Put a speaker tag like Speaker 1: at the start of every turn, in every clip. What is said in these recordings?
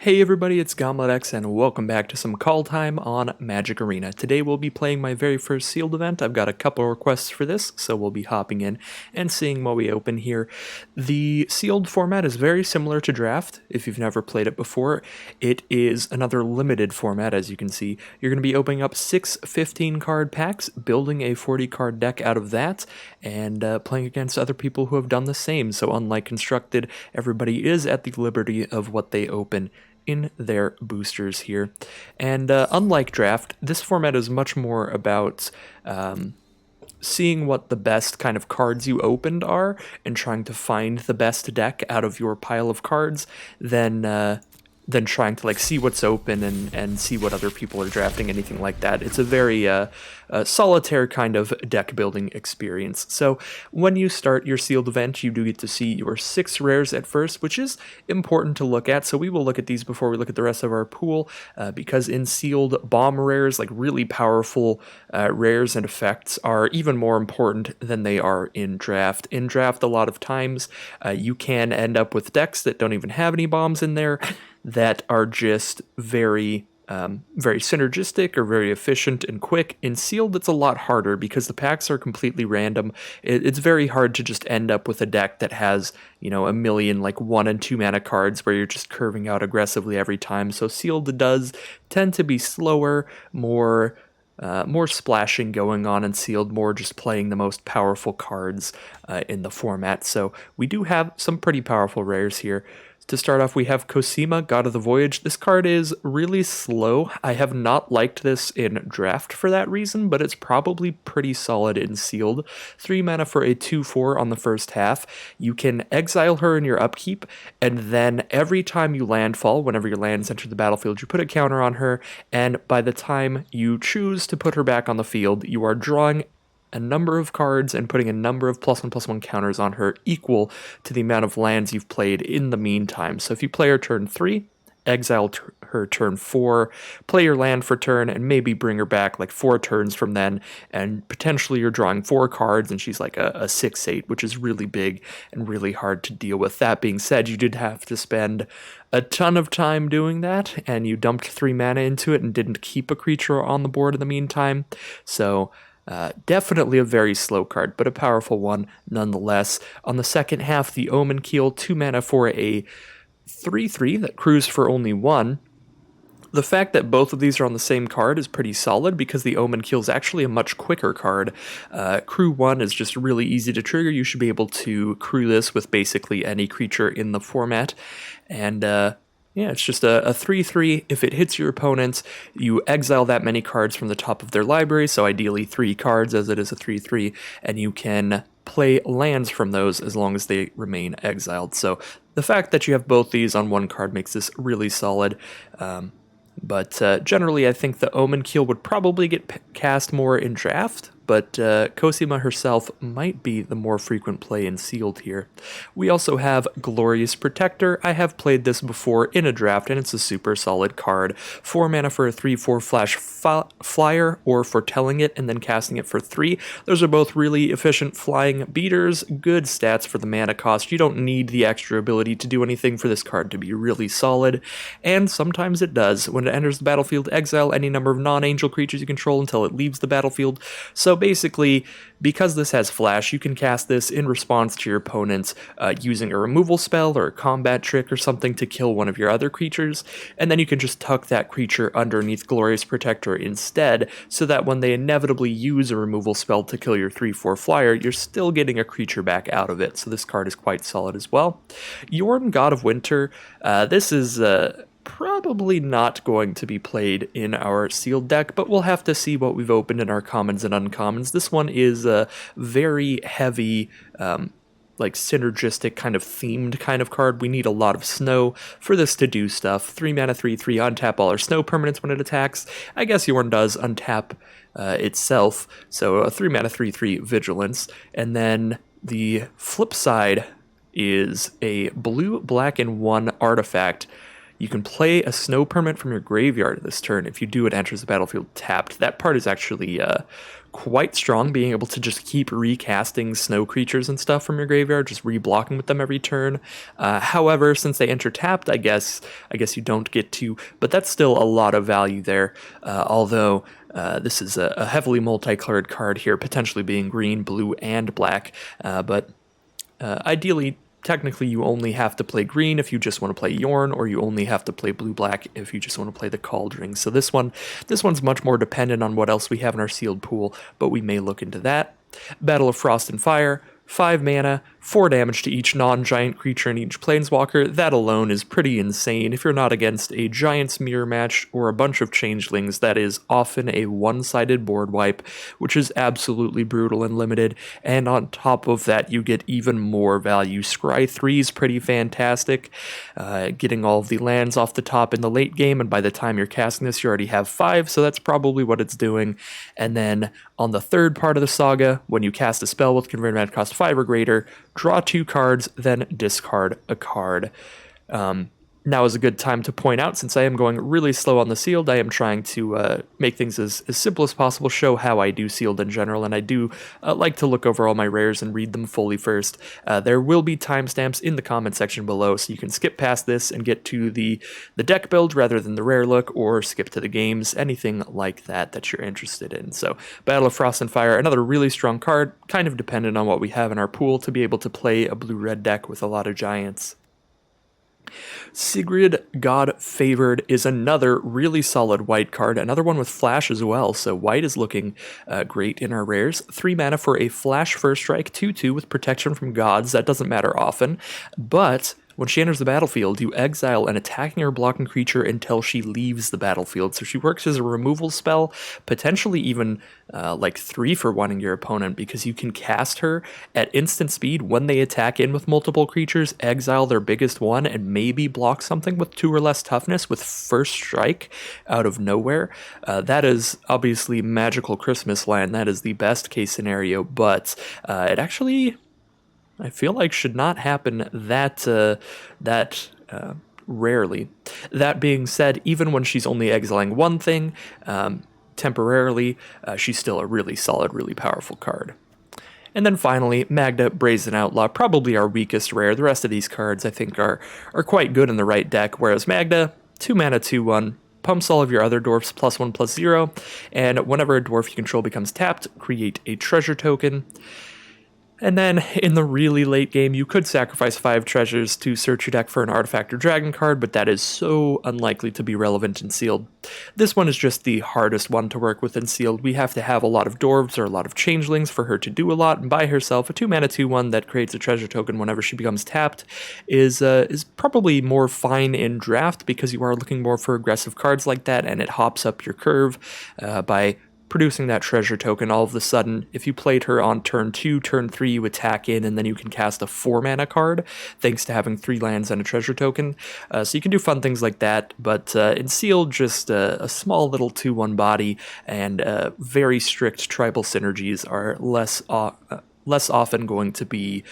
Speaker 1: Hey everybody, it's GauntletX and welcome back to some Kaldheim on Magic Arena. Today we'll be playing my very first sealed event. I've got a couple requests for this, so we'll be hopping in and seeing what we open here. The sealed format is very similar to draft, if you've never played it before. It is another limited format, as you can see. You're going to be opening up 6 15-card packs, building a 40-card deck out of that, and playing against other people who have done the same. So unlike Constructed, everybody is at the liberty of what they open in their boosters here. And unlike draft, this format is much more about seeing what the best kind of cards you opened are and trying to find the best deck out of your pile of cards than trying to see what's open and see what other people are drafting, anything like that. It's a very solitaire kind of deck building experience. So when you start your sealed event, you do get to see your 6 rares at first, which is important to look at. So we will look at these before we look at the rest of our pool, because in sealed, bomb rares, like really powerful rares and effects, are even more important than they are in draft. In draft, a lot of times you can end up with decks that don't even have any bombs in there that are just very synergistic or very efficient and quick. In sealed, it's a lot harder because the packs are completely random. It's very hard to just end up with a deck that has, a million 1 and 2 mana cards where you're just curving out aggressively every time. So sealed does tend to be slower, more splashing going on in sealed, more just playing the most powerful cards in the format. So we do have some pretty powerful rares here. To start off, we have Cosima, God of the Voyage. This card is really slow. I have not liked this in draft for that reason, but it's probably pretty solid in sealed. 3 mana for a 2/4 on the first half. You can exile her in your upkeep, and then every time you landfall, whenever your lands enter the battlefield, you put a counter on her, and by the time you choose to put her back on the field, you are drawing a number of cards and putting a number of +1/+1 counters on her equal to the amount of lands you've played in the meantime. So if you play her turn 3, exile her turn 4, play your land for turn, and maybe bring her back 4 turns from then, and potentially you're drawing 4 cards and she's like a 6/8, which is really big and really hard to deal with. That being said, you did have to spend a ton of time doing that, and you dumped 3 mana into it and didn't keep a creature on the board in the meantime. So definitely a very slow card, but a powerful one nonetheless. On the second half, the Omen Keel, 2 mana for a 3/3 that crews for only 1. The fact that both of these are on the same card is pretty solid because the Omen Keel is actually a much quicker card. Crew 1 is just really easy to trigger. You should be able to crew this with basically any creature in the format. And yeah, it's just a 3/3. If it hits your opponents, you exile that many cards from the top of their library, so ideally 3 cards as it is a 3/3, and you can play lands from those as long as they remain exiled. So the fact that you have both these on one card makes this really solid. But generally, I think the Omen Keel would probably get cast more in draft, but Cosima herself might be the more frequent play in sealed here. We also have Glorious Protector. I have played this before in a draft, and it's a super solid card. 4 mana for a 3/4 flash flyer, or foretelling it and then casting it for 3. Those are both really efficient flying beaters, good stats for the mana cost. You don't need the extra ability to do anything for this card to be really solid, and sometimes it does. When it enters the battlefield, exile any number of non-angel creatures you control until it leaves the battlefield. So basically, because this has flash, you can cast this in response to your opponents using a removal spell or a combat trick or something to kill one of your other creatures, and then you can just tuck that creature underneath Glorious Protector instead, so that when they inevitably use a removal spell to kill your 3/4 flyer, you're still getting a creature back out of it. So this card is quite solid as well. Yorn, God of Winter. This is probably not going to be played in our sealed deck, but we'll have to see what we've opened in our commons and uncommons. This one is a very heavy, synergistic kind of themed kind of card. We need a lot of snow for this to do stuff. 3 mana, 3/3, untap all our snow permanents when it attacks. I guess Yorn does untap itself, so a 3 mana, 3/3 vigilance. And then the flip side is a blue, black, and 1 artifact. You can play a snow permanent from your graveyard this turn. If you do, it enters the battlefield tapped. That part is actually quite strong, being able to just keep recasting snow creatures and stuff from your graveyard, just reblocking with them every turn. However, since they enter tapped, I guess you don't get to, but that's still a lot of value there. Although this is a heavily multicolored card here, potentially being green, blue, and black. But ideally, technically, you only have to play green if you just want to play Yorn, or you only have to play blue-black if you just want to play the Kaldheim. So this one's much more dependent on what else we have in our sealed pool, but we may look into that. Battle of Frost and Fire, 5 mana, 4 damage to each non-giant creature and each planeswalker. That alone is pretty insane. If you're not against a Giant's Mirror match or a bunch of changelings, that is often a one-sided board wipe, which is absolutely brutal and limited. And on top of that, you get even more value. Scry 3 is pretty fantastic, getting all of the lands off the top in the late game, and by the time you're casting this, you already have 5, so that's probably what it's doing. And then on the third part of the saga, when you cast a spell with converted mana cost 5 or greater, draw 2 cards, then discard a card. Now is a good time to point out, since I am going really slow on the sealed, I am trying to make things as simple as possible, show how I do sealed in general, and I do like to look over all my rares and read them fully first. There will be timestamps in the comment section below, so you can skip past this and get to the deck build rather than the rare look, or skip to the games, anything like that you're interested in. So Battle of Frost and Fire, another really strong card, kind of dependent on what we have in our pool to be able to play a blue-red deck with a lot of giants. Sigrid, God Favored, is another really solid white card, another one with flash as well, so white is looking great in our rares. 3 mana for a flash first strike, 2/2 with protection from gods. That doesn't matter often, but when she enters the battlefield, you exile an attacking or blocking creature until she leaves the battlefield. So she works as a removal spell, potentially even like 3 for 1 in your opponent, because you can cast her at instant speed when they attack in with multiple creatures, exile their biggest one, and maybe block something with 2 or less toughness with first strike out of nowhere. That is obviously magical Christmas land. That is the best case scenario, but it actually, I feel like, should not happen that rarely. That being said, even when she's only exiling one thing temporarily, she's still a really solid, really powerful card. And then finally, Magda, Brazen Outlaw, probably our weakest rare. The rest of these cards, I think, are quite good in the right deck, whereas Magda, 2 mana, 2/1, pumps all of your other dwarfs +1/+0, and whenever a dwarf you control becomes tapped, create a treasure token. And then, in the really late game, you could sacrifice 5 treasures to search your deck for an artifact or dragon card, but that is so unlikely to be relevant in sealed. This one is just the hardest one to work with in sealed. We have to have a lot of dwarves or a lot of changelings for her to do a lot, and by herself, a 2 mana 2/1 that creates a treasure token whenever she becomes tapped is probably more fine in draft, because you are looking more for aggressive cards like that, and it hops up your curve by producing that treasure token. All of a sudden, if you played her on turn 2, turn 3, you attack in, and then you can cast a 4 mana card, thanks to having 3 lands and a treasure token. So you can do fun things like that, but in sealed, just a small little 2/1 body and very strict tribal synergies are less often going to be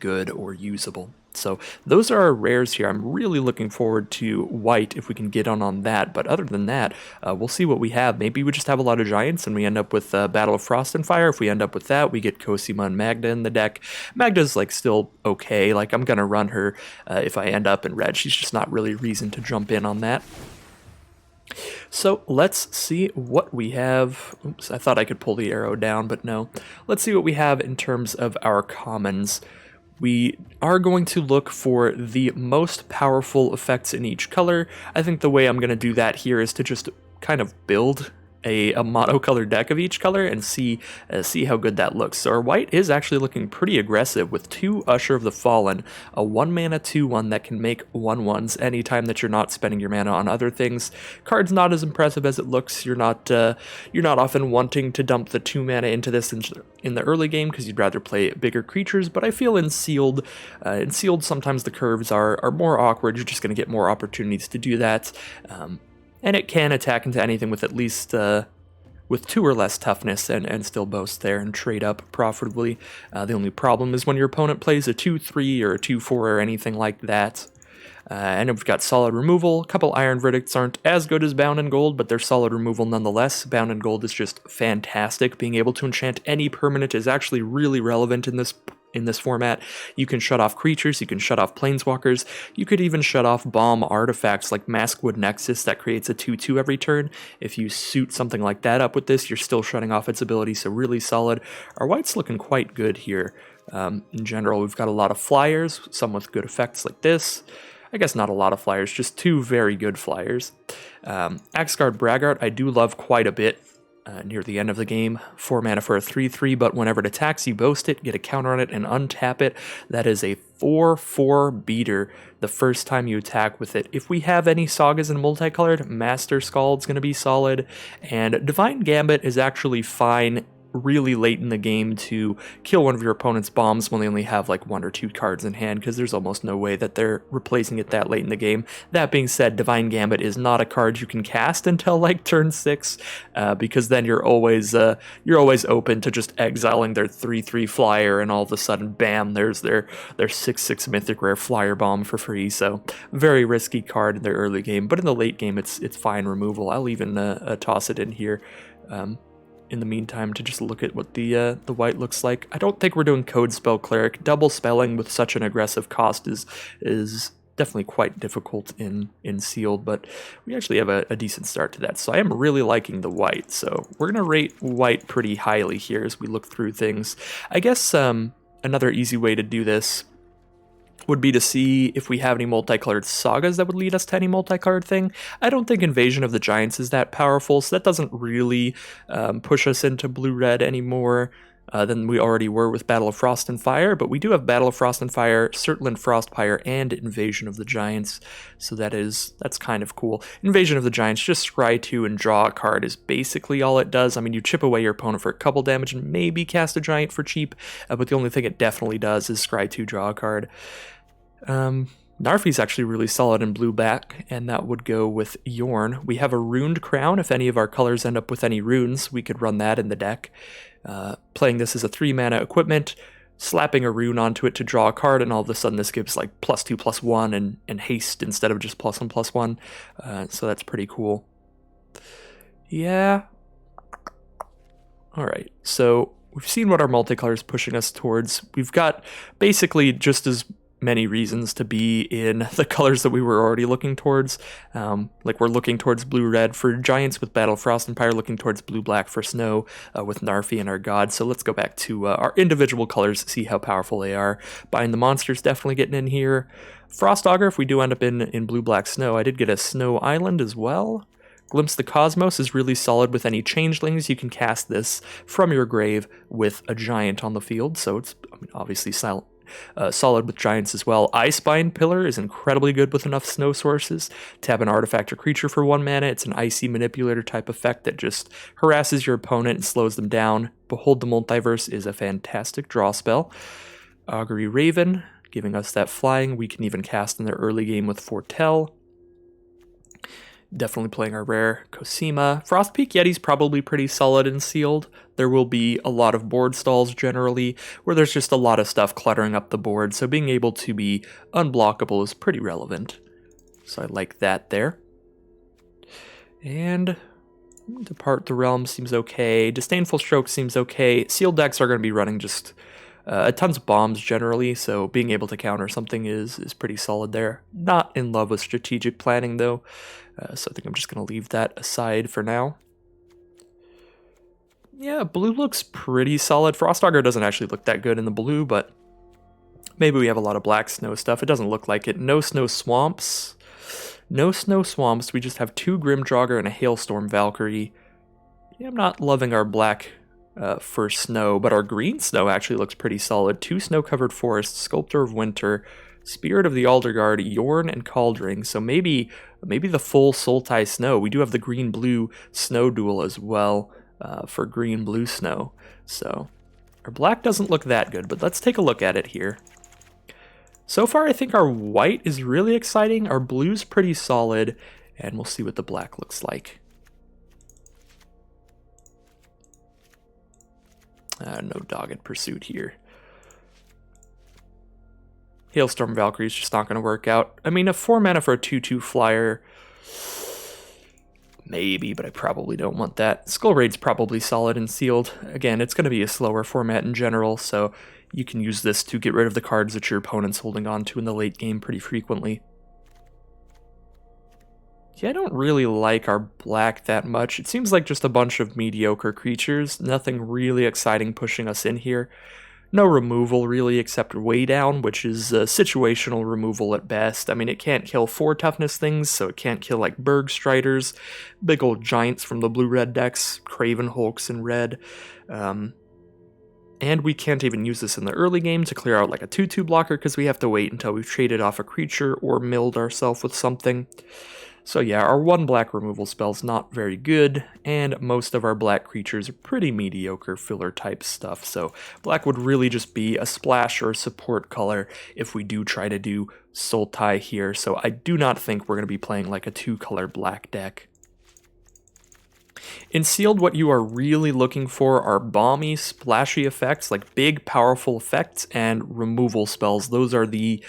Speaker 1: good or usable. So those are our rares here. I'm really looking forward to white if we can get on that, but other than that, we'll see what we have. Maybe we just have a lot of giants and we end up with Battle of Frost and Fire. If we end up with that, we get Cosima and Magda in the deck. Magda's like still okay, like I'm gonna run her if I end up in red. She's just not really a reason to jump in on that. So let's see what we have. Oops, I thought I could pull the arrow down, but no. Let's see what we have in terms of our commons. We are going to look for the most powerful effects in each color. I think the way I'm going to do that here is to just kind of build a monocolored deck of each color and see how good that looks. So our white is actually looking pretty aggressive with 2 Usher of the Fallen, a 1 mana 2/1 that can make 1/1s anytime that you're not spending your mana on other things. Card's not as impressive as it looks. You're not often wanting to dump the 2 mana into this in the early game because you'd rather play bigger creatures, but I feel in sealed sometimes the curves are more awkward. You're just going to get more opportunities to do that. And it can attack into anything with at least with 2 or less toughness and still boast there and trade up profitably. The only problem is when your opponent plays a 2/3 or a 2/4 or anything like that. And we've got solid removal. A couple iron verdicts aren't as good as bound in gold, but they're solid removal nonetheless. Bound in gold is just fantastic. Being able to enchant any permanent is actually really relevant in this format. You can shut off creatures, you can shut off planeswalkers, you could even shut off bomb artifacts like Maskwood Nexus that creates a 2/2 every turn. If you suit something like that up with this, you're still shutting off its ability, so really solid. Our white's looking quite good here. In general, we've got a lot of flyers, some with good effects like this. I guess not a lot of flyers, just 2 very good flyers. Axgard Braggart I do love quite a bit. Near the end of the game, 4 mana for a 3/3, but whenever it attacks, you boast it, get a counter on it, and untap it. That is a 4/4 beater the first time you attack with it. If we have any sagas in multicolored, Master Scald's going to be solid, and Divine Gambit is actually fine really late in the game to kill one of your opponent's bombs when they only have like 1 or 2 cards in hand, because there's almost no way that they're replacing it that late in the game. That being said, Divine Gambit is not a card you can cast until like turn 6, because then you're always open to just exiling their 3/3 flyer, and all of a sudden, bam, there's their 6/6 mythic rare flyer bomb for free. So very risky card in their early game, but in the late game, it's fine removal. I'll even toss it in here. In the meantime, to just look at what the white looks like. I don't think we're doing Code Spell Cleric. Double spelling with such an aggressive cost is definitely quite difficult in sealed, but we actually have a decent start to that. So I am really liking the white. So we're gonna rate white pretty highly here as we look through things. I guess another easy way to do this would be to see if we have any multicolored sagas that would lead us to any multicolored thing. I don't think Invasion of the Giants is that powerful, so that doesn't really push us into blue-red anymore than we already were with Battle of Frost and Fire, but we do have Battle of Frost and Fire, Surtland Frostpire, and Invasion of the Giants, so that's kind of cool. Invasion of the Giants, just scry 2 and draw a card is basically all it does. I mean, you chip away your opponent for a couple damage and maybe cast a giant for cheap, but the only thing it definitely does is scry 2, draw a card. Narfi's actually really solid in blue-black, and that would go with Yorn. We have a Runed Crown. If any of our colors end up with any runes, we could run that in the deck. Playing this as a 3-mana equipment, slapping a rune onto it to draw a card, and all of a sudden this gives like +2/+1 and haste instead of just +1/+1. So that's pretty cool. Yeah. Alright, so we've seen what our multicolor is pushing us towards. We've got basically just as many reasons to be in the colors that we were already looking towards. Like we're looking towards blue-red for Giants with Battle Frost and Pyre, looking towards blue-black for Snow with Narfi and our God. So let's go back to our individual colors, see how powerful they are. Bind the Monster's definitely getting in here. Frost Augur, if we do end up in blue-black Snow. I did get a Snow Island as well. Glimpse the Cosmos is really solid with any changelings. You can cast this from your grave with a giant on the field, so it's obviously solid with giants as well. Icebind Pillar is incredibly good with enough snow sources. Tap an artifact or creature for 1 mana. It's an icy manipulator type effect that just harasses your opponent and slows them down. Behold the Multiverse is a fantastic draw spell. Augury Raven, giving us that flying. We can even cast in the early game with Foretell. Definitely playing our rare Cosima. Frostpeak Yeti's probably pretty solid and sealed. There will be a lot of board stalls generally, where there's just a lot of stuff cluttering up the board, so being able to be unblockable is pretty relevant. So I like that there. And Depart the Realm seems okay. Disdainful Stroke seems okay. Sealed decks are going to be running just tons of bombs generally, so being able to counter something is pretty solid there. Not in love with strategic planning though, so I think I'm just going to leave that aside for now. Yeah, blue looks pretty solid. Frost Augur doesn't actually look that good in the blue, but maybe we have a lot of black snow stuff. It doesn't look like it. No snow swamps. No snow swamps. We just have 2 Grim Jogger and a Hailstorm Valkyrie. Yeah, I'm not loving our black for snow, but our green snow actually looks pretty solid. 2 snow-covered forests, Sculptor of Winter, Spirit of the Alderguard, Yorn, and Cauldring. So maybe the full Sultai snow. We do have the green-blue snow duel as well for green-blue snow. So our black doesn't look that good, but let's take a look at it here. So far, I think our white is really exciting. Our blue's pretty solid, and we'll see what the black looks like. No Dogged Pursuit here. Hailstorm Valkyrie is just not going to work out. I mean, a 4 mana for a 2/2 flyer, maybe, but I probably don't want that. Skull Raid's probably solid and sealed. Again, it's going to be a slower format in general, so you can use this to get rid of the cards that your opponent's holding on to in the late game pretty frequently. Yeah, I don't really like our black that much. It seems like just a bunch of mediocre creatures, nothing really exciting pushing us in here. No removal really except way down, which is situational removal at best. I mean, it can't kill 4 toughness things, so it can't kill like Berg Striders, big old giants from the blue-red decks, Craven Hulks in red. And we can't even use this in the early game to clear out like a 2/2 blocker because we have to wait until we've traded off a creature or milled ourselves with something. So yeah, our 1 black removal spell's not very good, and most of our black creatures are pretty mediocre filler type stuff, so black would really just be a splash or a support color if we do try to do Sultai here, so I do not think we're going to be playing like a 2-color black deck. In sealed, what you are really looking for are balmy, splashy effects, like big, powerful effects, and removal spells. Those are the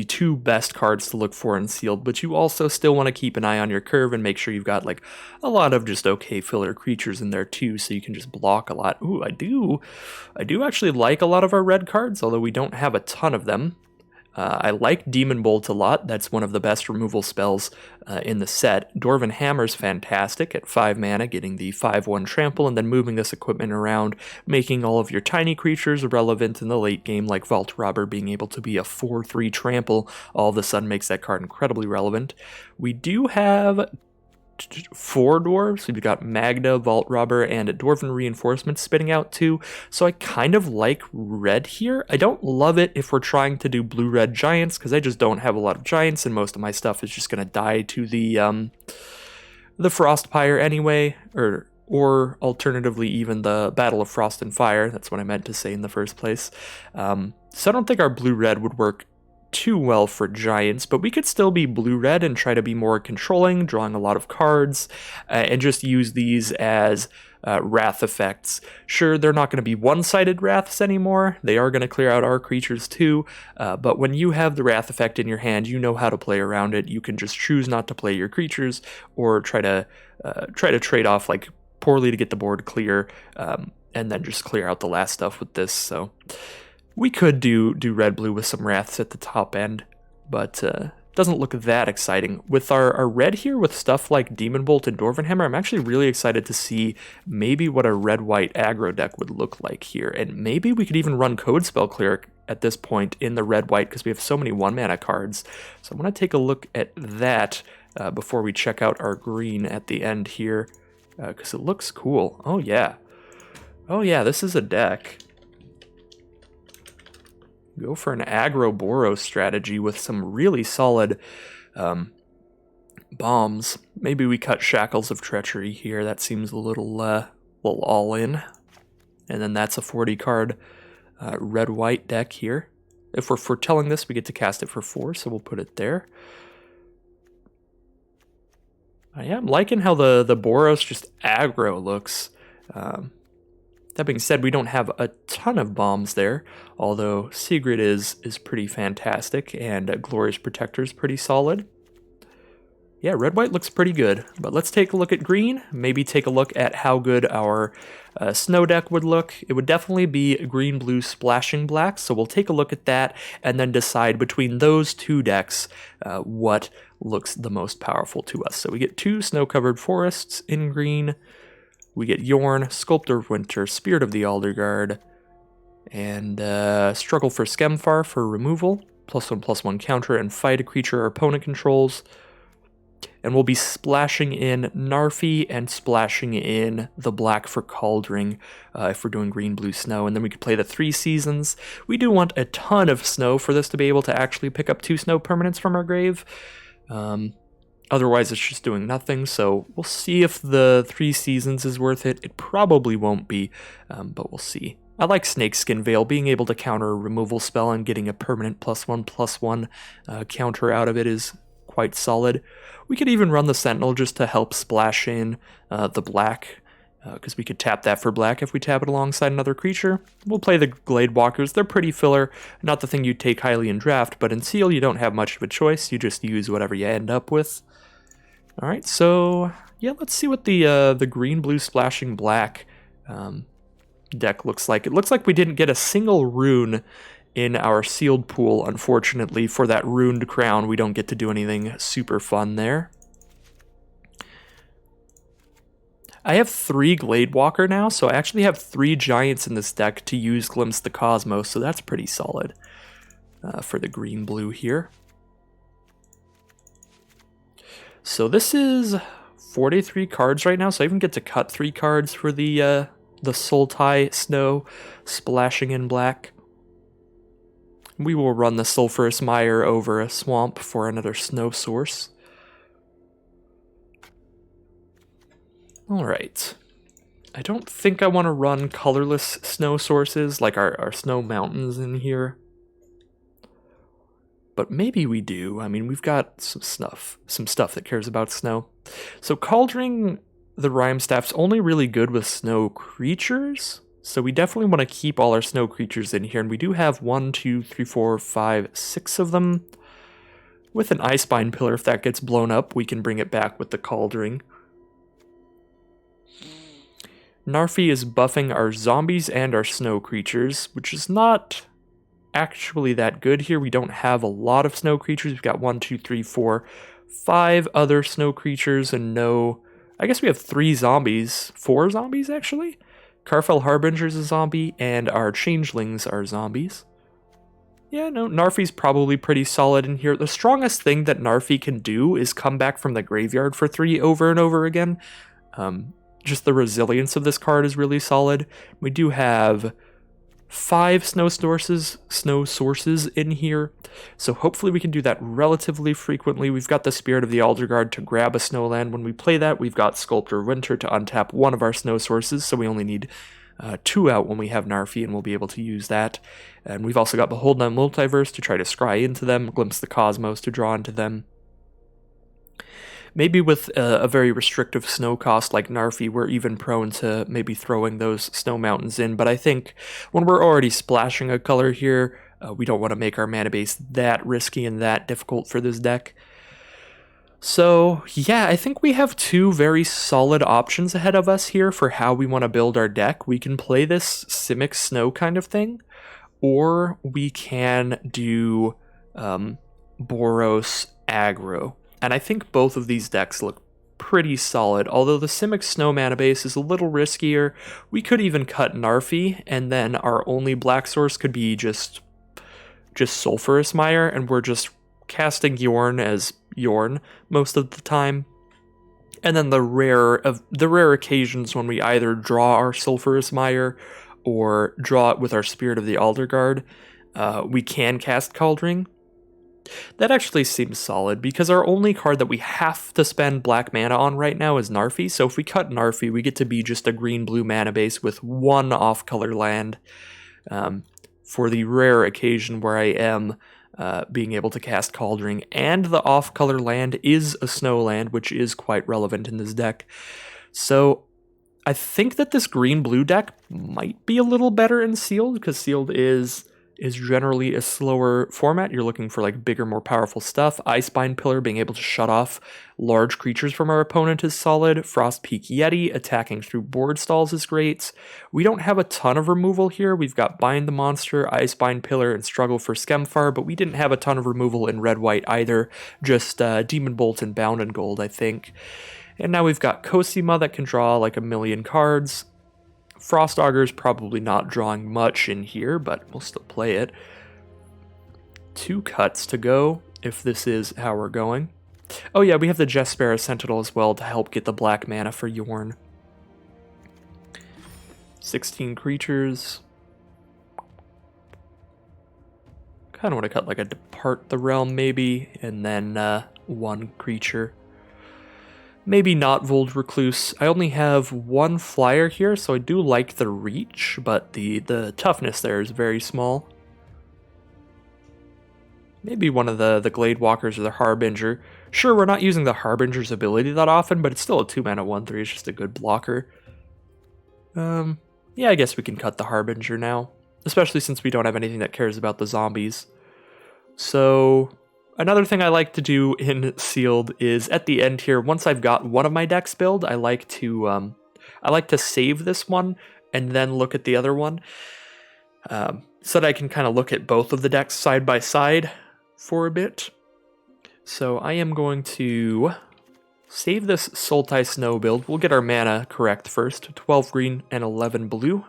Speaker 1: 2 best cards to look for in sealed, but you also still want to keep an eye on your curve and make sure you've got like a lot of just okay filler creatures in there too, so you can just block a lot. Ooh, I do actually like a lot of our red cards, although we don't have a ton of them. I like Demon Bolt a lot. That's one of the best removal spells in the set. Dwarven Hammer's fantastic at 5 mana, getting the 5/1 trample, and then moving this equipment around, making all of your tiny creatures relevant in the late game, like Vault Robber being able to be a 4/3 trample, all of a sudden makes that card incredibly relevant. We do have 4 dwarves. We've got Magda, Vault Robber, and a Dwarven Reinforcement spitting out 2, so I kind of like red here. I don't love it if we're trying to do blue-red giants, because I just don't have a lot of giants, and most of my stuff is just going to die to the Frostpire anyway, or alternatively even the Battle of Frost and Fire. That's what I meant to say in the first place. So I don't think our blue-red would work too well for giants, but we could still be blue-red and try to be more controlling, drawing a lot of cards, and just use these as wrath effects. Sure, they're not going to be one-sided wraths anymore. They are going to clear out our creatures too, but when you have the wrath effect in your hand, you know how to play around it. You can just choose not to play your creatures or try to trade off like poorly to get the board clear, and then just clear out the last stuff with this. So we could do red-blue with some wraths at the top end, but doesn't look that exciting. With our red here, with stuff like Demon Bolt and Dwarven Hammer, I'm actually really excited to see maybe what a red-white aggro deck would look like here, and maybe we could even run Code Spell Cleric at this point in the red-white, because we have so many 1-mana cards. So I want to take a look at that before we check out our green at the end here, because it looks cool. Oh yeah, this is a deck. Go for an aggro Boros strategy with some really solid bombs. Maybe we cut Shackles of Treachery here. That seems a little all in. And then that's a 40 card red-white deck here. If we're foretelling this, we get to cast it for 4, so we'll put it there. I am liking how the Boros just aggro looks. That being said, we don't have a ton of bombs there, although Sigrid is pretty fantastic, and Glorious Protector is pretty solid. Yeah, red-white looks pretty good, but let's take a look at green, maybe take a look at how good our snow deck would look. It would definitely be green-blue splashing black, so we'll take a look at that and then decide between those 2 decks what looks the most powerful to us. So we get 2 snow-covered forests in green. We get Yorn, Sculptor of Winter, Spirit of the Alderguard, and Struggle for Skemfar for removal, +1/+1 counter, and fight a creature our opponent controls. And we'll be splashing in Narfi and splashing in the black for Cauldring if we're doing green-blue snow. And then we could play the 3 seasons. We do want a ton of snow for this to be able to actually pick up 2 snow permanents from our grave. Otherwise, it's just doing nothing, so we'll see if the 3 seasons is worth it. It probably won't be, but we'll see. I like Snakeskin Veil. Being able to counter a removal spell and getting a permanent +1/+1 counter out of it is quite solid. We could even run the Sentinel just to help splash in the black because we could tap that for black if we tap it alongside another creature. We'll play the Glade Walkers. They're pretty filler, not the thing you'd take highly in draft, but in Seal you don't have much of a choice. You just use whatever you end up with. All right, so yeah, let's see what the green, blue, splashing black deck looks like. It looks like we didn't get a single rune in our sealed pool, unfortunately. For that runed crown, we don't get to do anything super fun there. I have 3 Glade Walker now, so I actually have 3 giants in this deck to use Glimpse the Cosmos, so that's pretty solid for the green-blue here. So this is 43 cards right now, so I even get to cut 3 cards for the Sultai Snow splashing in black. We will run the Sulphurous Mire over a swamp for another snow source. Alright. I don't think I want to run colorless snow sources like our snow mountains in here. But maybe we do. I mean, we've got some stuff that cares about snow. So Cauldring the Rime Staff's only really good with snow creatures. So we definitely want to keep all our snow creatures in here. And we do have 1, 2, 3, 4, 5, 6 of them. With an Icespine Pillar, if that gets blown up, we can bring it back with the Cauldring. Narfi is buffing our zombies and our snow creatures, which is not actually that good here. We don't have a lot of snow creatures. We've got 1, 2, 3, 4, 5 other snow creatures and no... I guess we have 3 zombies. 4 zombies, actually? Carfell Harbinger's a zombie, and our changelings are zombies. Yeah, no, Narfi's probably pretty solid in here. The strongest thing that Narfi can do is come back from the graveyard for 3 over and over again. Just the resilience of this card is really solid. We do have 5 snow sources in here, so hopefully we can do that relatively frequently. We've got the Spirit of the Alderguard to grab a snowland. When we play that, we've got Sculptor Winter to untap one of our snow sources, so we only need 2 out when we have Narfi, and we'll be able to use that. And we've also got Behold the Multiverse to try to scry into them, Glimpse the Cosmos to draw into them. Maybe with a very restrictive snow cost like Narfi, we're even prone to maybe throwing those snow mountains in, but I think when we're already splashing a color here, we don't want to make our mana base that risky and that difficult for this deck. So yeah, I think we have 2 very solid options ahead of us here for how we want to build our deck. We can play this Simic Snow kind of thing, or we can do Boros aggro. And I think both of these decks look pretty solid. Although the Simic Snow mana base is a little riskier, we could even cut Narfi, and then our only black source could be just Sulphurous Mire, and we're just casting Yorn as Yorn most of the time. And then the rare occasions when we either draw our Sulphurous Mire or draw it with our Spirit of the Alderguard, we can cast Cauldring. That actually seems solid, because our only card that we have to spend black mana on right now is Narfi, so if we cut Narfi, we get to be just a green-blue mana base with 1 off-color land, for the rare occasion where I am being able to cast Cauldring, and the off-color land is a snow land, which is quite relevant in this deck. So I think that this green-blue deck might be a little better in Sealed, because Sealed is generally a slower format. You're looking for like bigger, more powerful stuff. Icespine Pillar, being able to shut off large creatures from our opponent, is solid. Frostpeak Yeti, attacking through board stalls, is great. We don't have a ton of removal here. We've got Bind the Monster, Icespine Pillar, and Struggle for Skemfar, but we didn't have a ton of removal in red-white either. Just Demon Bolt and Bound and Gold, I think. And now we've got Cosima that can draw like a million cards. Frost Auger's probably not drawing much in here, but we'll still play it. 2 cuts to go, if this is how we're going. Oh yeah, we have the Jespera Sentinel as well to help get the black mana for Yorn. 16 creatures. Kind of want to cut like a Depart the Realm maybe, and then 1 creature. Maybe not Vold Recluse. I only have 1 flyer here, so I do like the reach, but the toughness there is very small. Maybe one of the Glade Walkers or the Harbinger. Sure, we're not using the Harbinger's ability that often, but it's still a 2-mana 1/3. It's just a good blocker. Yeah, I guess we can cut the Harbinger now, especially since we don't have anything that cares about the zombies. So another thing I like to do in sealed is at the end here, once I've got one of my decks build, I like to save this one and then look at the other one, so that I can kind of look at both of the decks side by side for a bit. So I am going to save this Sultai Snow build. We'll get our mana correct first. 12 green and 11 blue.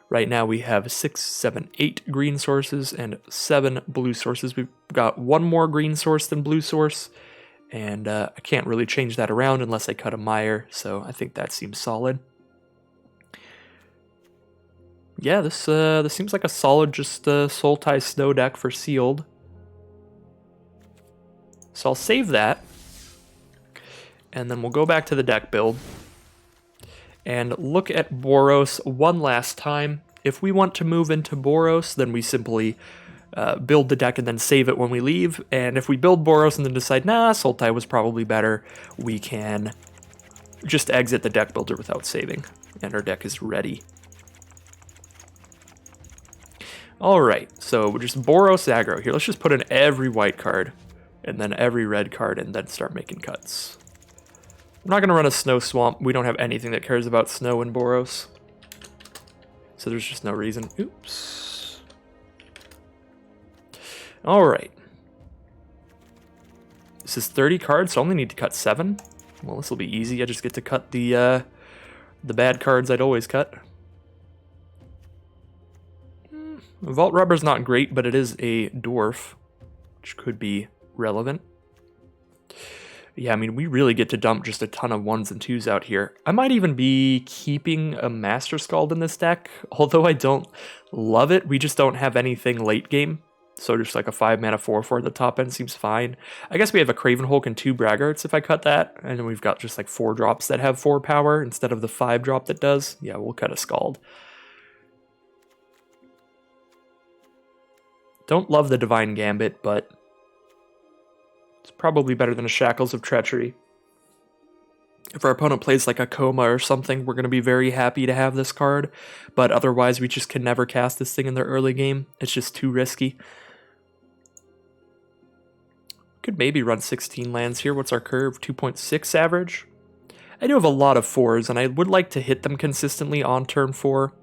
Speaker 1: Right now we have 6, 7, 8 green sources and 7 blue sources. We've got one more green source than blue source, and I can't really change that around unless I cut a mire, so I think that seems solid. Yeah, this seems like a solid just Sultai Snow deck for sealed. So I'll save that, and then we'll go back to the deck build and look at Boros one last time. If we want to move into Boros, then we simply build the deck and then save it when we leave. And if we build Boros and then decide, nah, Sultai was probably better, we can just exit the deck builder without saving, and our deck is ready. Alright, so just Boros aggro here. Let's just put in every white card, and then every red card, and then start making cuts. I'm not going to run a Snow Swamp. We don't have anything that cares about snow in Boros, so there's just no reason. Oops. Alright. This is 30 cards, so I only need to cut 7. Well, this will be easy. I just get to cut the bad cards I'd always cut. Vault Rubber's not great, but it is a dwarf, which could be relevant. Yeah, I mean, we really get to dump just a ton of 1s and 2s out here. I might even be keeping a Master Scald in this deck, although I don't love it. We just don't have anything late game, so just like a 5-mana 4/4 at the top end seems fine. I guess we have a Craven Hulk and 2 Braggarts if I cut that, and then we've got just like 4 drops that have 4 power instead of the 5 drop that does. Yeah, we'll cut a Scald. Don't love the Divine Gambit, but it's probably better than a Shackles of Treachery. If our opponent plays like a Coma or something, we're going to be very happy to have this card, but otherwise we just can never cast this thing in their early game. It's just too risky. Could maybe run 16 lands here. What's our curve? 2.6 average? I do have a lot of 4s, and I would like to hit them consistently on turn 4.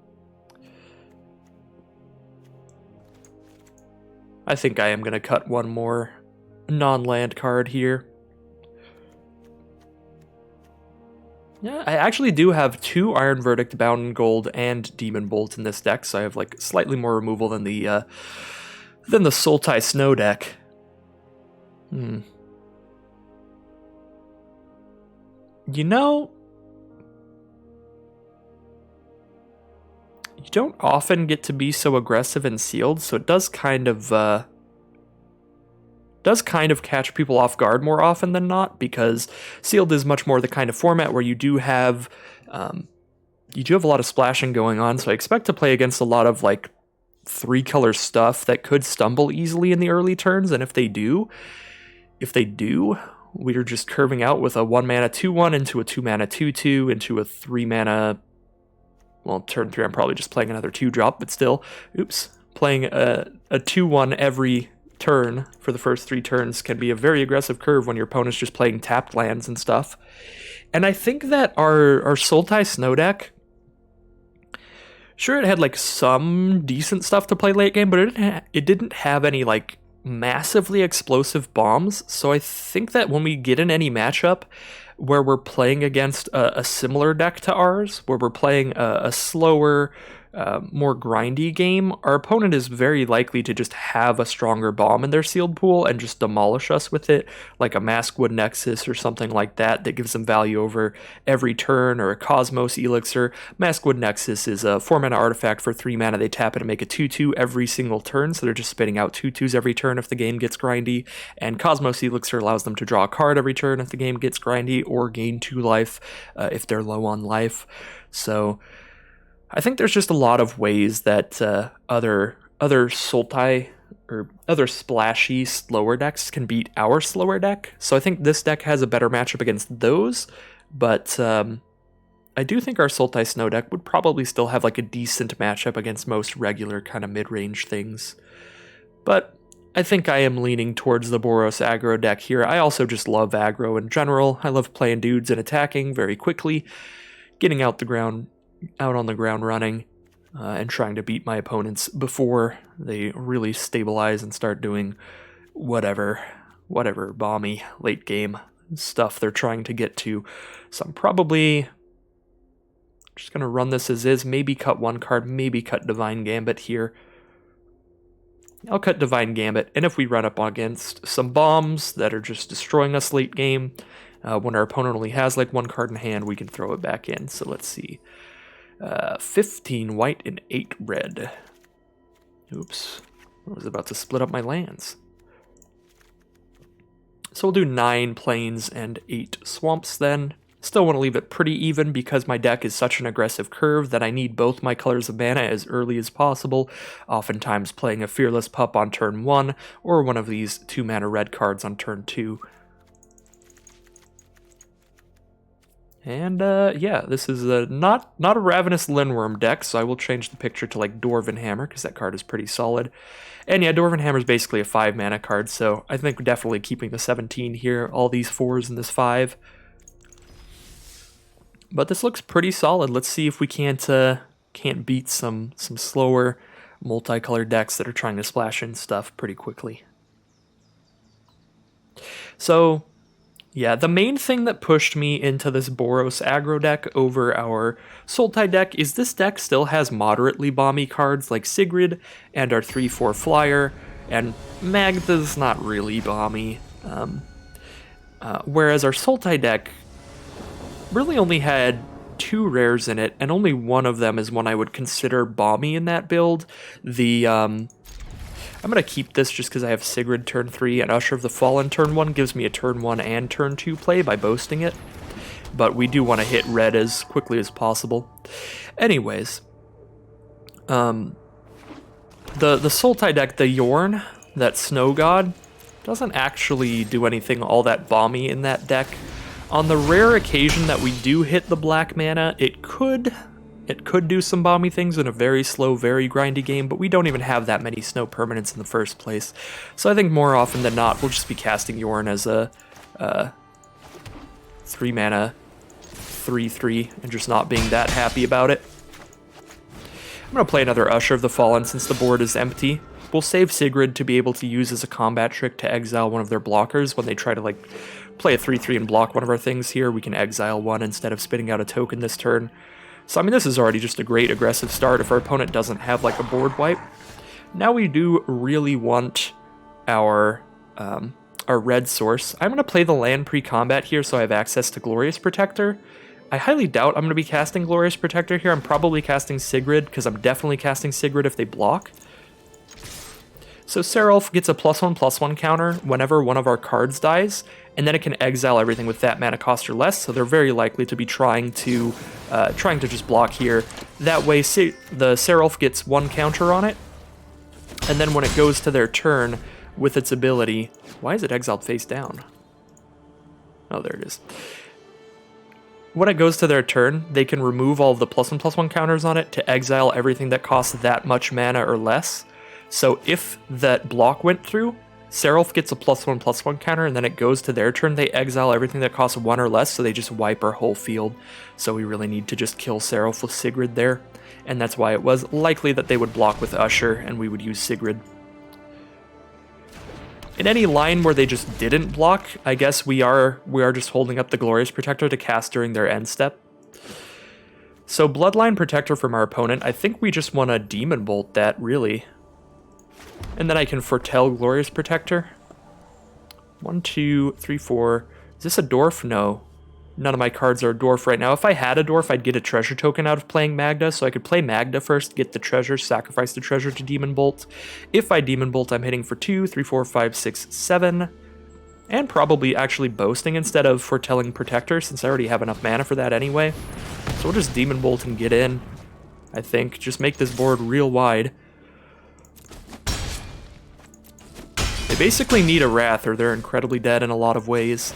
Speaker 1: I think I am going to cut one more non-land card here. Yeah, I actually do have 2 Iron Verdict, Bound in Gold, and Demon Bolt in this deck, so I have like slightly more removal than the Sultai Snow deck. You know, you don't often get to be so aggressive in sealed, so it does kind of catch people off guard more often than not, because sealed is much more the kind of format where you do have a lot of splashing going on. So I expect to play against a lot of like 3-color stuff that could stumble easily in the early turns, and if they do, we're just curving out with a 1-mana 2/1 into a 2-mana 2/2 into a 3-mana. Well, turn 3, I'm probably just playing another 2-drop, but still, playing a 2/1 every turn for the first 3 turns can be a very aggressive curve when your opponent's just playing tapped lands and stuff. And I think that our Sultai Snow deck, sure, it had like some decent stuff to play late game, but it didn't have any like massively explosive bombs. So I think that when we get in any matchup where we're playing against a similar deck to ours, where we're playing a slower, more grindy game, our opponent is very likely to just have a stronger bomb in their sealed pool and just demolish us with it, like a Maskwood Nexus or something like that gives them value over every turn, or a Cosmos Elixir. Maskwood Nexus is a 4-mana artifact for 3 mana. They tap it and make a 2/2 every single turn, so they're just spitting out 2/2s every turn if the game gets grindy, and Cosmos Elixir allows them to draw a card every turn if the game gets grindy, or gain 2 life if they're low on life. So I think there's just a lot of ways that other Sultai or other splashy slower decks can beat our slower deck. So I think this deck has a better matchup against those, but I do think our Sultai Snow deck would probably still have like a decent matchup against most regular kind of mid-range things. But I think I am leaning towards the Boros aggro deck here. I also just love aggro in general. I love playing dudes and attacking very quickly, getting out on the ground running, and trying to beat my opponents before they really stabilize and start doing whatever bomby late game stuff they're trying to get to. So I'm probably just going to run this as is, maybe cut one card, maybe cut Divine Gambit here. I'll cut Divine Gambit, and if we run up against some bombs that are just destroying us late game, when our opponent only has like one card in hand, we can throw it back in. So let's see. 15 white and 8 red. Oops. I was about to split up my lands. So we'll do 9 plains and 8 swamps then. Still want to leave it pretty even because my deck is such an aggressive curve that I need both my colors of mana as early as possible, oftentimes playing a Fearless Pup on turn 1 or one of these 2 mana red cards on turn 2. And yeah, this is not a Ravenous Linworm deck, so I will change the picture to like Dwarven Hammer because that card is pretty solid. And yeah, Dwarven Hammer is basically a 5 mana card, so I think we're definitely keeping the 17 here, all these 4s and this 5. But this looks pretty solid. Let's see if we can't beat some slower multicolored decks that are trying to splash in stuff pretty quickly. So yeah, the main thing that pushed me into this Boros aggro deck over our Sultai deck is this deck still has moderately bomby cards like Sigrid and our 3/4 flyer, and Magda's not really bomby. Whereas our Sultai deck really only had 2 rares in it, and only one of them is one I would consider bomby in that build. I'm going to keep this just because I have Sigrid turn 3 and Usher of the Fallen turn 1 gives me a turn 1 and turn 2 play by boasting it. But we do want to hit red as quickly as possible. Anyways, the Sultai deck, the Yorn, that Snow God, doesn't actually do anything all that bomby in that deck. On the rare occasion that we do hit the black mana, it could do some bomby things in a very slow, very grindy game, but we don't even have that many snow permanents in the first place. So I think more often than not, we'll just be casting Yorn as a 3 mana 3/3 and just not being that happy about it. I'm going to play another Usher of the Fallen since the board is empty. We'll save Sigrid to be able to use as a combat trick to exile one of their blockers when they try to like play a 3/3 and block one of our things here. We can exile one instead of spitting out a token this turn. So I mean, this is already just a great aggressive start if our opponent doesn't have like a board wipe. Now we do really want our red source. I'm going to play the land pre-combat here so I have access to Glorious Protector. I highly doubt I'm going to be casting Glorious Protector here. I'm probably casting Sigrid because I'm definitely casting Sigrid if they block. So Seraph gets a +1/+1 counter whenever one of our cards dies, and then it can exile everything with that mana cost or less, so they're very likely to be trying to just block here. That way the Seraph gets 1 counter on it, and then when it goes to their turn with its ability... Why is it exiled face down? Oh, there it is. When it goes to their turn, they can remove all of the +1/+1 counters on it to exile everything that costs that much mana or less. So if that block went through, Seraph gets a +1/+1 counter, and then it goes to their turn, they exile everything that costs 1 or less, so they just wipe our whole field. So we really need to just kill Seraph with Sigrid there, and that's why it was likely that they would block with Usher, and we would use Sigrid. In any line where they just didn't block, I guess we are just holding up the Glorious Protector to cast during their end step. So Bloodline Protector from our opponent, I think we just want to Demon Bolt that, really. And then I can foretell Glorious Protector. 1, 2, 3, 4. Is this a dwarf? No. None of my cards are a dwarf right now. If I had a dwarf, I'd get a treasure token out of playing Magda, so I could play Magda first, get the treasure, sacrifice the treasure to Demon Bolt. If I Demon Bolt, I'm hitting for 2, 3, 4, 5, 6, 7. And probably actually boasting instead of foretelling Protector, since I already have enough mana for that anyway. So we'll just Demon Bolt and get in, I think. Just make this board real wide. They basically need a Wrath, or they're incredibly dead in a lot of ways.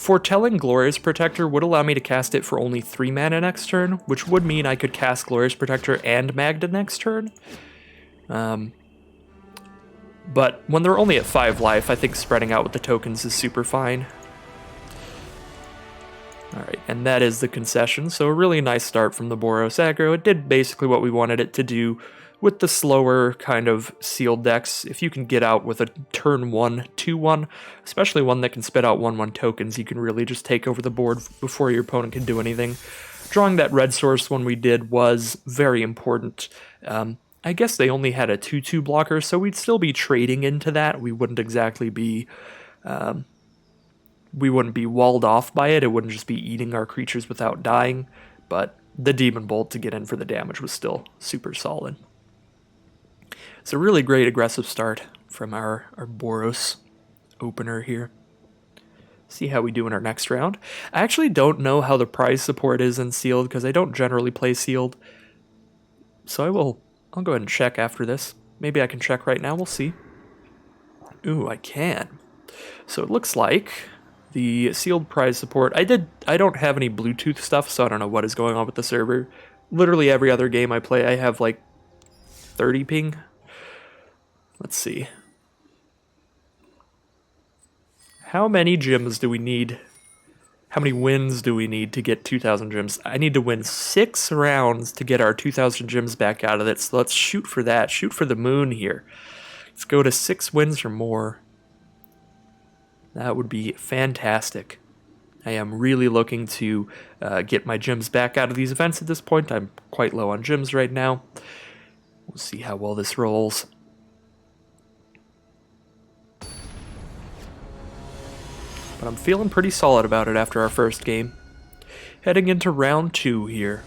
Speaker 1: Foretelling Glorious Protector would allow me to cast it for only 3 mana next turn, which would mean I could cast Glorious Protector and Magda next turn. But when they're only at 5 life, I think spreading out with the tokens is super fine. Alright, and that is the concession, so a really nice start from the Boros aggro. It did basically what we wanted it to do with the slower kind of sealed decks. If you can get out with a turn 1, 2-1, especially one that can spit out 1-1 tokens, you can really just take over the board before your opponent can do anything. Drawing that red source when we did was very important. I guess they only had a 2-2 blocker, so we'd still be trading into that. We wouldn't exactly be... we wouldn't be walled off by it. It wouldn't just be eating our creatures without dying, but the Demon Bolt to get in for the damage was still super solid. It's a really great aggressive start from our Boros opener here. See how we do in our next round. I actually don't know how the prize support is in sealed because I don't generally play sealed. So I'll go ahead and check after this. Maybe I can check right now, we'll see. Ooh, I can. So it looks like the sealed prize support, I don't have any Bluetooth stuff, so I don't know what is going on with the server. Literally every other game I play, I have like 30 ping. Let's see. How many gems do we need? How many wins do we need to get 2,000 gems? I need to win 6 rounds to get our 2,000 gems back out of it, so let's shoot for that. Shoot for the moon here. Let's go to 6 wins or more. That would be fantastic. I am really looking to get my gems back out of these events at this point. I'm quite low on gems right now. We'll see how well this rolls. But I'm feeling pretty solid about it after our first game. Heading into round 2 here.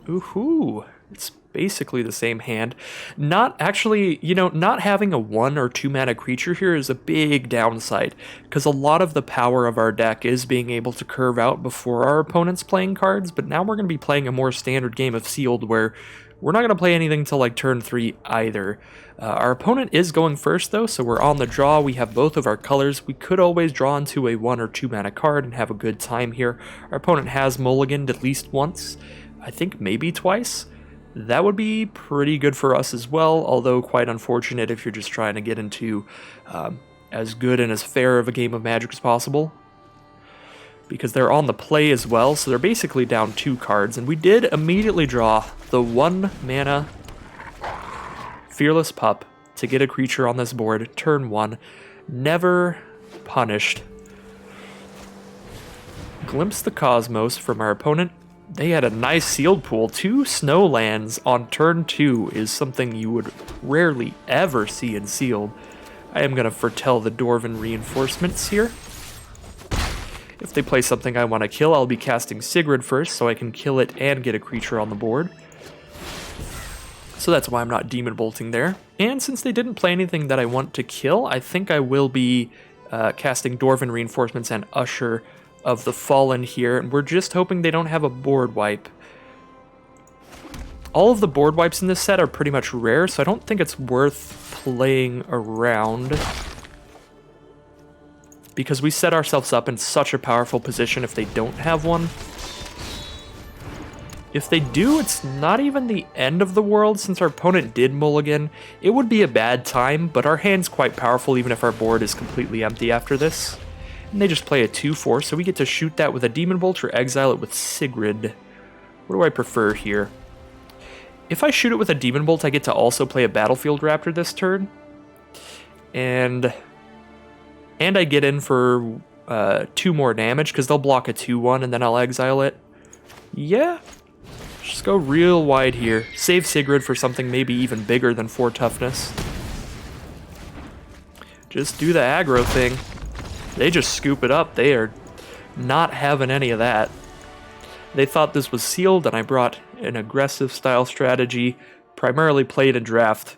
Speaker 1: Ooh, it's basically the same hand. Not actually, not having a 1 or 2 mana creature here is a big downside, because a lot of the power of our deck is being able to curve out before our opponent's playing cards, but now we're going to be playing a more standard game of sealed where we're not going to play anything till like turn 3 either. Our opponent is going first though, so we're on the draw. We have both of our colors. We could always draw into a 1 or 2 mana card and have a good time here. Our opponent has mulliganed at least once. I think maybe twice. That would be pretty good for us as well, although quite unfortunate if you're just trying to get into as good and as fair of a game of Magic as possible. Because they're on the play as well, so they're basically down 2 cards, and we did immediately draw the 1 mana Fearless Pup to get a creature on this board, turn 1, never punished. Glimpse the Cosmos from our opponent. They had a nice sealed pool. 2 snow lands on turn 2 is something you would rarely ever see in sealed. I am going to foretell the Dwarven reinforcements here. If they play something I want to kill, I'll be casting Sigrid first so I can kill it and get a creature on the board. So that's why I'm not Demon Bolting there. And since they didn't play anything that I want to kill, I think I will be casting Dwarven reinforcements and Usher of the Fallen here, and we're just hoping they don't have a board wipe. All of the board wipes in this set are pretty much rare, so I don't think it's worth playing around, because we set ourselves up in such a powerful position if they don't have one. If they do, it's not even the end of the world, since our opponent did mulligan. It would be a bad time, but our hand's quite powerful even if our board is completely empty after this. And they just play a 2-4, so we get to shoot that with a Demon Bolt or exile it with Sigrid. What do I prefer here? If I shoot it with a Demon Bolt, I get to also play a Battlefield Raptor this turn. And I get in for 2 more damage, because they'll block a 2-1, and then I'll exile it. Yeah. Just go real wide here. Save Sigrid for something maybe even bigger than 4 toughness. Just do the aggro thing. They just scoop it up. They are not having any of that. They thought this was sealed, and I brought an aggressive style strategy, primarily played a draft,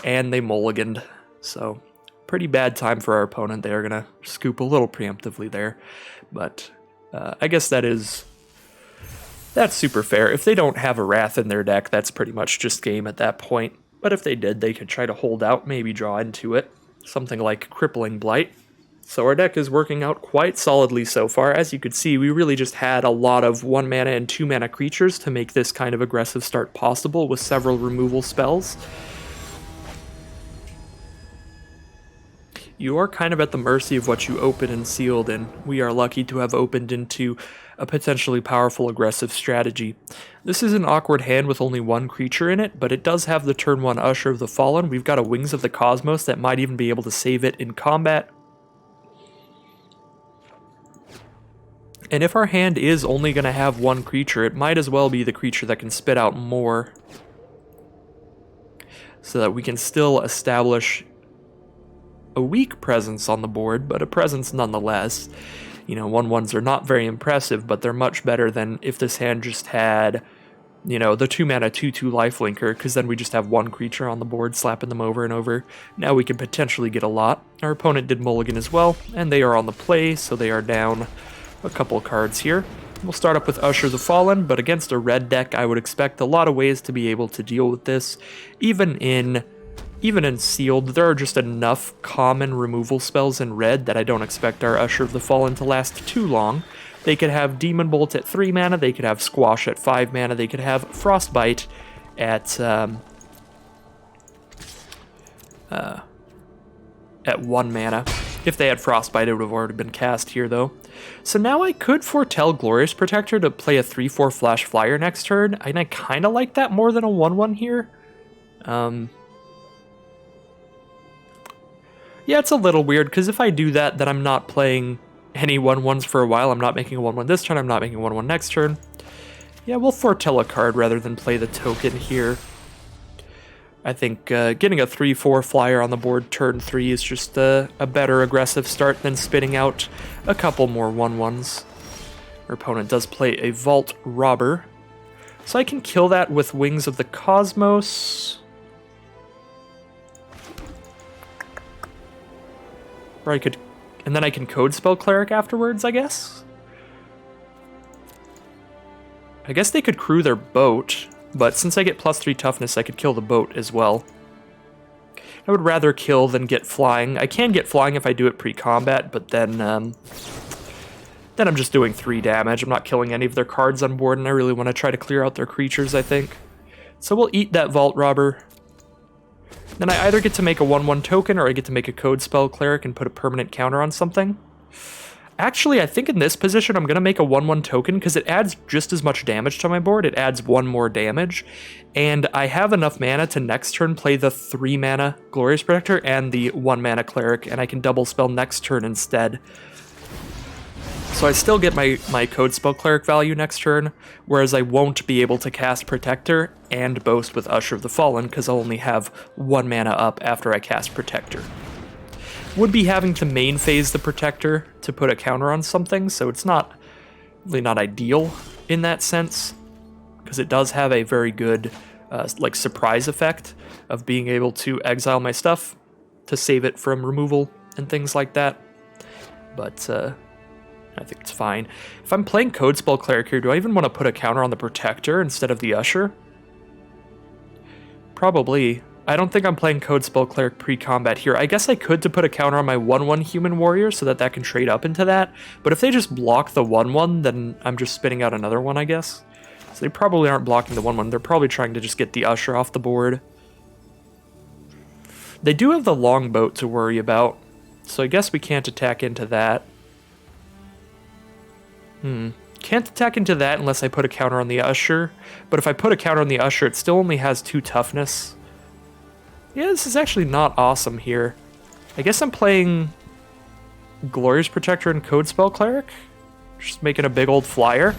Speaker 1: and they mulliganed. So, pretty bad time for our opponent. They are going to scoop a little preemptively there. But I guess that's super fair. If they don't have a Wrath in their deck, that's pretty much just game at that point. But if they did, they could try to hold out, maybe draw into it. Something like Crippling Blight. So our deck is working out quite solidly so far. As you could see, we really just had a lot of 1 mana and 2 mana creatures to make this kind of aggressive start possible with several removal spells. You are kind of at the mercy of what you open and sealed, and we are lucky to have opened into a potentially powerful aggressive strategy. This is an awkward hand with only one creature in it, but it does have the turn 1 Usher of the Fallen. We've got a Wings of the Cosmos that might even be able to save it in combat. And if our hand is only going to have one creature, it might as well be the creature that can spit out more, so that we can still establish a weak presence on the board, but a presence nonetheless. You know, 1/1s are not very impressive, but they're much better than if this hand just had, you know, the 2 mana 2/2 lifelinker, because then we just have one creature on the board slapping them over and over. Now we can potentially get a lot. Our opponent did mulligan as well, and they are on the play, so they are down a couple cards here. We'll start up with Usher the Fallen, but against a red deck, I would expect a lot of ways to be able to deal with this. Even in sealed, there are just enough common removal spells in red that I don't expect our Usher of the Fallen to last too long. They could have Demon Bolt at 3 mana, they could have Squash at 5 mana, they could have Frostbite at 1 mana. If they had Frostbite, it would have already been cast here, though. So now I could foretell Glorious Protector to play a 3/4 Flash Flyer next turn, and I kind of like that more than a 1/1 here. Yeah, it's a little weird, because if I do that, then I'm not playing any 1/1s for a while. I'm not making a 1/1 this turn, I'm not making a 1/1 next turn. Yeah, we'll foretell a card rather than play the token here. I think getting a 3/4 flyer on the board turn 3 is just a better aggressive start than spitting out a couple more 1/1s. Our opponent does play a Vault Robber, so I can kill that with Wings of the Cosmos. Or I could, and then I can Code Spell Cleric afterwards, I guess? I guess they could crew their boat, but since I get +3 toughness, I could kill the boat as well. I would rather kill than get flying. I can get flying if I do it pre-combat, but then I'm just doing 3 damage. I'm not killing any of their cards on board, and I really want to try to clear out their creatures, I think. So we'll eat that Vault Robber. Then I either get to make a 1/1 token, or I get to make a Code Spell Cleric and put a permanent counter on something. Actually, I think in this position, I'm going to make a 1/1 token because it adds just as much damage to my board. It adds 1 more damage, and I have enough mana to next turn play the 3 mana Glorious Protector and the 1 mana Cleric, and I can double spell next turn instead. So I still get my Code Spell Cleric value next turn, whereas I won't be able to cast Protector and Boast with Usher of the Fallen because I'll only have 1 mana up after I cast Protector. Would be having to main phase the Protector to put a counter on something, so it's really not ideal in that sense, because it does have a very good like surprise effect of being able to exile my stuff to save it from removal and things like that. But I think it's fine. If I'm playing Code Spell Cleric here, do I even want to put a counter on the Protector instead of the Usher? Probably. I don't think I'm playing Code Spell Cleric pre-combat here. I guess I could to put a counter on my 1/1 Human Warrior so that can trade up into that, but if they just block the 1/1, then I'm just spitting out another one, I guess. So they probably aren't blocking the 1/1, they're probably trying to just get the Usher off the board. They do have the Longboat to worry about, so I guess we can't attack into that. Can't attack into that unless I put a counter on the Usher, but if I put a counter on the Usher, it still only has 2 toughness. Yeah, this is actually not awesome here. I guess I'm playing Glorious Protector and Code Spell Cleric. Just making a big old flyer.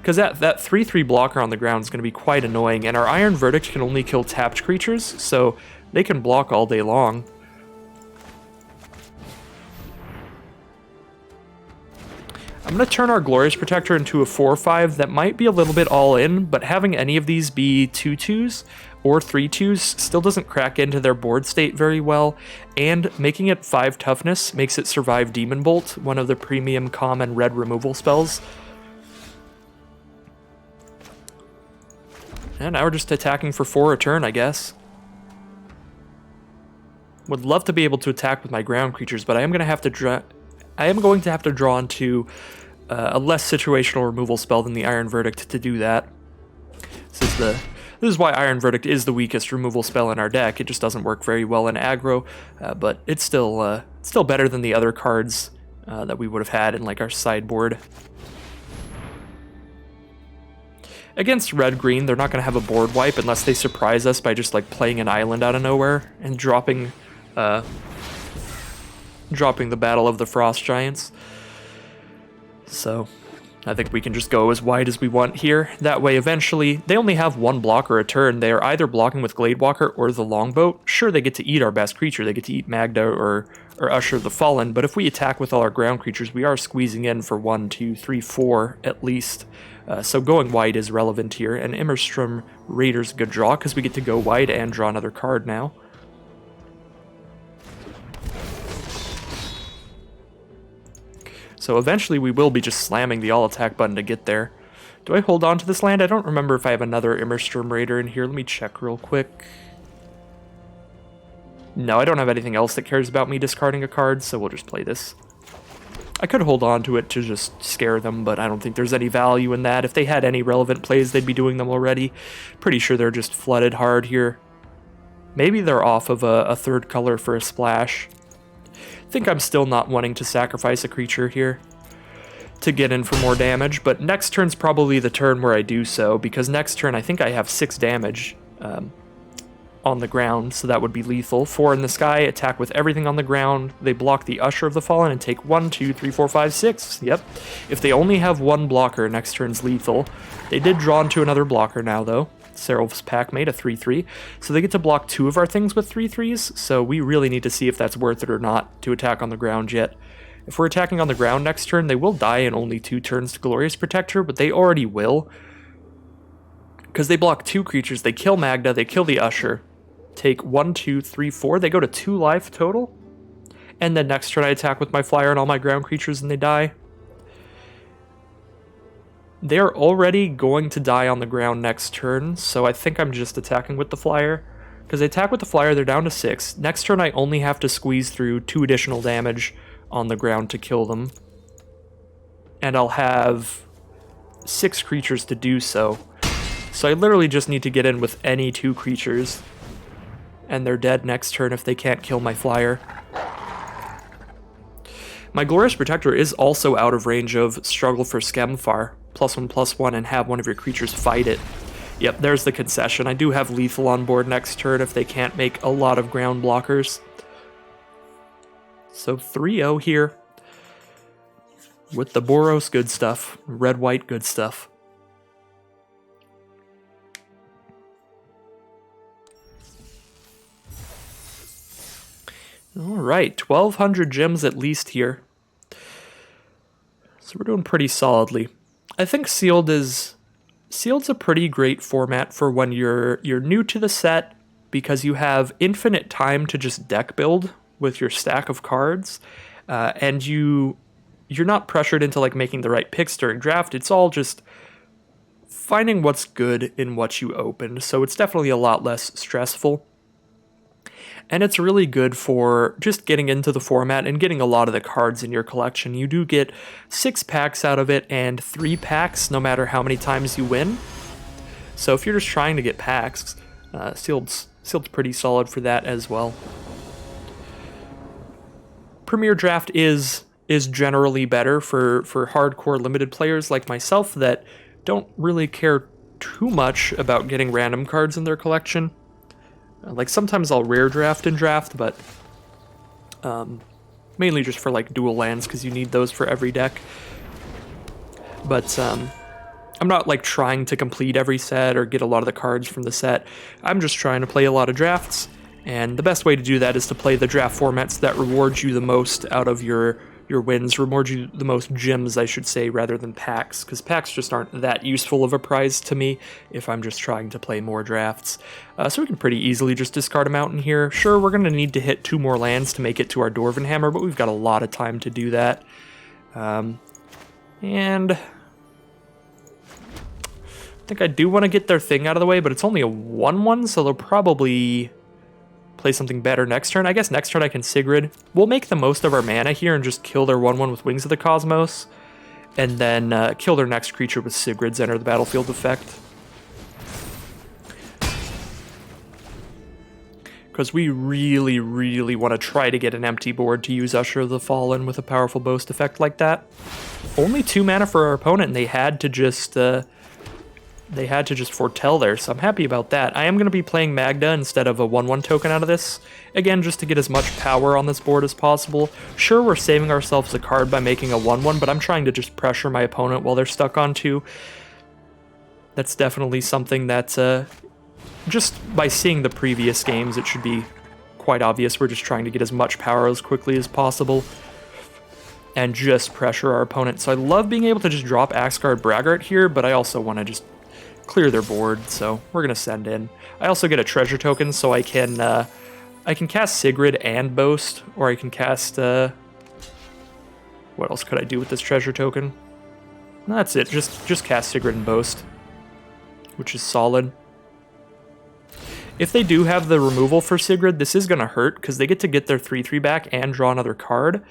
Speaker 1: Because that 3/3 blocker on the ground is going to be quite annoying, and our Iron Verdict can only kill tapped creatures, so they can block all day long. I'm going to turn our Glorious Protector into a 4/5 that might be a little bit all in, but having any of these be 2/2s or 3/2s still doesn't crack into their board state very well, and making it 5 toughness makes it survive Demon Bolt, one of the premium common red removal spells. And now we're just attacking for 4 a turn, I guess. Would love to be able to attack with my ground creatures, but I am going to have to I am going to have to draw into a less situational removal spell than the Iron Verdict to do that. This is why Iron Verdict is the weakest removal spell in our deck. It just doesn't work very well in aggro, but it's still better than the other cards that we would have had in like our sideboard. Against red-green, they're not going to have a board wipe unless they surprise us by just like playing an island out of nowhere and dropping the Battle of the Frost Giants. So I think we can just go as wide as we want here. That way, eventually, they only have one blocker a turn. They are either blocking with Gladewalker or the Longboat. Sure, they get to eat our best creature. They get to eat Magda or Usher the Fallen, but if we attack with all our ground creatures, we are squeezing in for 1, 2, 3, 4 at least. So going wide is relevant here, and Immerstrom Raider's a good draw because we get to go wide and draw another card now. So eventually we will be just slamming the all-attack button to get there. Do I hold on to this land? I don't remember if I have another Immerstrom Raider in here. Let me check real quick. No, I don't have anything else that cares about me discarding a card, so we'll just play this. I could hold on to it to just scare them, but I don't think there's any value in that. If they had any relevant plays, they'd be doing them already. Pretty sure they're just flooded hard here. Maybe they're off of a third color for a splash. I think I'm still not wanting to sacrifice a creature here to get in for more damage, but next turn's probably the turn where I do so, because next turn I think I have 6 damage on the ground, so that would be lethal. 4 in the sky, attack with everything on the ground. They block the Usher of the Fallen and take 1, 2, 3, 4, 5, 6. Yep. If they only have one blocker, next turn's lethal. They did draw into another blocker now, though. Seraph's Pack made a 3/3, so they get to block 2 of our things with 3/3s, so we really need to see if that's worth it or not to attack on the ground yet. If we're attacking on the ground next turn, they will die in only 2 turns to Glorious Protector, but they already will. Because they block 2 creatures, they kill Magda, they kill the Usher, take 1, 2, 3, 4, they go to 2 life total, and then next turn I attack with my flyer and all my ground creatures and they die. They're already going to die on the ground next turn, so I think I'm just attacking with the flyer. Because they attack with the flyer, they're down to 6. Next turn I only have to squeeze through 2 additional damage on the ground to kill them. And I'll have 6 creatures to do so. So I literally just need to get in with any 2 creatures. And they're dead next turn if they can't kill my flyer. My Glorious Protector is also out of range of Struggle for Skemfar. +1/+1 and have one of your creatures fight it. Yep, there's the concession. I do have lethal on board next turn if they can't make a lot of ground blockers. So 3-0 here. With the Boros, good stuff. Red-white, good stuff. Alright, 1,200 gems at least here. So we're doing pretty solidly. I think Sealed's a pretty great format for when you're new to the set, because you have infinite time to just deck build with your stack of cards, and you're not pressured into like making the right picks during draft. It's all just finding what's good in what you opened, so it's definitely a lot less stressful. And it's really good for just getting into the format and getting a lot of the cards in your collection. You do get 6 packs out of it and 3 packs no matter how many times you win. So if you're just trying to get packs, Sealed's pretty solid for that as well. Premier Draft is generally better for hardcore limited players like myself that don't really care too much about getting random cards in their collection. Like sometimes I'll rare draft in draft, but mainly just for like dual lands because you need those for every deck. But I'm not like trying to complete every set or get a lot of the cards from the set. I'm just trying to play a lot of drafts, and the best way to do that is to play the draft formats that reward you the most out of your wins, reward you the most gems, I should say, rather than packs, because packs just aren't that useful of a prize to me if I'm just trying to play more drafts. So we can pretty easily just discard them out in here. Sure, we're going to need to hit 2 more lands to make it to our Dwarven Hammer, but we've got a lot of time to do that. And I think I do want to get their thing out of the way, but it's only a 1/1, so they'll probably play something better next turn. I guess next turn I can Sigrid. We'll make the most of our mana here and just kill their 1/1 with Wings of the Cosmos. And then kill their next creature with Sigrid's Enter the Battlefield effect. Because we really, really want to try to get an empty board to use Usher of the Fallen with a powerful boast effect like that. Only 2 mana for our opponent, and they had to just foretell there, so I'm happy about that. I am going to be playing Magda instead of a 1/1 token out of this. Again, just to get as much power on this board as possible. Sure, we're saving ourselves a card by making a 1/1, but I'm trying to just pressure my opponent while they're stuck on 2. That's definitely something that's... just by seeing the previous games, it should be quite obvious. We're just trying to get as much power as quickly as possible and just pressure our opponent. So I love being able to just drop Axgard Braggart here, but I also want to just clear their board, so we're going to send in. I also get a treasure token, so I can cast Sigrid and Boast, or I can cast... what else could I do with this treasure token? That's it, just cast Sigrid and Boast, which is solid. If they do have the removal for Sigrid, this is going to hurt, because they get to get their 3/3 back and draw another card.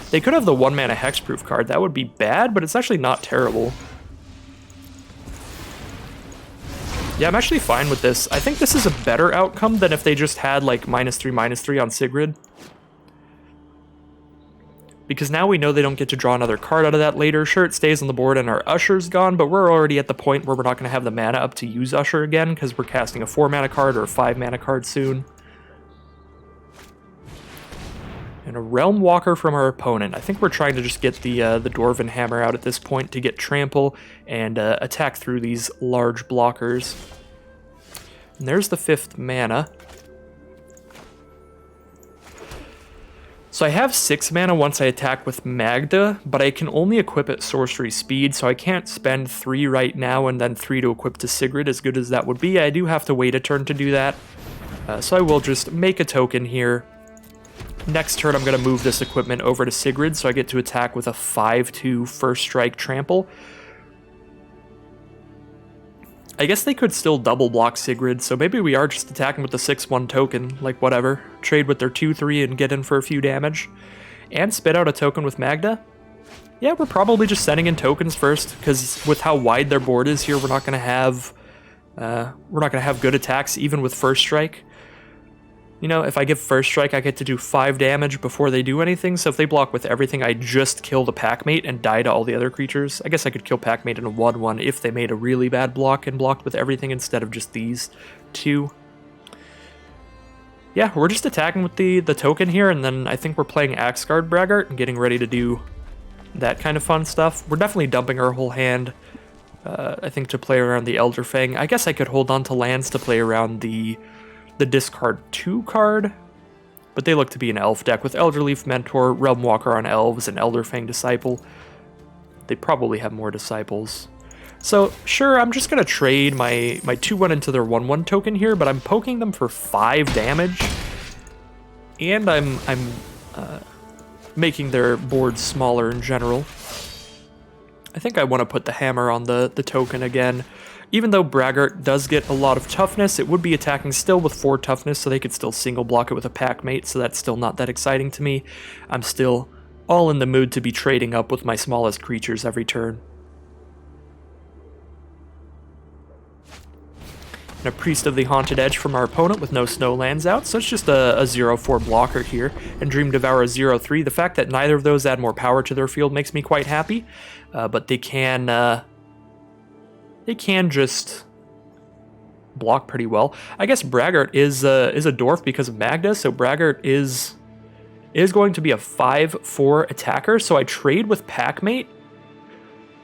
Speaker 1: They could have the 1-mana Hexproof card. That would be bad, but it's actually not terrible. Yeah, I'm actually fine with this. I think this is a better outcome than if they just had, like, -3/-3 on Sigrid. Because now we know they don't get to draw another card out of that later. Sure, it stays on the board and our Usher's gone, but we're already at the point where we're not going to have the mana up to use Usher again, because we're casting a 4-mana card or a 5-mana card soon. And a Realm Walker from our opponent. I think we're trying to just get the Dwarven Hammer out at this point to get Trample and attack through these large blockers. And there's the 5th mana. So I have 6 mana once I attack with Magda, but I can only equip at Sorcery Speed, so I can't spend 3 right now and then 3 to equip to Sigrid, as good as that would be. I do have to wait a turn to do that. So I will just make a token here. Next turn I'm going to move this equipment over to Sigrid, so I get to attack with a 5/2 First Strike Trample. I guess they could still double block Sigrid, so maybe we are just attacking with the 6/1 token, like whatever. Trade with their 2/3 and get in for a few damage. And spit out a token with Magda. Yeah, we're probably just sending in tokens first, because with how wide their board is here, we're not going to have good attacks even with First Strike. You know, if I give First Strike, I get to do 5 damage before they do anything, so if they block with everything, I just kill the Packmate and die to all the other creatures. I guess I could kill Packmate in a 1/1 if they made a really bad block and blocked with everything instead of just these 2. Yeah, we're just attacking with the token here, and then I think we're playing Axgard Braggart and getting ready to do that kind of fun stuff. We're definitely dumping our whole hand, I think, to play around the Elder Fang. I guess I could hold on to lands to play around the discard 2 card, but they look to be an elf deck with Elderleaf Mentor, Realm Walker on elves, and Elderfang Disciple. They probably have more disciples. So sure, I'm just gonna trade my 2/1 into their 1/1 token here, but I'm poking them for 5 damage, and I'm making their board smaller in general. I think I want to put the hammer on the token again. Even though Braggart does get a lot of toughness, it would be attacking still with 4 toughness, so they could still single block it with a Packmate, so that's still not that exciting to me. I'm still all in the mood to be trading up with my smallest creatures every turn. And a Priest of the Haunted Edge from our opponent with no snow lands out, so it's just a 0/4 blocker here. And Dream Devourer 0/3. The fact that neither of those add more power to their field makes me quite happy, but they can just block pretty well. I guess Braggart is a dwarf because of Magda, so Braggart is going to be a 5/4 attacker, so I trade with Packmate,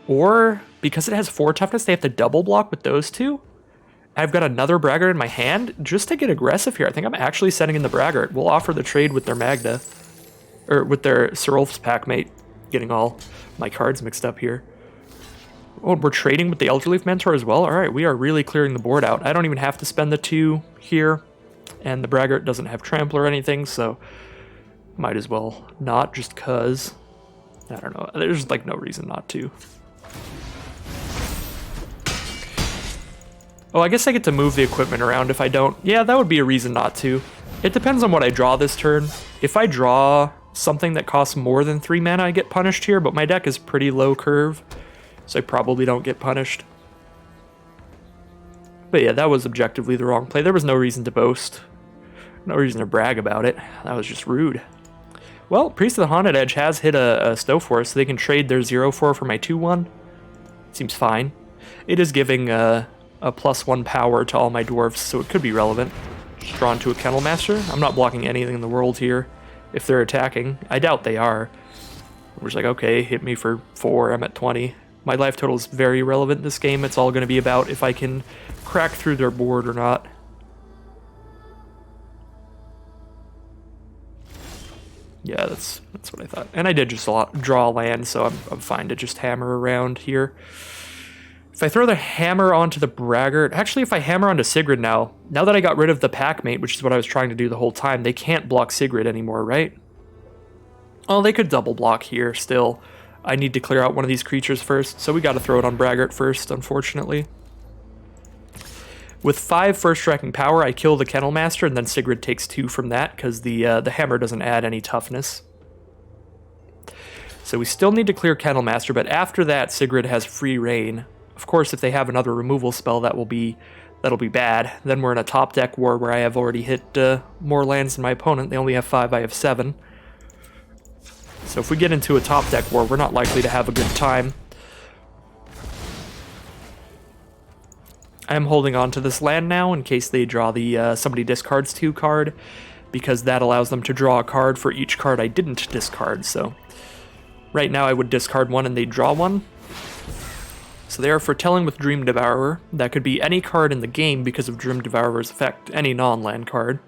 Speaker 1: or because it has 4 toughness, they have to double block with those 2. I've got another Braggart in my hand just to get aggressive here. I think I'm actually sending in the Braggart. We'll offer the trade with their Magda, or with their Serolf's Packmate. Getting all my cards mixed up here. Oh, we're trading with the Elderleaf Mentor as well? Alright, we are really clearing the board out. I don't even have to spend the 2 here, and the Braggart doesn't have Trample or anything, so might as well not, just cause. I don't know, there's like no reason not to. Oh, I guess I get to move the equipment around if I don't. Yeah, that would be a reason not to. It depends on what I draw this turn. If I draw something that costs more than 3 mana, I get punished here, but my deck is pretty low curve, so I probably don't get punished. But yeah, that was objectively the wrong play. There was no reason to boast. No reason to brag about it. That was just rude. Well, Priest of the Haunted Edge has hit a Stoneforest, so they can trade their 0/4 for my 2/1. Seems fine. It is giving a +1 power to all my dwarves, so it could be relevant. Just drawn to a Kennel Master. I'm not blocking anything in the world here if they're attacking. I doubt they are. We're just like, okay, hit me for 4, I'm at 20. My life total is very relevant this game. It's all going to be about if I can crack through their board or not. Yeah, that's what I thought. And I did just draw land, so I'm fine to just hammer around here. If I throw the hammer onto the Braggart... Actually, if I hammer onto Sigrid now that I got rid of the Packmate, which is what I was trying to do the whole time, they can't block Sigrid anymore, right? Oh, they could double block here still. I need to clear out one of these creatures first, so we got to throw it on Braggart first, unfortunately. With 5 first striking power, I kill the Kennel Master, and then Sigrid takes 2 from that, because the hammer doesn't add any toughness. So we still need to clear Kennel Master, but after that, Sigrid has free reign. Of course, if they have another removal spell, that'll be bad. Then we're in a top deck war where I have already hit more lands than my opponent. They only have 5, I have 7. So if we get into a top deck war, we're not likely to have a good time. I am holding on to this land now in case they draw the somebody discards 2 card, because that allows them to draw a card for each card I didn't discard. So right now I would discard 1 and they draw 1. So they are foretelling with Dream Devourer. That could be any card in the game because of Dream Devourer's effect, any non-land card.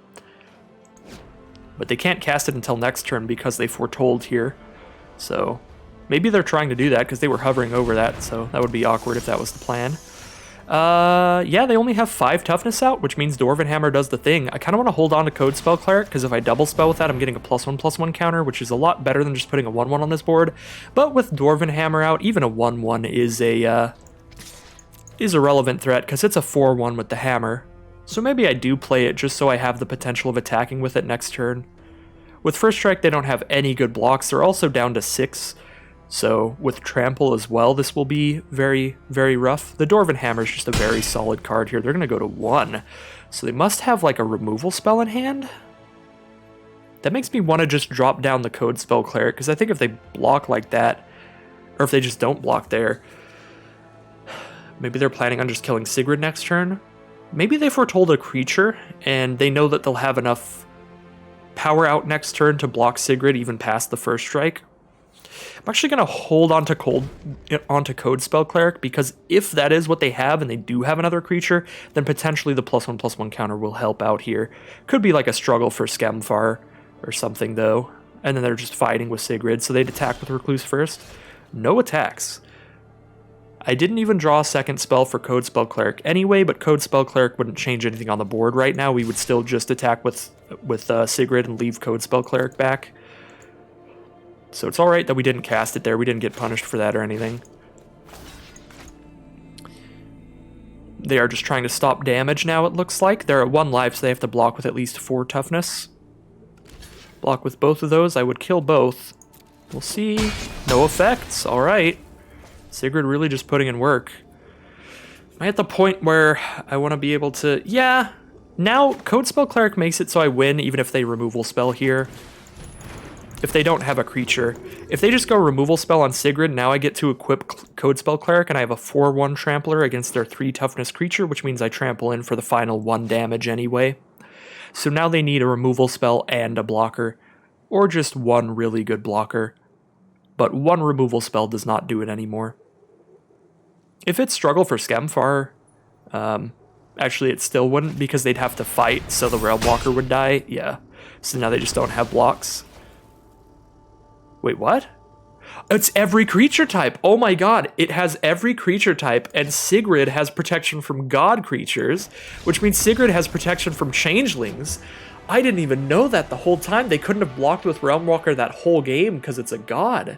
Speaker 1: But they can't cast it until next turn because they foretold here. So maybe they're trying to do that because they were hovering over that, so that would be awkward if that was the plan. Yeah, they only have 5 toughness out, which means Dwarven Hammer does the thing. I kind of want to hold on to Code Spell Cleric, because if I double spell with that, I'm getting a +1/+1 counter, which is a lot better than just putting a 1/1 on this board. But with Dwarven Hammer out, even a 1/1 is a relevant threat, because it's a 4/1 with the hammer. So maybe I do play it just so I have the potential of attacking with it next turn. With First Strike, they don't have any good blocks. They're also down to 6. So with Trample as well, this will be very, very rough. The Dwarven Hammer is just a very solid card here. They're going to go to 1. So they must have like a removal spell in hand. That makes me want to just drop down the Code Spell Cleric, because I think if they block like that, or if they just don't block there, maybe they're planning on just killing Sigrid next turn. Maybe they foretold a creature, and they know that they'll have enough power out next turn to block Sigrid even past the first strike. I'm actually going to hold onto Code Spell Cleric, because if that is what they have and they do have another creature, then potentially the +1/+1 counter will help out here. Could be like a struggle for Skemfar or something, though. And then they're just fighting with Sigrid, so they'd attack with Recluse first. No attacks. I didn't even draw a second spell for Code Spell Cleric anyway, but Code Spell Cleric wouldn't change anything on the board right now. We would still just attack with Sigrid and leave Code Spell Cleric back. So it's alright that we didn't cast it there. We didn't get punished for that or anything. They are just trying to stop damage now, it looks like. They're at 1 life, so they have to block with at least 4 toughness. Block with both of those. I would kill both. We'll see. No effects. Alright. Sigrid really just putting in work. Am I at the point where I want to be able to... Yeah. Now, Code Spell Cleric makes it so I win, even if they removal spell here. If they don't have a creature. If they just go removal spell on Sigrid, now I get to equip Code Spell Cleric, and I have a 4/1 Trampler against their 3 toughness creature, which means I trample in for the final 1 damage anyway. So now they need a removal spell and a blocker, or just 1 really good blocker. But 1 removal spell does not do it anymore. If it's Struggle for Skemfar, actually it still wouldn't, because they'd have to fight, so the Realmwalker would die. Yeah, so now they just don't have blocks. Wait, what? It's every creature type. Oh my god, it has every creature type, and Sigrid has protection from god creatures, which means Sigrid has protection from changelings. I didn't even know that the whole time. They couldn't have blocked with Realmwalker that whole game because it's a god.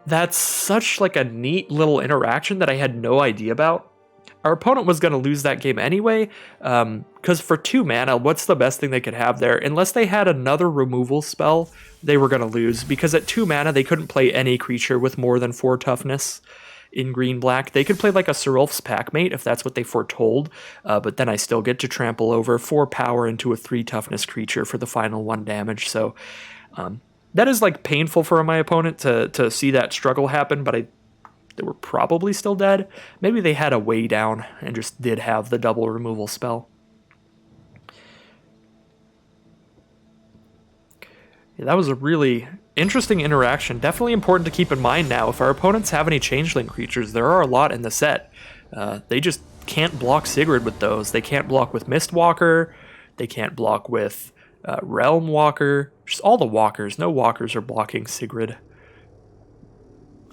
Speaker 1: That's such like a neat little interaction that I had no idea about. our opponent was going to lose that game anyway, because for 2 mana, what's the best thing they could have there? Unless they had another removal spell, they were going to lose, because at 2 mana, they couldn't play any creature with more than 4 toughness in green-black. They could play like a Serulf's Packmate if that's what they foretold, but then I still get to trample over 4 power into a 3 toughness creature for the final 1 damage, so that is like painful for my opponent to see that struggle happen, but they were probably still dead. Maybe they had a way down and just did have the double removal spell. Yeah, that was a really interesting interaction. Definitely important to keep in mind now. If our opponents have any changeling creatures, there are a lot in the set. They just can't block Sigrid with those. They can't block with Mistwalker. They can't block with Realm Walker. Just all the walkers. No walkers are blocking Sigrid.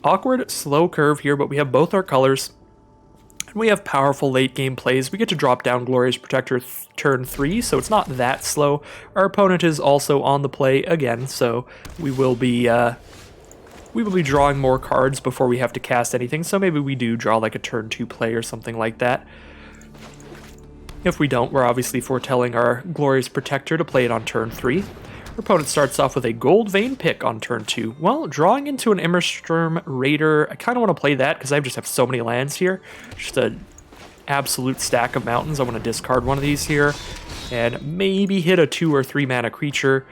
Speaker 1: Awkward, slow curve here, but we have both our colors. And we have powerful late game plays. We get to drop down Glorious Protector turn 3, so it's not that slow. Our opponent is also on the play again, so we will be drawing more cards before we have to cast anything, so maybe we do draw like a turn 2 play or something like that. If we don't, we're obviously foretelling our Glorious Protector to play it on turn 3. Our opponent starts off with a Gold Vein pick on turn 2. Well, drawing into an Immersturm Raider, I kind of want to play that because I just have so many lands here. Just an absolute stack of mountains. I want to discard one of these here and maybe hit a 2 or 3 mana creature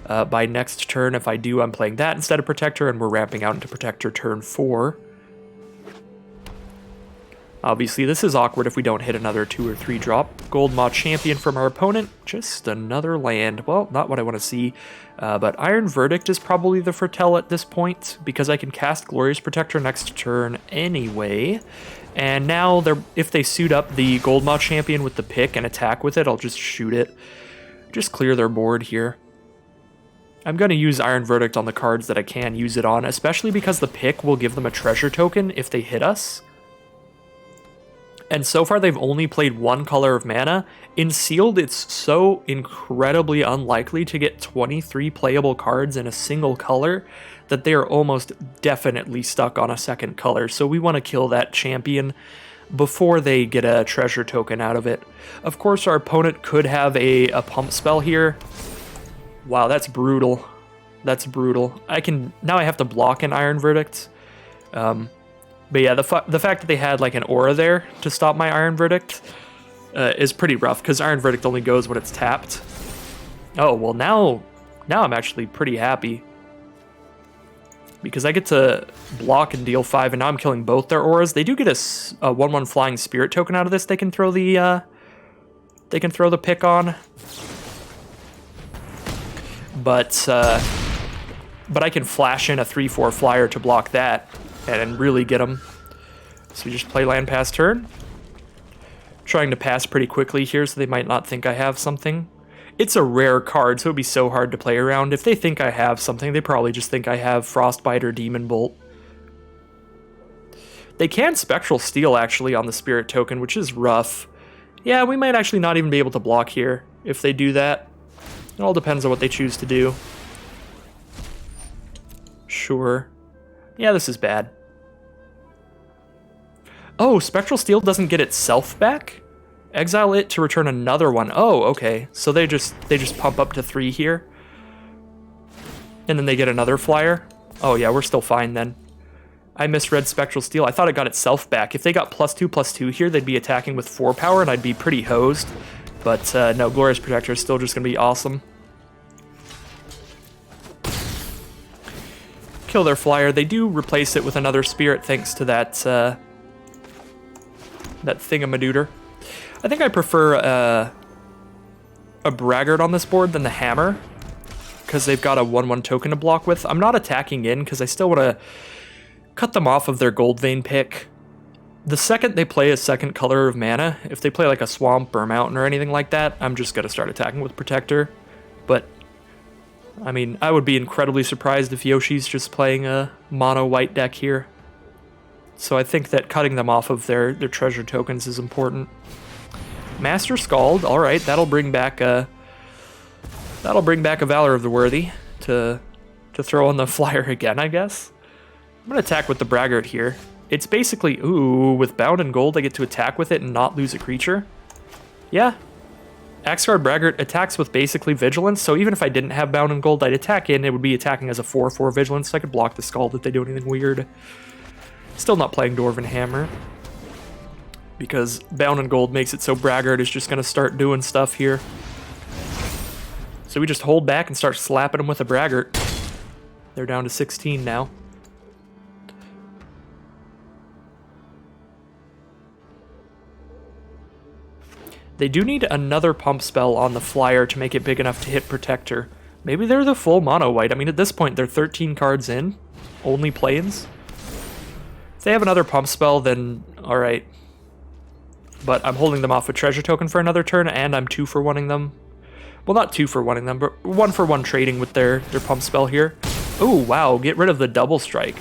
Speaker 1: by next turn. If I do, I'm playing that instead of Protector, and we're ramping out into Protector turn 4. Obviously, this is awkward if we don't hit another 2 or 3 drop. Gold Maw Champion from our opponent. Just another land. Well, not what I want to see. But Iron Verdict is probably the foretell at this point, because I can cast Glorious Protector next turn anyway. And now, if they suit up the Gold Maw Champion with the pick and attack with it, I'll just shoot it. Just clear their board here. I'm going to use Iron Verdict on the cards that I can use it on, especially because the pick will give them a treasure token if they hit us. And so far, they've only played 1 color of mana. In Sealed, it's so incredibly unlikely to get 23 playable cards in a single color that they are almost definitely stuck on a second color. So we want to kill that champion before they get a treasure token out of it. Of course, our opponent could have a pump spell here. Wow, that's brutal. That's brutal. Now I have to block an Iron Verdict. But yeah, the fact that they had like an aura there to stop my Iron Verdict is pretty rough, because Iron Verdict only goes when it's tapped. Oh, well now I'm actually pretty happy, because I get to block and deal 5, and now I'm killing both their auras. They do get a 1/1 Flying Spirit token out of this. They can throw the pick on, but I can flash in a 3/4 flyer to block that and really get them. So we just play land pass turn. Trying to pass pretty quickly here so they might not think I have something. It's a rare card, so it would be so hard to play around. If they think I have something, they probably just think I have Frostbite or Demon Bolt. They can Spectral Steel actually on the Spirit token, which is rough. Yeah, we might actually not even be able to block here if they do that. It all depends on what they choose to do. Sure. Yeah, this is bad. Oh, Spectral Steel doesn't get itself back? Exile it to return another one. Oh, okay. So they just pump up to 3 here. And then they get another flyer. Oh yeah, we're still fine then. I misread Spectral Steel. I thought it got itself back. If they got +2/+2 here, they'd be attacking with 4 power and I'd be pretty hosed. But no, Glorious Protector is still just going to be awesome. Kill their flyer. They do replace it with another spirit thanks to that that thingamadooter. I think I prefer a Braggart on this board than the Hammer, because they've got a 1/1 token to block with. I'm not attacking in because I still want to cut them off of their Gold Vein pick. The second they play a second color of mana, if they play like a Swamp or a Mountain or anything like that, I'm just going to start attacking with Protector. But I mean, I would be incredibly surprised if Yoshi's just playing a mono white deck here. So I think that cutting them off of their treasure tokens is important. Master Scald, all right, that'll bring back a Valor of the Worthy to throw on the flyer again, I guess. I'm gonna attack with the Braggart here. It's basically, ooh, with Bound and Gold, I get to attack with it and not lose a creature. Yeah. Axgard Braggart attacks with basically Vigilance, so even if I didn't have Bound and Gold, I'd attack in. It would be attacking as a 4/4 Vigilance, so I could block the Scald if they do anything weird. Still not playing Dwarven Hammer, because Bound and Gold makes it so Braggart is just going to start doing stuff here. So we just hold back and start slapping them with a Braggart. They're down to 16 now. They do need another pump spell on the flyer to make it big enough to hit Protector. Maybe they're the full mono white. I mean, at this point, they're 13 cards in. Only planes. If they have another pump spell, then alright. But I'm holding them off with Treasure Token for another turn, and I'm 2-for-1ing them. Well, not 2-for-1ing them, but 1-for-1 trading with their pump spell here. Oh, wow, get rid of the double strike.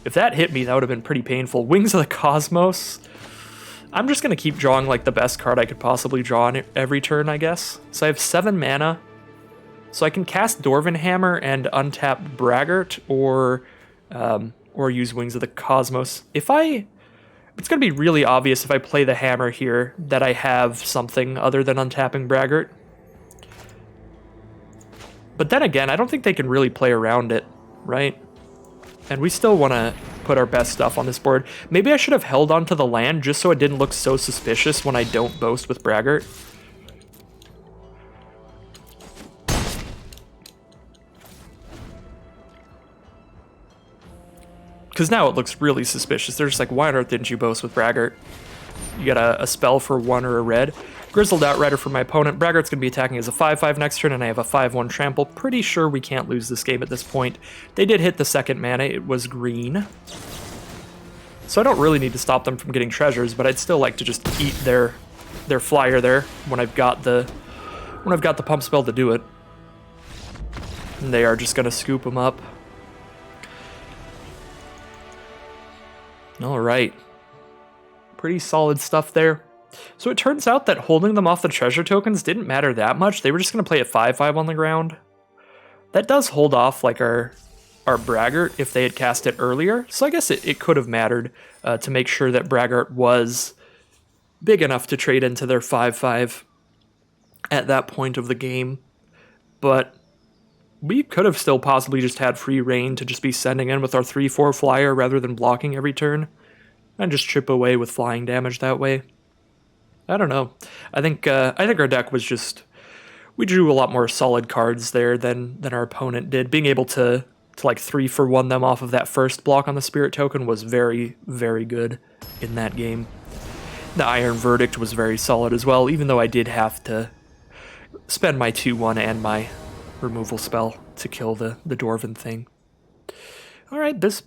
Speaker 1: If that hit me, that would have been pretty painful. Wings of the Cosmos. I'm just going to keep drawing like the best card I could possibly draw on every turn, I guess. So I have 7 mana. So I can cast Dwarven Hammer and untap Braggart or use Wings of the Cosmos. It's going to be really obvious if I play the Hammer here that I have something other than untapping Braggart. But then again, I don't think they can really play around it, right? And we still want to put our best stuff on this board. Maybe I should have held onto the land just so it didn't look so suspicious when I don't boast with Braggart. Because now it looks really suspicious. They're just like, why on earth didn't you boast with Braggart? You got a spell for 1 or a red. Grizzled Outrider for my opponent. Braggart's going to be attacking as a 5/5 next turn, and I have a 5/1 trample. Pretty sure we can't lose this game at this point. They did hit the second mana. It was green. So I don't really need to stop them from getting treasures, but I'd still like to just eat their flyer there when I've got the pump spell to do it. And they are just going to scoop them up. All right. Pretty solid stuff there. So it turns out that holding them off the treasure tokens didn't matter that much. They were just going to play a 5/5 on the ground. That does hold off like our Braggart if they had cast it earlier. So I guess it could have mattered to make sure that Braggart was big enough to trade into their 5/5 at that point of the game. But we could have still possibly just had free reign to just be sending in with our 3/4 flyer rather than blocking every turn. And just chip away with flying damage that way. I don't know. I think our deck was just... We drew a lot more solid cards there than our opponent did. Being able to like 3-for-1 them off of that first block on the Spirit Token was very, very good in that game. The Iron Verdict was very solid as well, even though I did have to spend my 2/1 and my removal spell to kill the Dwarven thing. Alright, this...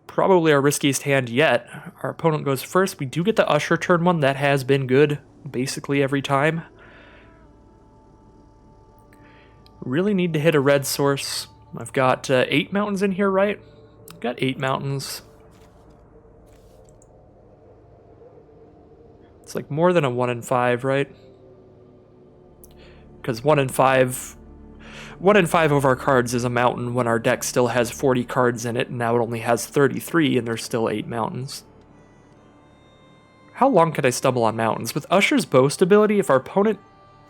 Speaker 1: probably our riskiest hand yet. Our opponent goes first. We do get the Usher turn 1. That has been good basically every time. Really need to hit a red source. I've got 8 mountains in here, right? I've got 8 mountains. It's like more than a 1 in 5, right? Because 1 in 5... 1 in 5 of our cards is a mountain when our deck still has 40 cards in it, and now it only has 33, and there's still 8 mountains. How long could I stumble on mountains? With Usher's Boast ability, if our opponent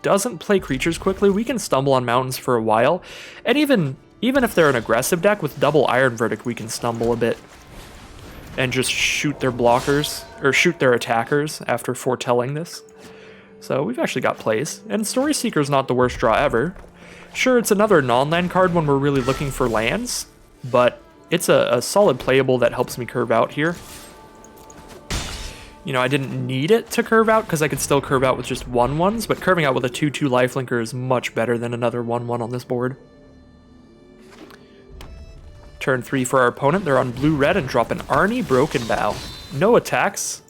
Speaker 1: doesn't play creatures quickly, we can stumble on mountains for a while. And even if they're an aggressive deck, with double Iron Verdict, we can stumble a bit. And just shoot their blockers, or shoot their attackers after foretelling this. So we've actually got plays. And Story Seeker's not the worst draw ever. Sure, it's another non-land card when we're really looking for lands, but it's a solid playable that helps me curve out here. You know, I didn't need it to curve out because I could still curve out with just 1/1s, but curving out with a 2/2 lifelinker is much better than another 1/1 on this board. Turn 3 for our opponent. They're on blue-red and drop an Arnie Broken Bow. No attacks.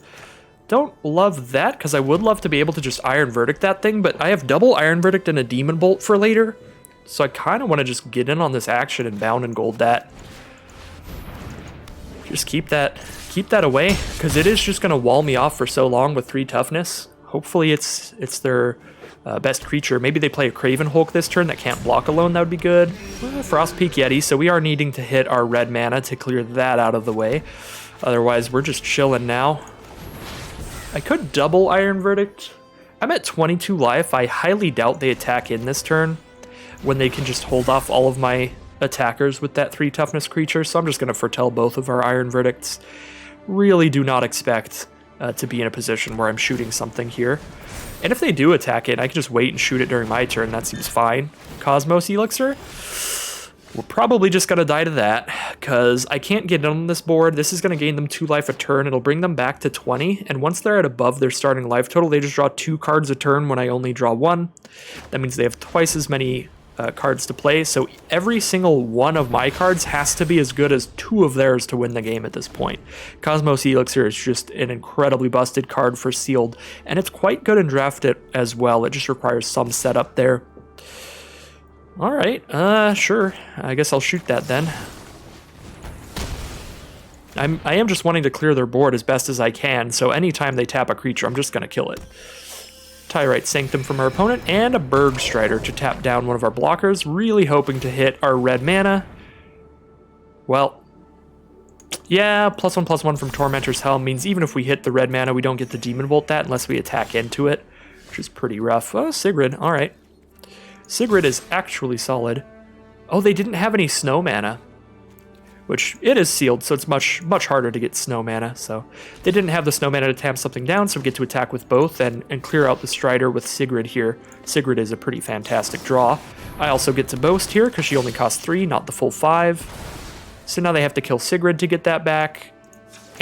Speaker 1: Don't love that, because I would love to be able to just Iron Verdict that thing, but I have double Iron Verdict and a Demon Bolt for later. So I kind of want to just get in on this action and Bound and Gold that. Just keep that away, because it is just going to wall me off for so long with 3 toughness. Hopefully it's their best creature. Maybe they play a Craven Hulk this turn that can't block alone. That would be good. Frostpeak Yeti, so we are needing to hit our red mana to clear that out of the way. Otherwise, we're just chilling now. I could double Iron Verdict. I'm at 22 life. I highly doubt they attack in this turn when they can just hold off all of my attackers with that 3 toughness creature, so I'm just going to foretell both of our Iron Verdicts. Really do not expect to be in a position where I'm shooting something here. And if they do attack it, I can just wait and shoot it during my turn. That seems fine. Cosmos Elixir? We're probably just going to die to that, because I can't get on this board. This is going to gain them 2 life a turn. It'll bring them back to 20, and once they're at above their starting life total, they just draw 2 cards a turn when I only draw 1. That means they have twice as many cards to play, so every single one of my cards has to be as good as 2 of theirs to win the game at this point. Cosmos Elixir is just an incredibly busted card for sealed, and it's quite good in drafted as well. It just requires some setup there. Alright, sure. I guess I'll shoot that then. I am just wanting to clear their board as best as I can, so anytime they tap a creature, I'm just going to kill it. Tyrite Sanctum from our opponent, and a Bergstrider to tap down one of our blockers, really hoping to hit our red mana. Well, yeah, +1/+1 from Tormentor's Helm means even if we hit the red mana, we don't get the Demon Bolt that unless we attack into it, which is pretty rough. Oh, Sigrid, alright. Sigrid is actually solid. Oh, they didn't have any snow mana, which it is sealed, so it's much harder to get snow mana. So they didn't have the snow mana to tamp something down, so we get to attack with both and clear out the Strider with Sigrid here. Sigrid is a pretty fantastic draw. I also get to boast here because she only costs 3, not the full 5. So now they have to kill Sigrid to get that back,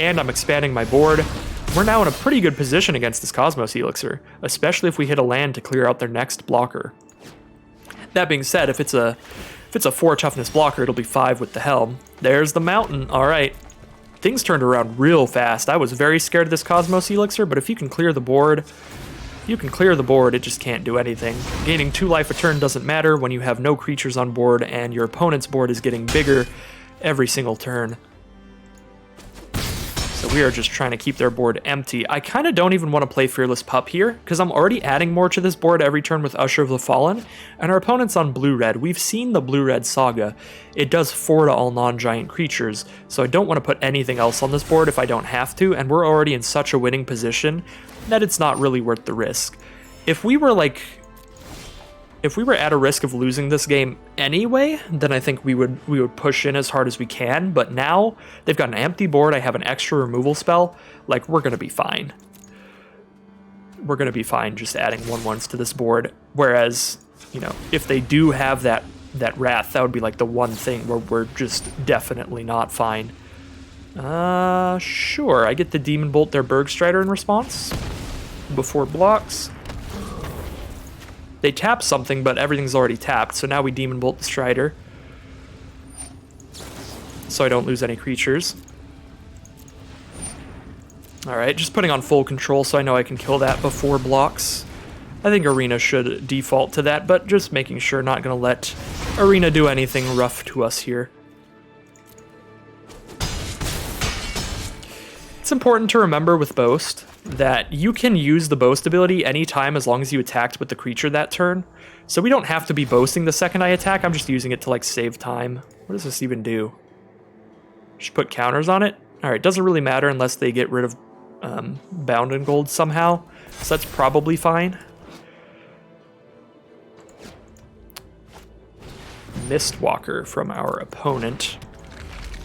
Speaker 1: and I'm expanding my board. We're now in a pretty good position against this Cosmos Elixir, especially if we hit a land to clear out their next blocker. That being said, if it's a 4 toughness blocker, it'll be 5 with the Helm. There's the mountain. All right. Things turned around real fast. I was very scared of this Cosmos Elixir, but if you can clear the board, it just can't do anything. Gaining 2 life a turn doesn't matter when you have no creatures on board and your opponent's board is getting bigger every single turn. So we are just trying to keep their board empty. I kind of don't even want to play Fearless Pup here, because I'm already adding more to this board every turn with Usher of the Fallen, and our opponent's on blue-red. We've seen the blue-red saga. It does 4 to all non-giant creatures, so I don't want to put anything else on this board if I don't have to, and we're already in such a winning position that it's not really worth the risk. If we were at a risk of losing this game anyway, then I think we would push in as hard as we can, but now they've got an empty board, I have an extra removal spell, like, we're going to be fine. We're going to be fine just adding 1/1s to this board, whereas, you know, if they do have that Wrath, that would be like the one thing where we're just definitely not fine. Sure, I get the Demon Bolt their Bergstrider in response, before blocks. They tap something, but everything's already tapped, so now we Demon Bolt the Strider. So I don't lose any creatures. Alright, just putting on full control so I know I can kill that before blocks. I think Arena should default to that, but just making sure, not going to let Arena do anything rough to us here. It's important to remember with Boast that you can use the Boast ability anytime as long as you attacked with the creature that turn. So we don't have to be boasting the second I attack, I'm just using it to like save time. What does this even do? Just put counters on it? Alright, doesn't really matter unless they get rid of Bound in Gold somehow, so that's probably fine. Mistwalker from our opponent.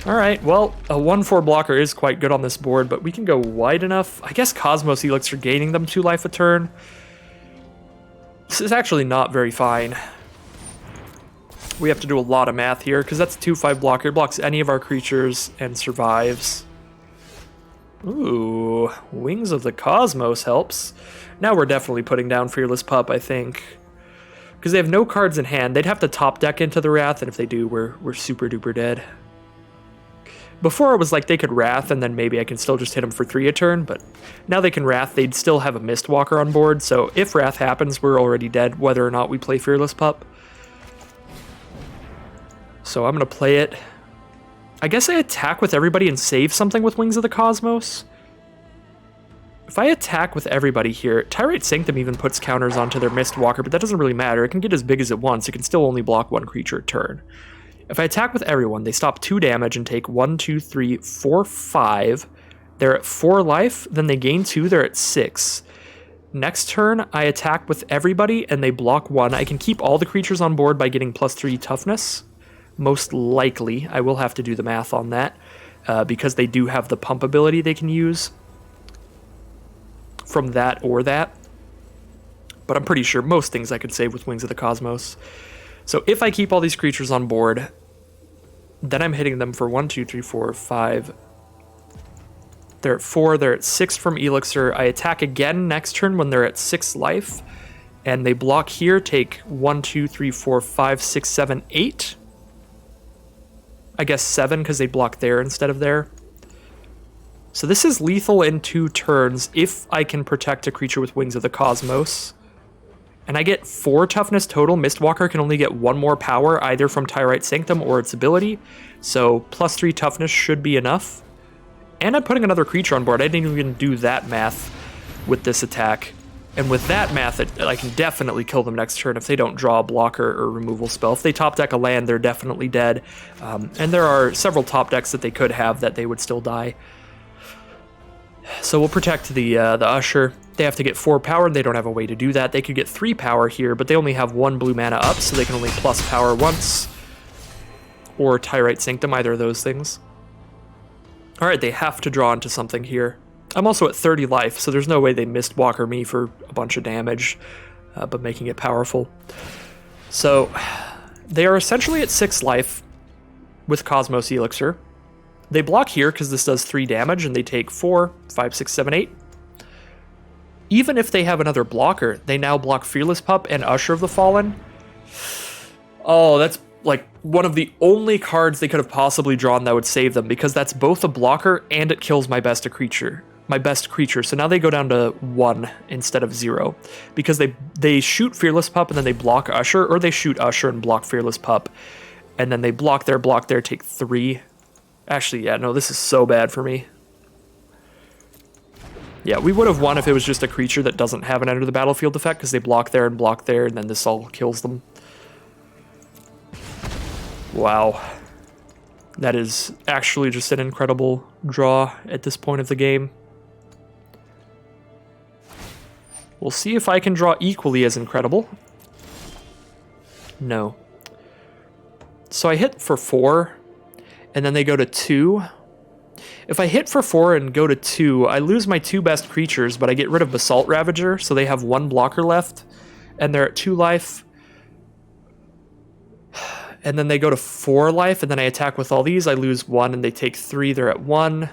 Speaker 1: Alright, well, a 1/4 blocker is quite good on this board, but we can go wide enough. I guess Cosmos Elixir gaining them 2 life a turn. This is actually not very fine. We have to do a lot of math here, because that's a 2/5 blocker. It blocks any of our creatures and survives. Ooh, Wings of the Cosmos helps. Now we're definitely putting down Fearless Pup, I think. Because they have no cards in hand. They'd have to top deck into the Wrath, and if they do, we're super duper dead. Before it was like they could Wrath, and then maybe I can still just hit them for 3 a turn, but now they can Wrath, they'd still have a Mistwalker on board, so if Wrath happens, we're already dead, whether or not we play Fearless Pup. So I'm going to play it. I guess I attack with everybody and save something with Wings of the Cosmos. If I attack with everybody here, Tyrite Sanctum even puts counters onto their Mistwalker, but that doesn't really matter. It can get as big as it wants. It can still only block 1 creature a turn. If I attack with everyone, they stop 2 damage and take 1, 2, 3, 4, 5. They're at 4 life, then they gain 2, they're at 6. Next turn, I attack with everybody and they block 1. I can keep all the creatures on board by getting +3 toughness. Most likely, I will have to do the math on that, because they do have the pump ability they can use from that or that. But I'm pretty sure most things I could save with Wings of the Cosmos. So if I keep all these creatures on board, then I'm hitting them for 1, 2, 3, 4, 5. They're at 4, they're at 6 from Elixir. I attack again next turn when they're at 6 life. And they block here, take 1, 2, 3, 4, 5, 6, 7, 8. I guess 7 because they block there instead of there. So this is lethal in 2 turns if I can protect a creature with Wings of the Cosmos. And I get 4 toughness total. Mistwalker can only get 1 more power, either from Tyrite Sanctum or its ability. So +3 toughness should be enough. And I'm putting another creature on board. I didn't even do that math with this attack. And with that math, I can definitely kill them next turn if they don't draw a blocker or removal spell. If they top deck a land, they're definitely dead. And there are several top decks that they could have that they would still die. So we'll protect the Usher. They have to get 4 power, and they don't have a way to do that. They could get 3 power here, but they only have 1 blue mana up, so they can only plus power once. Or Tyrite Sanctum, either of those things. Alright, they have to draw into something here. I'm also at 30 life, so there's no way they Mistwalker me for a bunch of damage, but making it powerful. So, they are essentially at 6 life with Cosmos Elixir. They block here because this does 3 damage, and they take 4, 5, 6, 7, 8. Even if they have another blocker, they now block Fearless Pup and Usher of the Fallen. Oh, that's like one of the only cards they could have possibly drawn that would save them, because that's both a blocker and it kills my best creature. So now they go down to 1 instead of 0, because they shoot Fearless Pup and then they block Usher, or they shoot Usher and block Fearless Pup, and then they block there, take 3. Actually, yeah, no, this is so bad for me. Yeah, we would have won if it was just a creature that doesn't have an enter the battlefield effect, because they block there, and then this all kills them. Wow. That is actually just an incredible draw at this point of the game. We'll see if I can draw equally as incredible. No. So I hit for 4, and then they go to 2. If I hit for 4 and go to 2, I lose my 2 best creatures, but I get rid of Basalt Ravager, so they have 1 blocker left, and they're at 2 life. And then they go to 4 life, and then I attack with all these. I lose 1, and they take 3. They're at 1.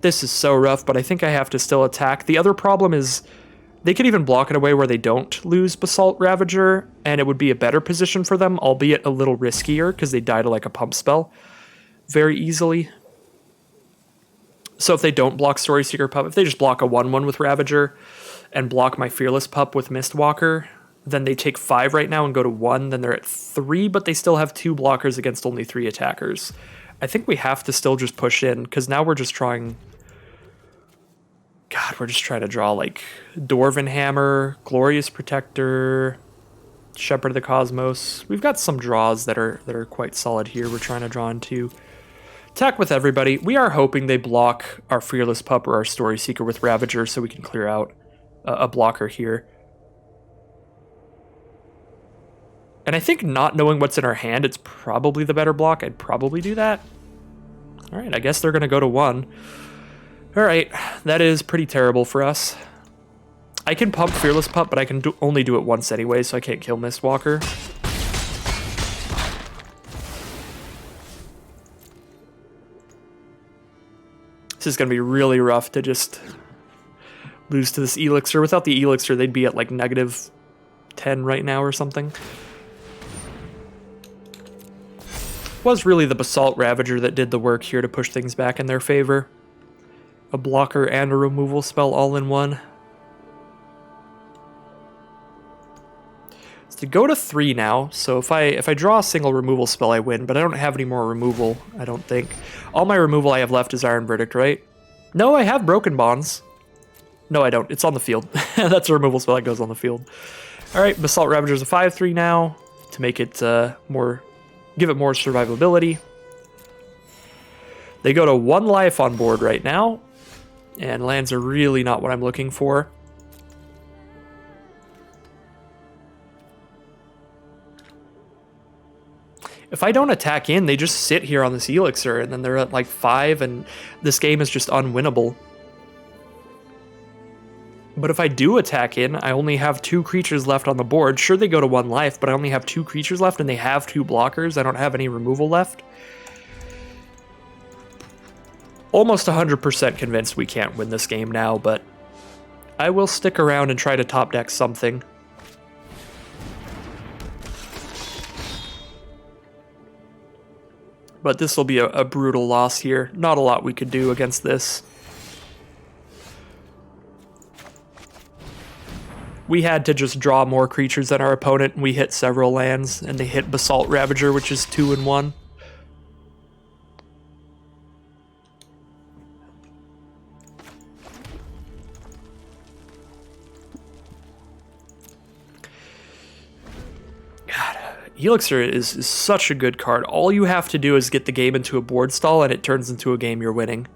Speaker 1: This is so rough, but I think I have to still attack. The other problem is they could even block in a way where they don't lose Basalt Ravager, and it would be a better position for them, albeit a little riskier, because they die to like a pump spell very easily. So if they don't block Story Seeker Pup, if they just block a 1/1 with Ravager and block my Fearless Pup with Mistwalker, then they take 5 right now and go to 1, then they're at 3, but they still have 2 blockers against only 3 attackers. I think we have to still just push in, because now we're just trying... God, we're just trying to draw, like, Dwarven Hammer, Glorious Protector, Shepherd of the Cosmos. We've got some draws that are quite solid here we're trying to draw into. Attack with everybody. We are hoping they block our Fearless Pup or our Story Seeker with Ravager so we can clear out a blocker here. And I think not knowing what's in our hand, it's probably the better block. I'd probably do that. Alright, I guess they're going to go to 1. Alright, that is pretty terrible for us. I can pump Fearless Pup, but I can only do it once anyway, so I can't kill Mistwalker. This is going to be really rough to just lose to this Elixir. Without the Elixir, they'd be at like -10 right now or something. Was really the Basalt Ravager that did the work here to push things back in their favor. A blocker and a removal spell all in one. So to go to 3 now, so if I draw a single removal spell, I win, but I don't have any more removal, I don't think. All my removal I have left is Iron Verdict, right? No, I have Broken Bonds. No, I don't. It's on the field. That's a removal spell that goes on the field. Alright, Basalt Ravager's a 5/3 now to make it more give it more survivability. They go to 1 life on board right now, and lands are really not what I'm looking for. If I don't attack in, they just sit here on this elixir, and then they're at like 5, and this game is just unwinnable. But if I do attack in, I only have 2 creatures left on the board. Sure, they go to 1 life, but I only have 2 creatures left, and they have 2 blockers. I don't have any removal left. Almost 100% convinced we can't win this game now, but I will stick around and try to top deck something. But this will be a brutal loss here. Not a lot we could do against this. We had to just draw more creatures than our opponent, and we hit several lands, and they hit Basalt Ravager, which is 2 and 1. Elixir is such a good card. All you have to do is get the game into a board stall, and it turns into a game you're winning.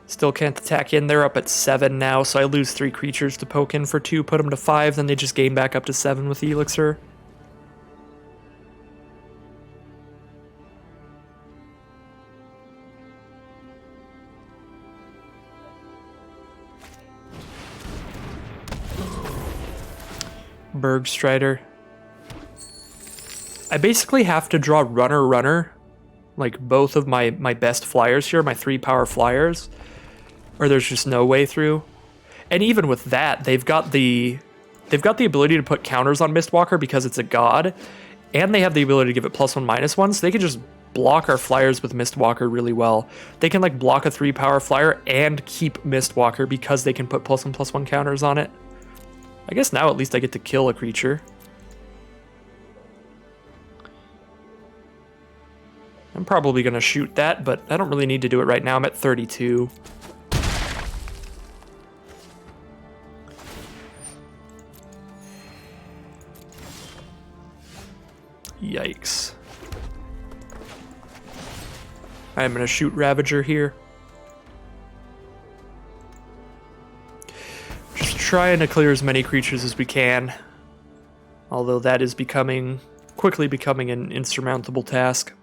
Speaker 1: Still can't attack in. They're up at 7 now, so I lose 3 creatures to poke in for 2, put them to 5, then they just gain back up to 7 with the elixir. Bergstrider. I basically have to draw runner, like both of my best flyers here, my 3 power flyers, or there's just no way through. And even with that, they've got the ability to put counters on Mistwalker because it's a god, and they have the ability to give it +1/-1, so they can just block our flyers with Mistwalker really well. They can like block a 3 power flyer and keep Mistwalker because they can put +1/+1 counters on it. I guess now at least I get to kill a creature. I'm probably going to shoot that, but I don't really need to do it right now. I'm at 32. Yikes. I'm going to shoot Ravager here. Just trying to clear as many creatures as we can. Although that is quickly becoming an insurmountable task.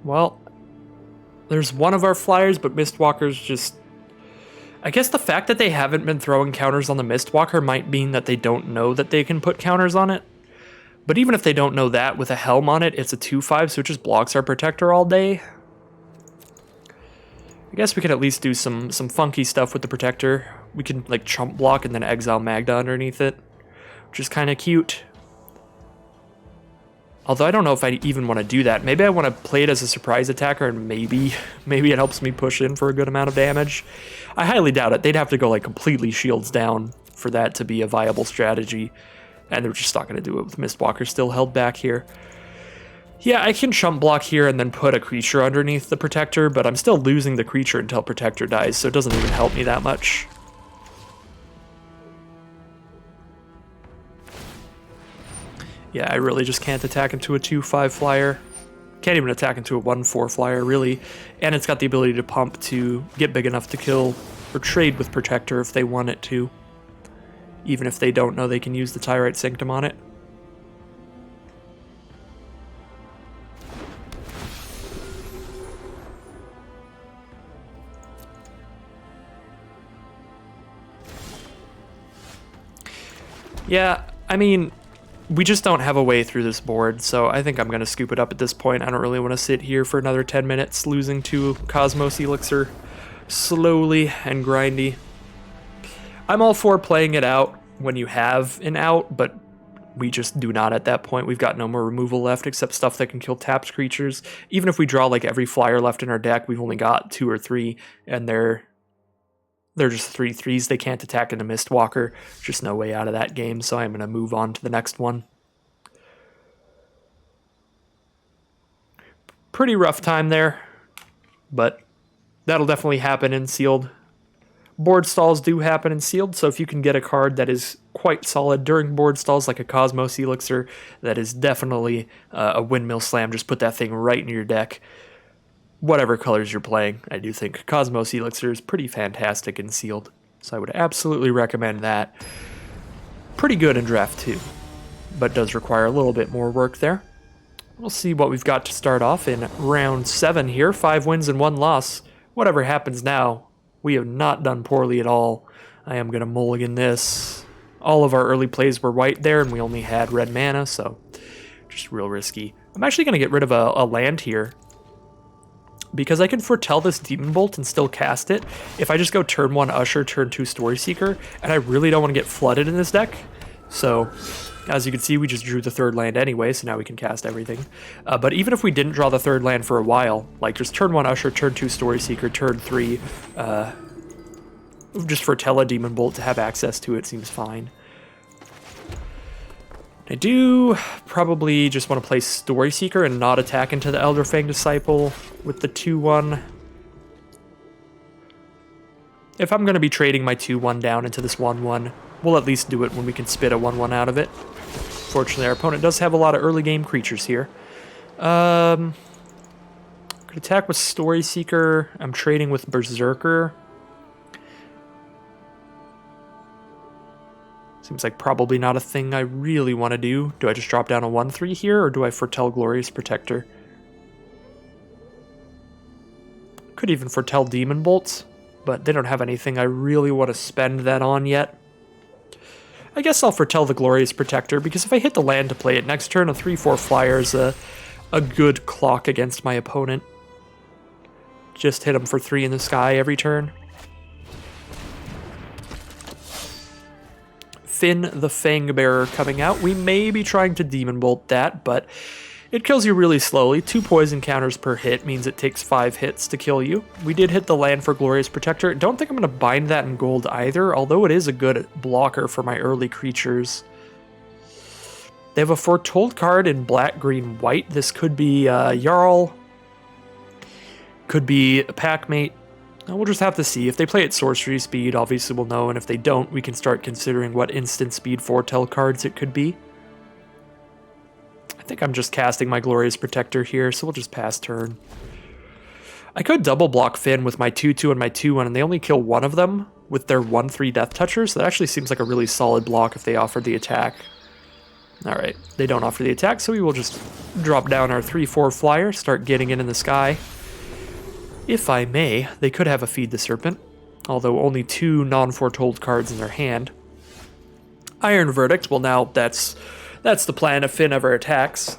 Speaker 1: Well, there's one of our flyers, but Mistwalker's just... I guess the fact that they haven't been throwing counters on the Mistwalker might mean that they don't know that they can put counters on it. But even if they don't know that, with a Helm on it, it's a 2/5, so it just blocks our Protector all day. I guess we could at least do some funky stuff with the Protector. We can like chump block and then exile Magda underneath it, which is kind of cute. Although I don't know if I even want to do that. Maybe I want to play it as a surprise attacker, and maybe it helps me push in for a good amount of damage. I highly doubt it. They'd have to go like completely shields down for that to be a viable strategy, and they're just not going to do it with Mistwalker still held back here. Yeah, I can chump block here and then put a creature underneath the Protector, but I'm still losing the creature until Protector dies, so it doesn't even help me that much. Yeah, I really just can't attack into a 2/5 flyer. Can't even attack into a 1/4 flyer, really. And it's got the ability to pump to get big enough to kill or trade with Protector if they want it to. Even if they don't know they can use the Tyrite Sanctum on it. Yeah, I mean, we just don't have a way through this board, so I think I'm going to scoop it up at this point. I don't really want to sit here for another 10 minutes losing to Cosmos Elixir slowly and grindy. I'm all for playing it out when you have an out, but we just do not at that point. We've got no more removal left except stuff that can kill tapped creatures. Even if we draw like every flyer left in our deck, we've only got 2 or 3, and they're just 3/3s. They can't attack into Mistwalker. Just no way out of that game, so I'm going to move on to the next one. Pretty rough time there, but that'll definitely happen in Sealed. Board stalls do happen in Sealed, so if you can get a card that is quite solid during board stalls, like a Cosmos Elixir, that is definitely a Windmill Slam. Just put that thing right in your deck. Whatever colors you're playing, I do think Cosmos Elixir is pretty fantastic in Sealed, so I would absolutely recommend that. Pretty good in Draft 2, but does require a little bit more work there. We'll see what we've got to start off in round 7 here. 5 wins and 1 loss. Whatever happens now, we have not done poorly at all. I am going to mulligan this. All of our early plays were white there, and we only had red mana, so just real risky. I'm actually going to get rid of a land here, because I can foretell this Demon Bolt and still cast it if I just go turn 1 Usher, turn 2 Story Seeker, and I really don't want to get flooded in this deck. So, as you can see, we just drew the 3rd land anyway, so now we can cast everything. But even if we didn't draw the 3rd land for a while, like just turn 1 Usher, turn 2 Story Seeker, turn 3, just foretell a Demon Bolt to have access to it seems fine. I do probably just want to play Story Seeker and not attack into the Elderfang Disciple with the 2/1. If I'm going to be trading my 2/1 down into this 1/1, we'll at least do it when we can spit a 1/1 out of it. Fortunately, our opponent does have a lot of early game creatures here. Could attack with Story Seeker. I'm trading with Berserker. Seems like probably not a thing I really want to do. Do I just drop down a 1/3 here, or do I foretell Glorious Protector? Could even foretell Demon Bolts, but they don't have anything I really want to spend that on yet. I guess I'll foretell the Glorious Protector, because if I hit the land to play it next turn, a 3/4 flyer is a good clock against my opponent. Just hit him for 3 in the sky every turn. Finn the Fangbearer coming out. We may be trying to Demon Bolt that, but it kills you really slowly. 2 poison counters per hit means it takes 5 hits to kill you. We did hit the land for Glorious Protector. Don't think I'm going to bind that in gold either, although it is a good blocker for my early creatures. They have a Foretold card in black, green, white. This could be Jarl, could be a Packmate. We'll just have to see. If they play at sorcery speed, obviously we'll know, and if they don't, we can start considering what instant speed foretell cards it could be. I think I'm just casting my Glorious Protector here, so we'll just pass turn. I could double block Finn with my 2/2 and my 2/1, and they only kill one of them with their 1/3 Death Toucher, so that actually seems like a really solid block if they offer the attack. Alright, they don't offer the attack, so we will just drop down our 3/4 flyer, start getting it in the sky. If I may, they could have a Feed the Serpent, although only 2 non-foretold cards in their hand. Iron Verdict, well now that's the plan if Finn ever attacks.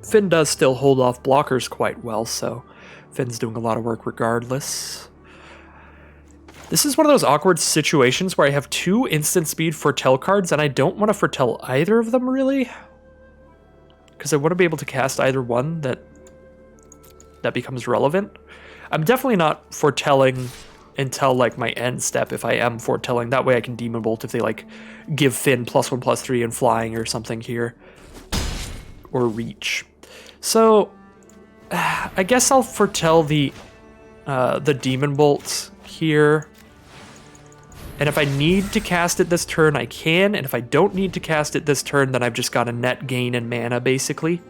Speaker 1: Finn does still hold off blockers quite well, so Finn's doing a lot of work regardless. This is one of those awkward situations where I have 2 instant speed foretell cards, and I don't want to foretell either of them really, because I want to be able to cast either one that becomes relevant. I'm definitely not foretelling until like my end step if I am foretelling. That way I can Demon Bolt if they like give Finn +1/+3 and flying or something here. Or reach. So I guess I'll foretell the Demon Bolts here. And if I need to cast it this turn, I can. And if I don't need to cast it this turn, then I've just got a net gain in mana, basically.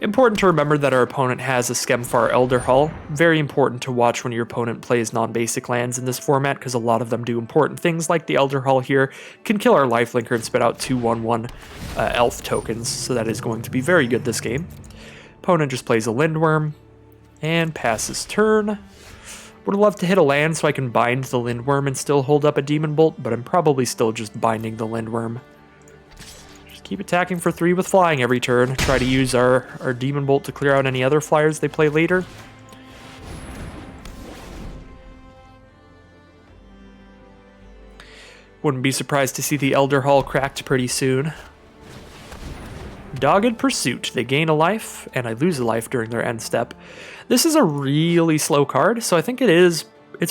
Speaker 1: Important to remember that our opponent has a Skemfar Elderhall. Very important to watch when your opponent plays non-basic lands in this format, because a lot of them do important things, like the Elderhall here can kill our Lifelinker and spit out 2/1/1 elf tokens, so that is going to be very good this game. Opponent just plays a Lindworm and passes turn. Would love to hit a land so I can bind the Lindworm and still hold up a Demon Bolt, but I'm probably still just binding the Lindworm. keep attacking for 3 with flying every turn. Try to use our Demon Bolt to clear out any other flyers they play later. Wouldn't be surprised to see the Elder Hall cracked pretty soon. Dogged Pursuit. They gain a life, and I lose a life during their end step. This is a really slow card, so I think it's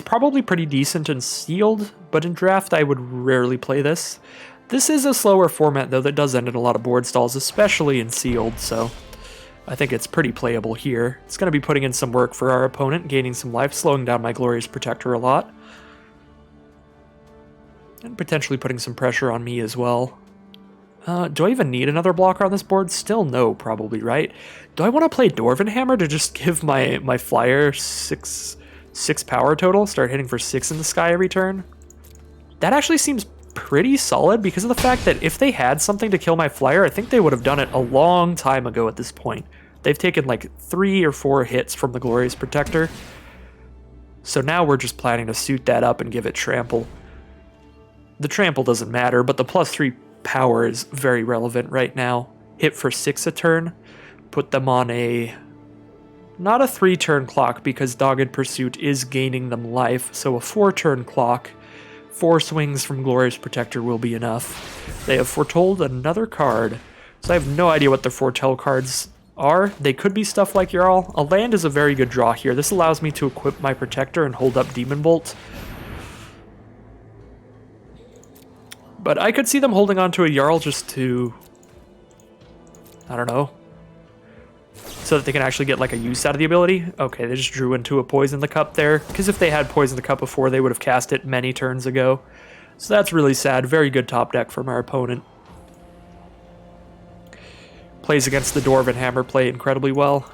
Speaker 1: probably pretty decent in Sealed, but in Draft I would rarely play this. This is a slower format, though, that does end in a lot of board stalls, especially in Sealed, so I think it's pretty playable here. It's going to be putting in some work for our opponent, gaining some life, slowing down my Glorious Protector a lot. And potentially putting some pressure on me as well. Do I even need another blocker on this board? Still no, probably, right? Do I want to play Dwarven Hammer to just give my flyer 6 power total? Start hitting for 6 in the sky every turn? That actually seems pretty solid because of the fact that if they had something to kill my flyer, I think they would have done it a long time ago at this point. They've taken like 3 or 4 hits from the Glorious Protector. So now we're just planning to suit that up and give it trample. The trample doesn't matter, but the +3 power is very relevant right now. Hit for 6 a turn. Put them on not a 3-turn clock because Dogged Pursuit is gaining them life, so a 4-turn clock. 4 swings from Glorious Protector will be enough. They have foretold another card, so I have no idea what their foretell cards are. They could be stuff like Jarl. A land is a very good draw here. This allows me to equip my Protector and hold up Demon Bolt. But I could see them holding on to a Jarl just to, I don't know, so that they can actually get like a use out of the ability. Okay, they just drew into a Poison the Cup there, because if they had Poison the Cup before, they would have cast it many turns ago. So that's really sad. Very good top deck from our opponent. Plays against the Dwarven Hammer play incredibly well.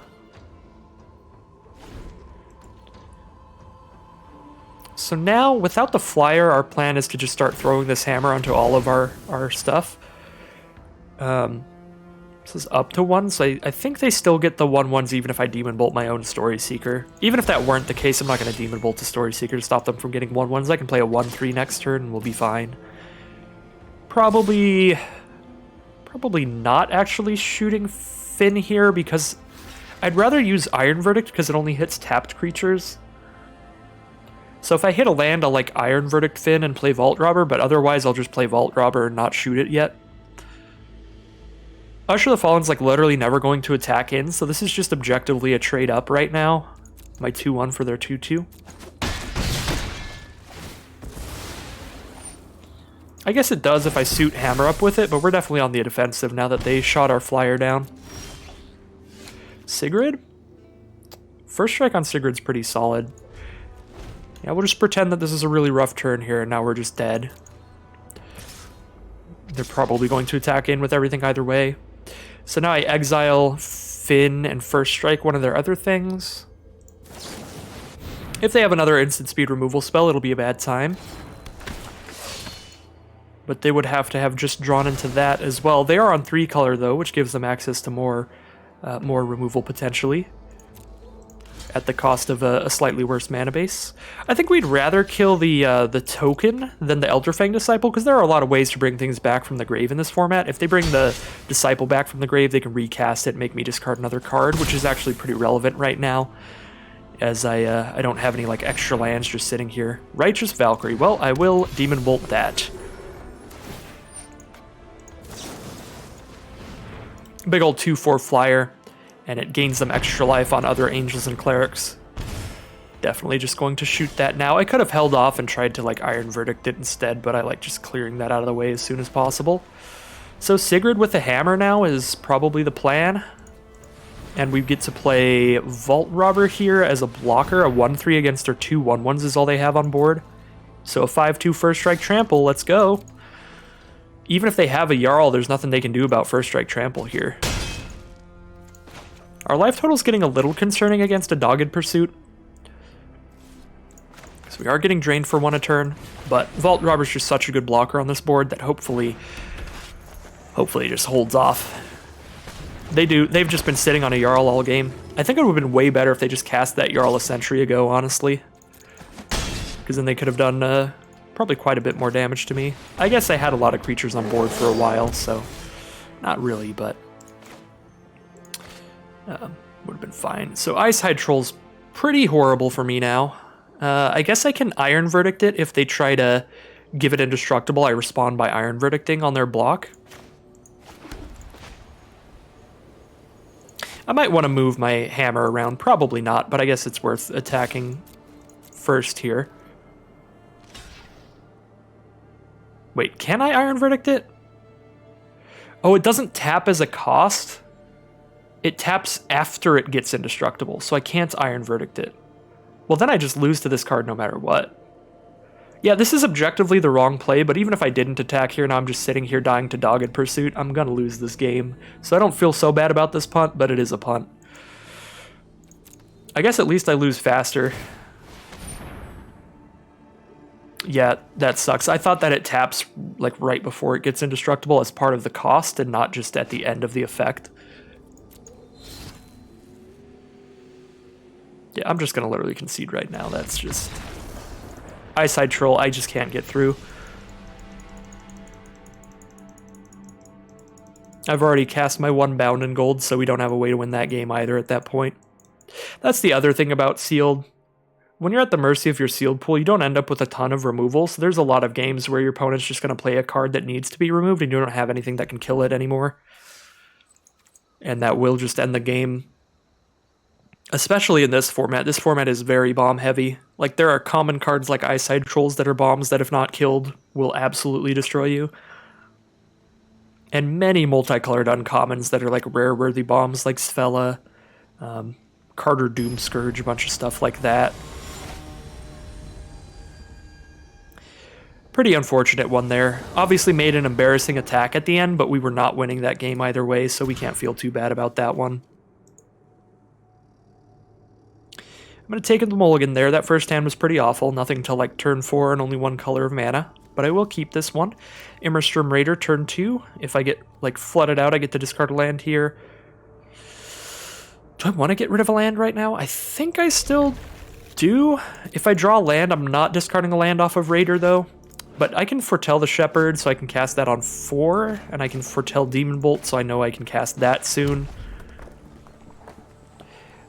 Speaker 1: So now, without the flyer, our plan is to just start throwing this hammer onto all of our stuff. This is up to 1, so I think they still get the 1/1s even if I Demon Bolt my own Story Seeker. Even if that weren't the case, I'm not going to Demon Bolt the Story Seeker to stop them from getting 1/1s. I can play a 1/3 next turn and we'll be fine. Probably not actually shooting Finn here because I'd rather use Iron Verdict because it only hits tapped creatures. So if I hit a land, I'll like Iron Verdict Finn and play Vault Robber, but otherwise I'll just play Vault Robber and not shoot it yet. Usher the Fallen's like literally never going to attack in, so this is just objectively a trade up right now. My 2/1 for their 2/2. I guess it does if I suit Hammer up with it, but we're definitely on the defensive now that they shot our flyer down. Sigrid? First strike on Sigrid's pretty solid. Yeah, we'll just pretend that this is a really rough turn here, and now we're just dead. They're probably going to attack in with everything either way. So now I exile Finn and first strike one of their other things. If they have another instant speed removal spell, it'll be a bad time. But they would have to have just drawn into that as well. They are on 3 color though, which gives them access to more removal potentially. At the cost of a slightly worse mana base. I think we'd rather kill the token than the Elderfang Disciple, because there are a lot of ways to bring things back from the grave in this format. If they bring the Disciple back from the grave, they can recast it and make me discard another card, which is actually pretty relevant right now, as I don't have any like extra lands just sitting here. Righteous Valkyrie. Well, I will Demon Bolt that. Big old 2/4 flyer. And it gains them extra life on other angels and clerics. Definitely just going to shoot that now. I could have held off and tried to like Iron Verdict it instead, but I like just clearing that out of the way as soon as possible. So Sigrid with the hammer now is probably the plan. And we get to play Vault Robber here as a blocker. A 1/3 against their 2 1/1s is all they have on board. So a 5/2 first strike trample, let's go. Even if they have a Jarl, there's nothing they can do about first strike trample here. Our life total is getting a little concerning against a Dogged Pursuit. So we are getting drained for 1 a turn, but Vault Robber's just such a good blocker on this board that hopefully it just holds off. They've just been sitting on a Jarl all game. I think it would have been way better if they just cast that Jarl a century ago, honestly. Because then they could have done probably quite a bit more damage to me. I guess I had a lot of creatures on board for a while, so Not really, but would have been fine. So Ice Hydro's pretty horrible for me now. I guess I can Iron Verdict it if they try to give it indestructible. I respond by Iron Verdicting on their block. I might want to move my hammer around. Probably not, but I guess it's worth attacking first here. Wait, can I Iron Verdict it? Oh, it doesn't tap as a cost. It taps after it gets indestructible, so I can't Iron Verdict it. Well, then I just lose to this card no matter what. Yeah, this is objectively the wrong play, but even if I didn't attack here, now I'm just sitting here dying to Dogged Pursuit, I'm gonna lose this game. So I don't feel so bad about this punt, but it is a punt. I guess at least I lose faster. Yeah, that sucks. I thought that it taps like right before it gets indestructible as part of the cost and not just at the end of the effect. Yeah, I'm just gonna literally concede right now. That's just... Ice Hydro, I just can't get through. I've already cast my one bound in gold, so we don't have a way to win that game either at that point. That's the other thing about sealed. When you're at the mercy of your sealed pool, you don't end up with a ton of removals. There's a lot of games where your opponent's just going to play a card that needs to be removed and you don't have anything that can kill it anymore. And that will just end the game. Especially in this format. This format is very bomb heavy. Like, there are common cards like Ice Trolls that are bombs that if not killed will absolutely destroy you. And many multicolored uncommons that are like rare worthy bombs like Sfella, Carter Doom Scourge, a bunch of stuff like that. Pretty unfortunate one there. Obviously made an embarrassing attack at the end, but we were not winning that game either way, so we can't feel too bad about that one. I'm going to take the mulligan there. That first hand was pretty awful. Nothing till like turn 4 and only one color of mana. But I will keep this one. Immersturm Raider, turn 2. If I get like flooded out, I get to discard a land here. Do I want to get rid of a land right now? I think I still do. If I draw land, I'm not discarding a land off of Raider though. But I can foretell the Shepherd, so I can cast that on 4. And I can foretell Demon Bolt, so I know I can cast that soon.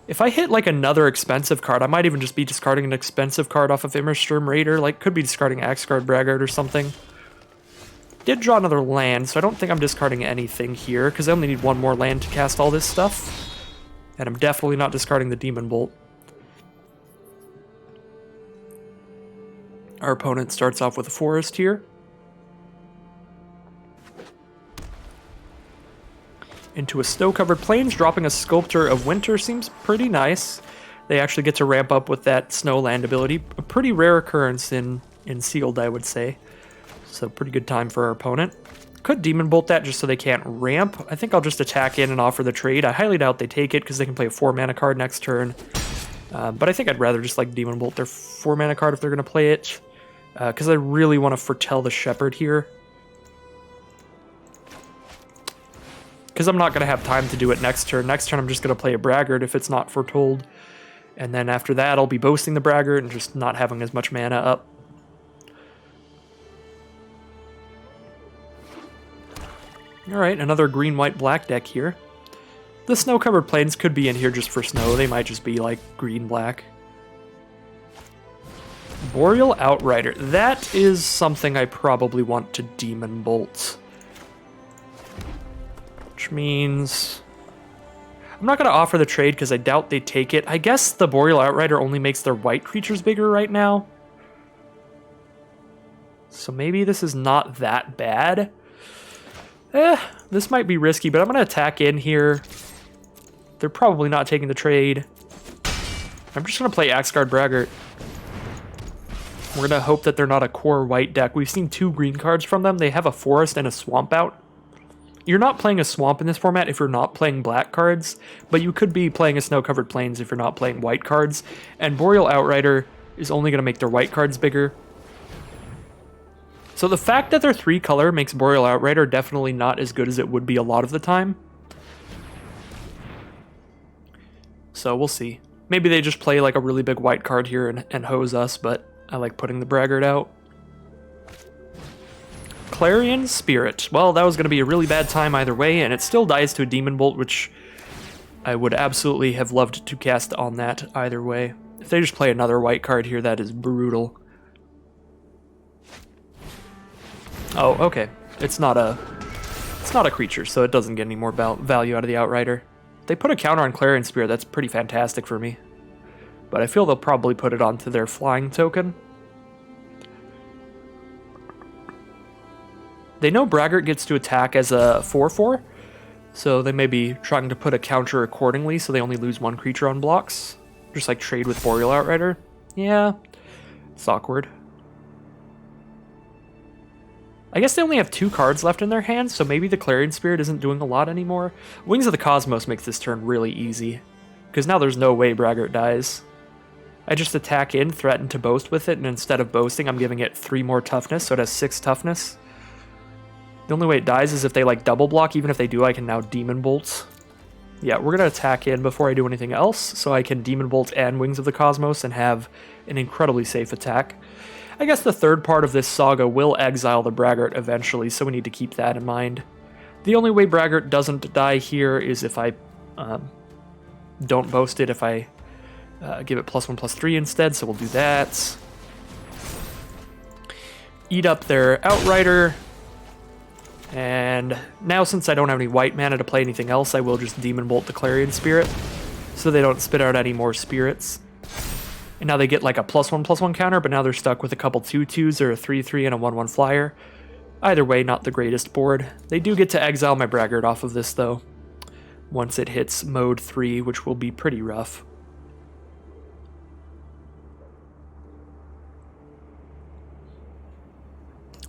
Speaker 1: If I hit like another expensive card, I might even just be discarding an expensive card off of Immersturm Raider. Like, could be discarding Axgard Braggart or something. Did draw another land, so I don't think I'm discarding anything here, because I only need one more land to cast all this stuff. And I'm definitely not discarding the Demon Bolt. Our opponent starts off with a forest here. Into a snow-covered plains, dropping a Sculptor of Winter seems pretty nice. They actually get to ramp up with that snow land ability. A pretty rare occurrence in Sealed, I would say. So pretty good time for our opponent. Could Demon Bolt that just so they can't ramp. I think I'll just attack in and offer the trade. I highly doubt they take it because they can play a 4-mana card next turn. But I think I'd rather just like Demon Bolt their 4-mana card if they're going to play it. Because I really want to foretell the Shepherd here. Because I'm not going to have time to do it next turn. Next turn I'm just going to play a Braggart if it's not foretold. And then after that I'll be boasting the Braggart and just not having as much mana up. Alright, another green, white, black deck here. The snow-covered plains could be in here just for snow. They might just be like green, black. Boreal Outrider. That is something I probably want to Demon Bolt. Which means I'm not going to offer the trade because I doubt they take it. I guess the Boreal Outrider only makes their white creatures bigger right now. So maybe this is not that bad. This might be risky, but I'm going to attack in here. They're probably not taking the trade. I'm just going to play Axgard Braggart. We're going to hope that they're not a core white deck. We've seen 2 green cards from them. They have a forest and a swamp out. You're not playing a swamp in this format if you're not playing black cards, but you could be playing a snow-covered plains if you're not playing white cards. And Boreal Outrider is only going to make their white cards bigger. So the fact that they're 3-color makes Boreal Outrider definitely not as good as it would be a lot of the time. So we'll see. Maybe they just play like a really big white card here and hose us, but I like putting the Braggart out. Clarion Spirit. Well, that was going to be a really bad time either way, and it still dies to a Demon Bolt, which I would absolutely have loved to cast on that either way. If they just play another white card here, that is brutal. Oh, okay. It's not a creature, so it doesn't get any more value out of the Outrider. If they put a counter on Clarion Spirit, that's pretty fantastic for me. But I feel they'll probably put it onto their flying token. They know Braggart gets to attack as a 4/4, so they may be trying to put a counter accordingly so they only lose one creature on blocks. Just like trade with Boreal Outrider. Yeah, it's awkward. I guess they only have 2 cards left in their hands, so maybe the Clarion Spirit isn't doing a lot anymore. Wings of the Cosmos makes this turn really easy, because now there's no way Braggart dies. I just attack in, threaten to boast with it, and instead of boasting, I'm giving it 3 more toughness, so it has 6 toughness. The only way it dies is if they like double block. Even if they do, I can now Demon Bolt. Yeah, we're going to attack in before I do anything else, so I can Demon Bolt and Wings of the Cosmos and have an incredibly safe attack. I guess the third part of this saga will exile the Braggart eventually, so we need to keep that in mind. The only way Braggart doesn't die here is if I don't boast it, if I give it +1/+3 instead, so we'll do that. Eat up their Outrider. And now, since I don't have any white mana to play anything else, I will just Demon Bolt the Clarion Spirit, so they don't spit out any more spirits. And now they get like a +1/+1 counter, but now they're stuck with a couple 2/2s or a 3/3 and a 1/1 flyer. Either way, not the greatest board. They do get to exile my Braggart off of this, though, once it hits mode 3, which will be pretty rough.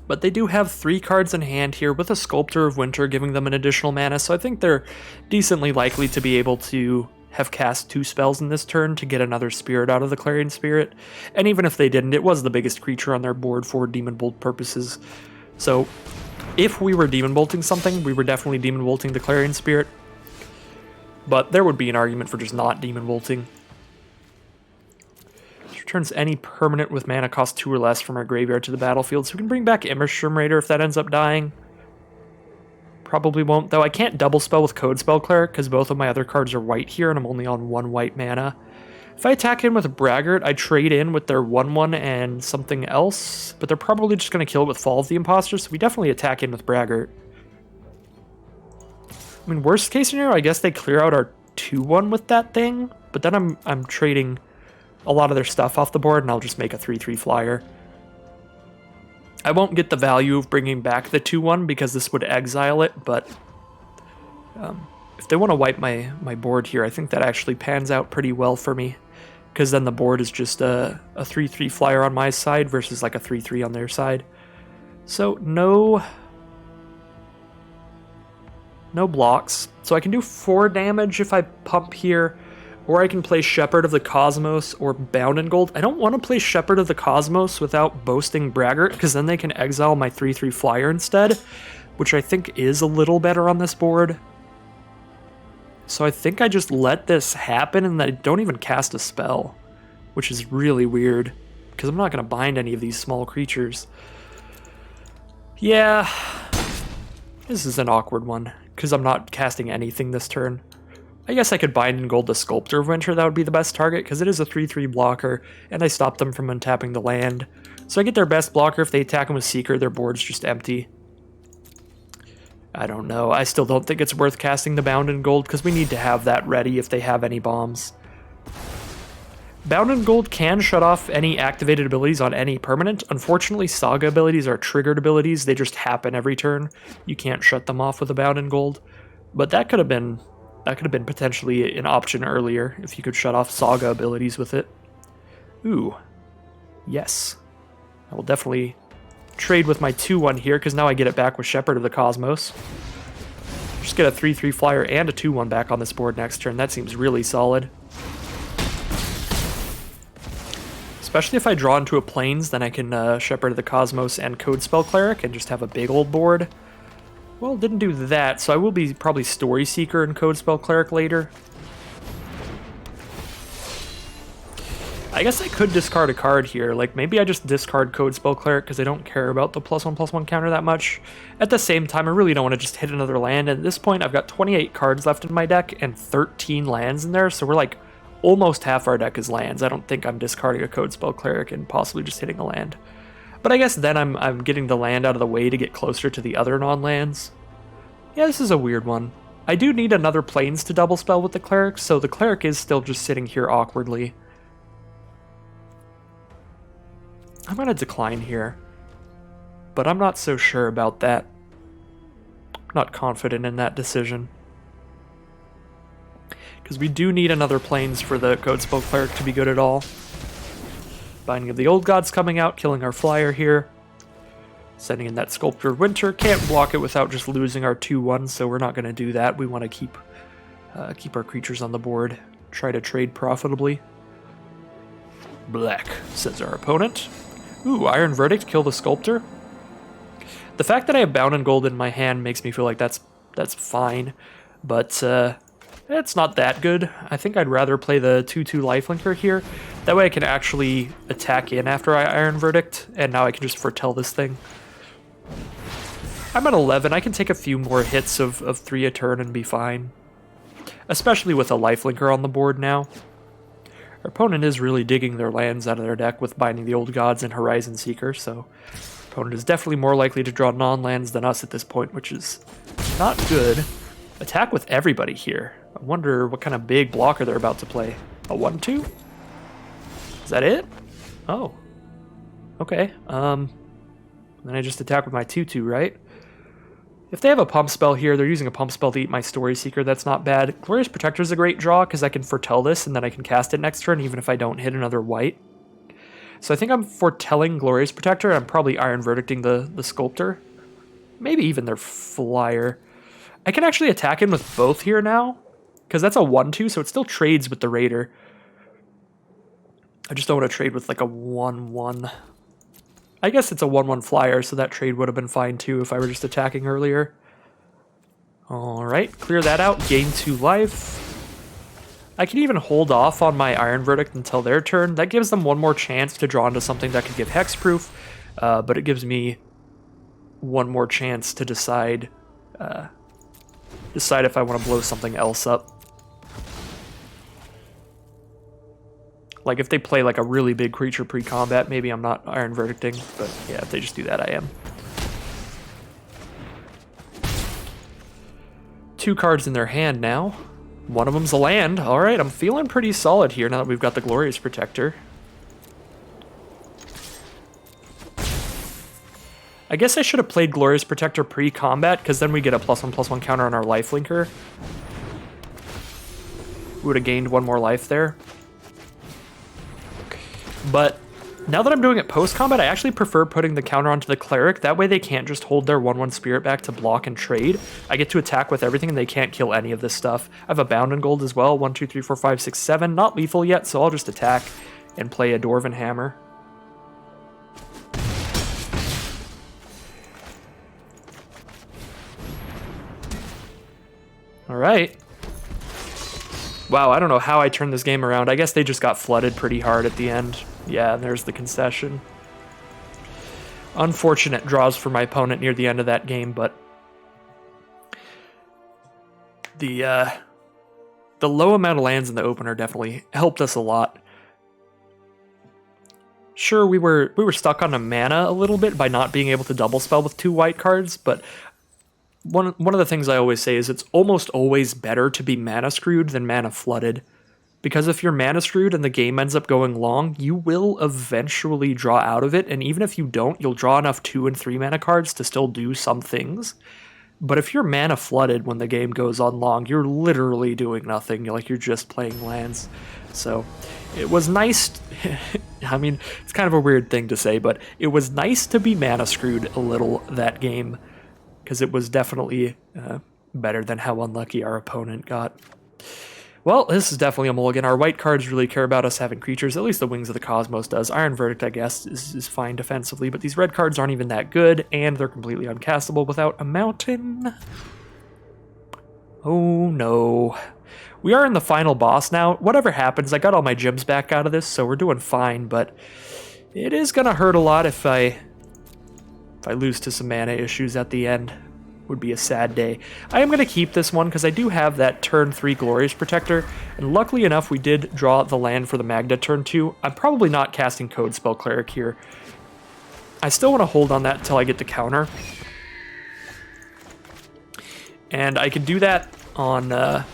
Speaker 1: But they do have 3 cards in hand here with a Sculptor of Winter giving them an additional mana, so I think they're decently likely to be able to have cast 2 spells in this turn to get another spirit out of the Clarion Spirit. And even if they didn't, it was the biggest creature on their board for Demon Bolt purposes. So if we were Demon Bolting something, we were definitely Demon Bolting the Clarion Spirit. But there would be an argument for just not Demon Bolting. Returns any permanent with mana cost 2 or less from our graveyard to the battlefield, so we can bring back Immersturm Raider if that ends up dying. Probably won't, though. I can't double spell with Code Spell Cleric because both of my other cards are white here and I'm only on 1 white mana. If I attack in with Braggart, I trade in with their 1/1 and something else, but they're probably just going to kill it with Fall of the Imposter, so we definitely attack in with Braggart. I mean, worst case scenario, I guess they clear out our 2/1 with that thing, but then I'm trading a lot of their stuff off the board, and I'll just make a 3/3 flyer. I won't get the value of bringing back the 2/1 because this would exile it, but if they want to wipe my board here, I think that actually pans out pretty well for me, because then the board is just a 3/3 flyer on my side versus like a 3/3 on their side. So no blocks. So I can do 4 damage if I pump here, or I can play Shepherd of the Cosmos or Bound in Gold. I don't want to play Shepherd of the Cosmos without boasting Braggart, because then they can exile my 3/3 flyer instead, which I think is a little better on this board. So I think I just let this happen and I don't even cast a spell, which is really weird, because I'm not going to bind any of these small creatures. Yeah, this is an awkward one, because I'm not casting anything this turn. I guess I could Bind in Gold the Sculptor of Winter. That would be the best target, because it is a 3/3 blocker, and I stop them from untapping the land. So I get their best blocker. If they attack them with Seeker, their board's just empty. I don't know. I still don't think it's worth casting the Bound in Gold, because we need to have that ready if they have any bombs. Bound in Gold can shut off any activated abilities on any permanent. Unfortunately, Saga abilities are triggered abilities. They just happen every turn. You can't shut them off with a Bound in Gold. But that could have been potentially an option earlier, if you could shut off Saga abilities with it. Ooh. Yes. I will definitely trade with my 2/1 here, because now I get it back with Shepherd of the Cosmos. Just get a 3/3 flyer and a 2/1 back on this board next turn. That seems really solid. Especially if I draw into a Plains, then I can Shepherd of the Cosmos and Code Spell Cleric and just have a big old board. Well, didn't do that, so I will be probably Story Seeker and Code Spell Cleric later. I guess I could discard a card here. Like, maybe I just discard Code Spell Cleric because I don't care about the +1/+1 counter that much. At the same time, I really don't want to just hit another land. And at this point, I've got 28 cards left in my deck and 13 lands in there. So we're like almost half our deck is lands. I don't think I'm discarding a Code Spell Cleric and possibly just hitting a land. But I guess then I'm getting the land out of the way to get closer to the other non-lands. Yeah, this is a weird one. I do need another Plains to double spell with the Cleric, so the Cleric is still just sitting here awkwardly. I'm going to decline here, but I'm not so sure about that. I'm not confident in that decision. Because we do need another Plains for the Code Spell Cleric to be good at all. Binding of the Old Gods coming out, killing our flyer here. Sending in that Sculptor of Winter. Can't block it without just losing our 2/1, so we're not going to do that. We want to keep our creatures on the board. Try to trade profitably. Black, says our opponent. Ooh, Iron Verdict, kill the Sculptor. The fact that I have Bound in Gold in my hand makes me feel like that's fine, but it's not that good. I think I'd rather play the 2/2 Lifelinker here. That way I can actually attack in after I Iron Verdict, and now I can just foretell this thing. I'm at 11. I can take a few more hits of 3 a turn and be fine. Especially with a Lifelinker on the board now. Our opponent is really digging their lands out of their deck with Binding the Old Gods and Horizon Seeker, so opponent is definitely more likely to draw non-lands than us at this point, which is not good. Attack with everybody here. I wonder what kind of big blocker they're about to play. A 1/2? Is that it? Oh. Okay. Then I just attack with my 2/2, right? If they have a pump spell here, they're using a pump spell to eat my Story Seeker, that's not bad. Glorious Protector is a great draw because I can foretell this and then I can cast it next turn even if I don't hit another white. So I think I'm foretelling Glorious Protector, and I'm probably Iron Verdicting the Sculptor. Maybe even their Flyer. I can actually attack in with both here now, because that's a 1/2, so it still trades with the Raider. I just don't want to trade with like a 1/1. I guess it's a 1/1 flyer, so that trade would have been fine too if I were just attacking earlier. Alright, clear that out, gain 2 life. I can even hold off on my Iron Verdict until their turn. That gives them one more chance to draw into something that could give hexproof, but it gives me one more chance to decide if I want to blow something else up. Like, if they play, like, a really big creature pre-combat, maybe I'm not Iron Verdicting, but yeah, if they just do that, I am. 2 cards in their hand now. One of them's a land. Alright, I'm feeling pretty solid here now that we've got the Glorious Protector. I guess I should have played Glorious Protector pre-combat, because then we get a +1/+1 counter on our Lifelinker. We would have gained 1 more life there. But now that I'm doing it post-combat, I actually prefer putting the counter onto the Cleric. That way they can't just hold their 1/1 Spirit back to block and trade. I get to attack with everything and they can't kill any of this stuff. I have a Bound in Gold as well. 1, 2, 3, 4, 5, 6, 7. Not lethal yet, so I'll just attack and play a Dwarven Hammer. Alright. Wow, I don't know how I turned this game around. I guess they just got flooded pretty hard at the end. Yeah, and there's the concession. Unfortunate draws for my opponent near the end of that game, but the low amount of lands in the opener definitely helped us a lot. Sure, we were stuck on a mana a little bit by not being able to double spell with 2 white cards, but one of the things I always say is it's almost always better to be mana screwed than mana flooded. Because if you're mana screwed and the game ends up going long, you will eventually draw out of it, and even if you don't, you'll draw enough 2 and 3 mana cards to still do some things. But if you're mana flooded when the game goes on long, you're literally doing nothing. You're just playing lands. So it was nice. I mean, it's kind of a weird thing to say, but it was nice to be mana screwed a little that game, because it was definitely better than how unlucky our opponent got. Well, this is definitely a mulligan. Our white cards really care about us having creatures, at least the Wings of the Cosmos does. Iron Verdict, I guess, is fine defensively, but these red cards aren't even that good, and they're completely uncastable without a mountain. Oh no. We are in the final boss now. Whatever happens, I got all my gems back out of this, so we're doing fine, but it is gonna hurt a lot if I lose to some mana issues at the end. Would be a sad day. I am going to keep this one because I do have that turn 3 Glorious Protector, and luckily enough we did draw the land for the Magda turn 2. I'm probably not casting Code Spell Cleric here. I still want to hold on that until I get to counter. And I can do that on, well,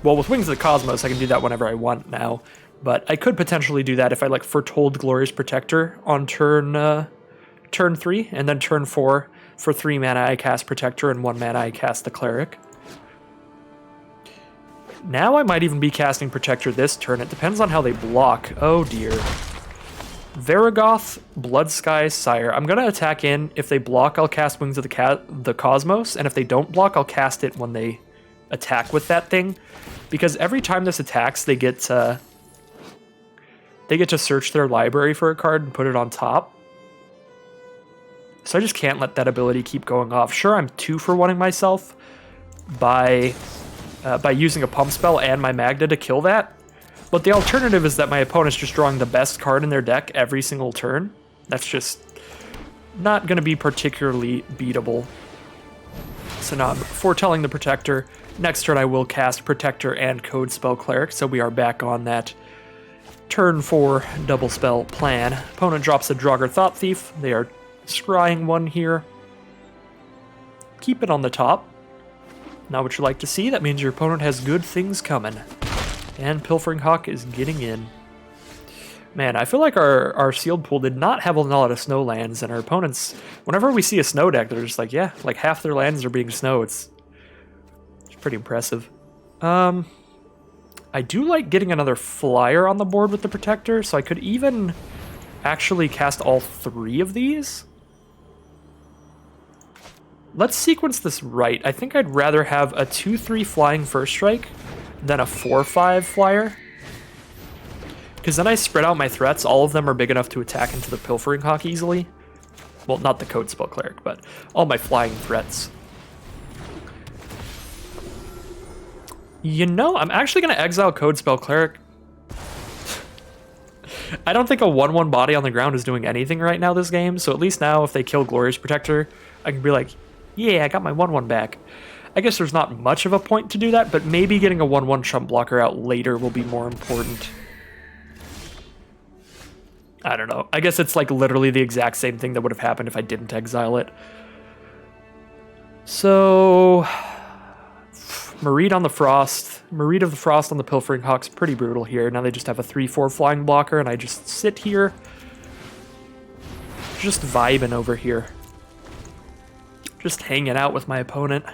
Speaker 1: with Wings of the Cosmos I can do that whenever I want now, but I could potentially do that if I like Foretold Glorious Protector on turn 3, and then turn 4 for 3 mana I cast Protector and 1 mana I cast the Cleric. Now I might even be casting Protector this turn. It depends on how they block. Oh dear. Varagoth, Bloodsky, Sire. I'm going to attack in. If they block, I'll cast Wings of the Cosmos, and if they don't block, I'll cast it when they attack with that thing. Because every time this attacks, they get to search their library for a card and put it on top. So I just can't let that ability keep going off. Sure, I'm 2 for 1ing myself by using a pump spell and my Magda to kill that. But the alternative is that my opponent's just drawing the best card in their deck every single turn. That's just not going to be particularly beatable. So now I'm foretelling the Protector. Next turn I will cast Protector and Code Spell Cleric, so we are back on that turn 4 double spell plan. Opponent drops a Draugr Thought Thief. They are scrying one here. Keep it on the top. Not what you like to see. That means your opponent has good things coming. And Pilfering Hawk is getting in. Man, I feel like our sealed pool did not have a lot of snow lands, and our opponents, whenever we see a snow deck, they're just like, yeah, like half their lands are being snow. It's pretty impressive. I do like getting another flyer on the board with the Protector, so I could even actually cast all 3 of these. Let's sequence this right. I think I'd rather have a 2/3 flying first strike than a 4/5 flyer. Because then I spread out my threats. All of them are big enough to attack into the Pilfering Hawk easily. Well, not the Code Spell Cleric, but all my flying threats. You know, I'm actually going to exile Code Spell Cleric. I don't think a 1/1 body on the ground is doing anything right now this game, so at least now if they kill Glorious Protector, I can be like, yeah, I got my 1/1 back. I guess there's not much of a point to do that, but maybe getting a 1/1 chump blocker out later will be more important. I don't know. I guess it's like literally the exact same thing that would have happened if I didn't exile it. So, Mareed on the Frost. Mareed of the Frost on the Pilfering Hawk's pretty brutal here. Now they just have a 3/4 flying blocker, and I just sit here. Just vibing over here. Just hanging out with my opponent.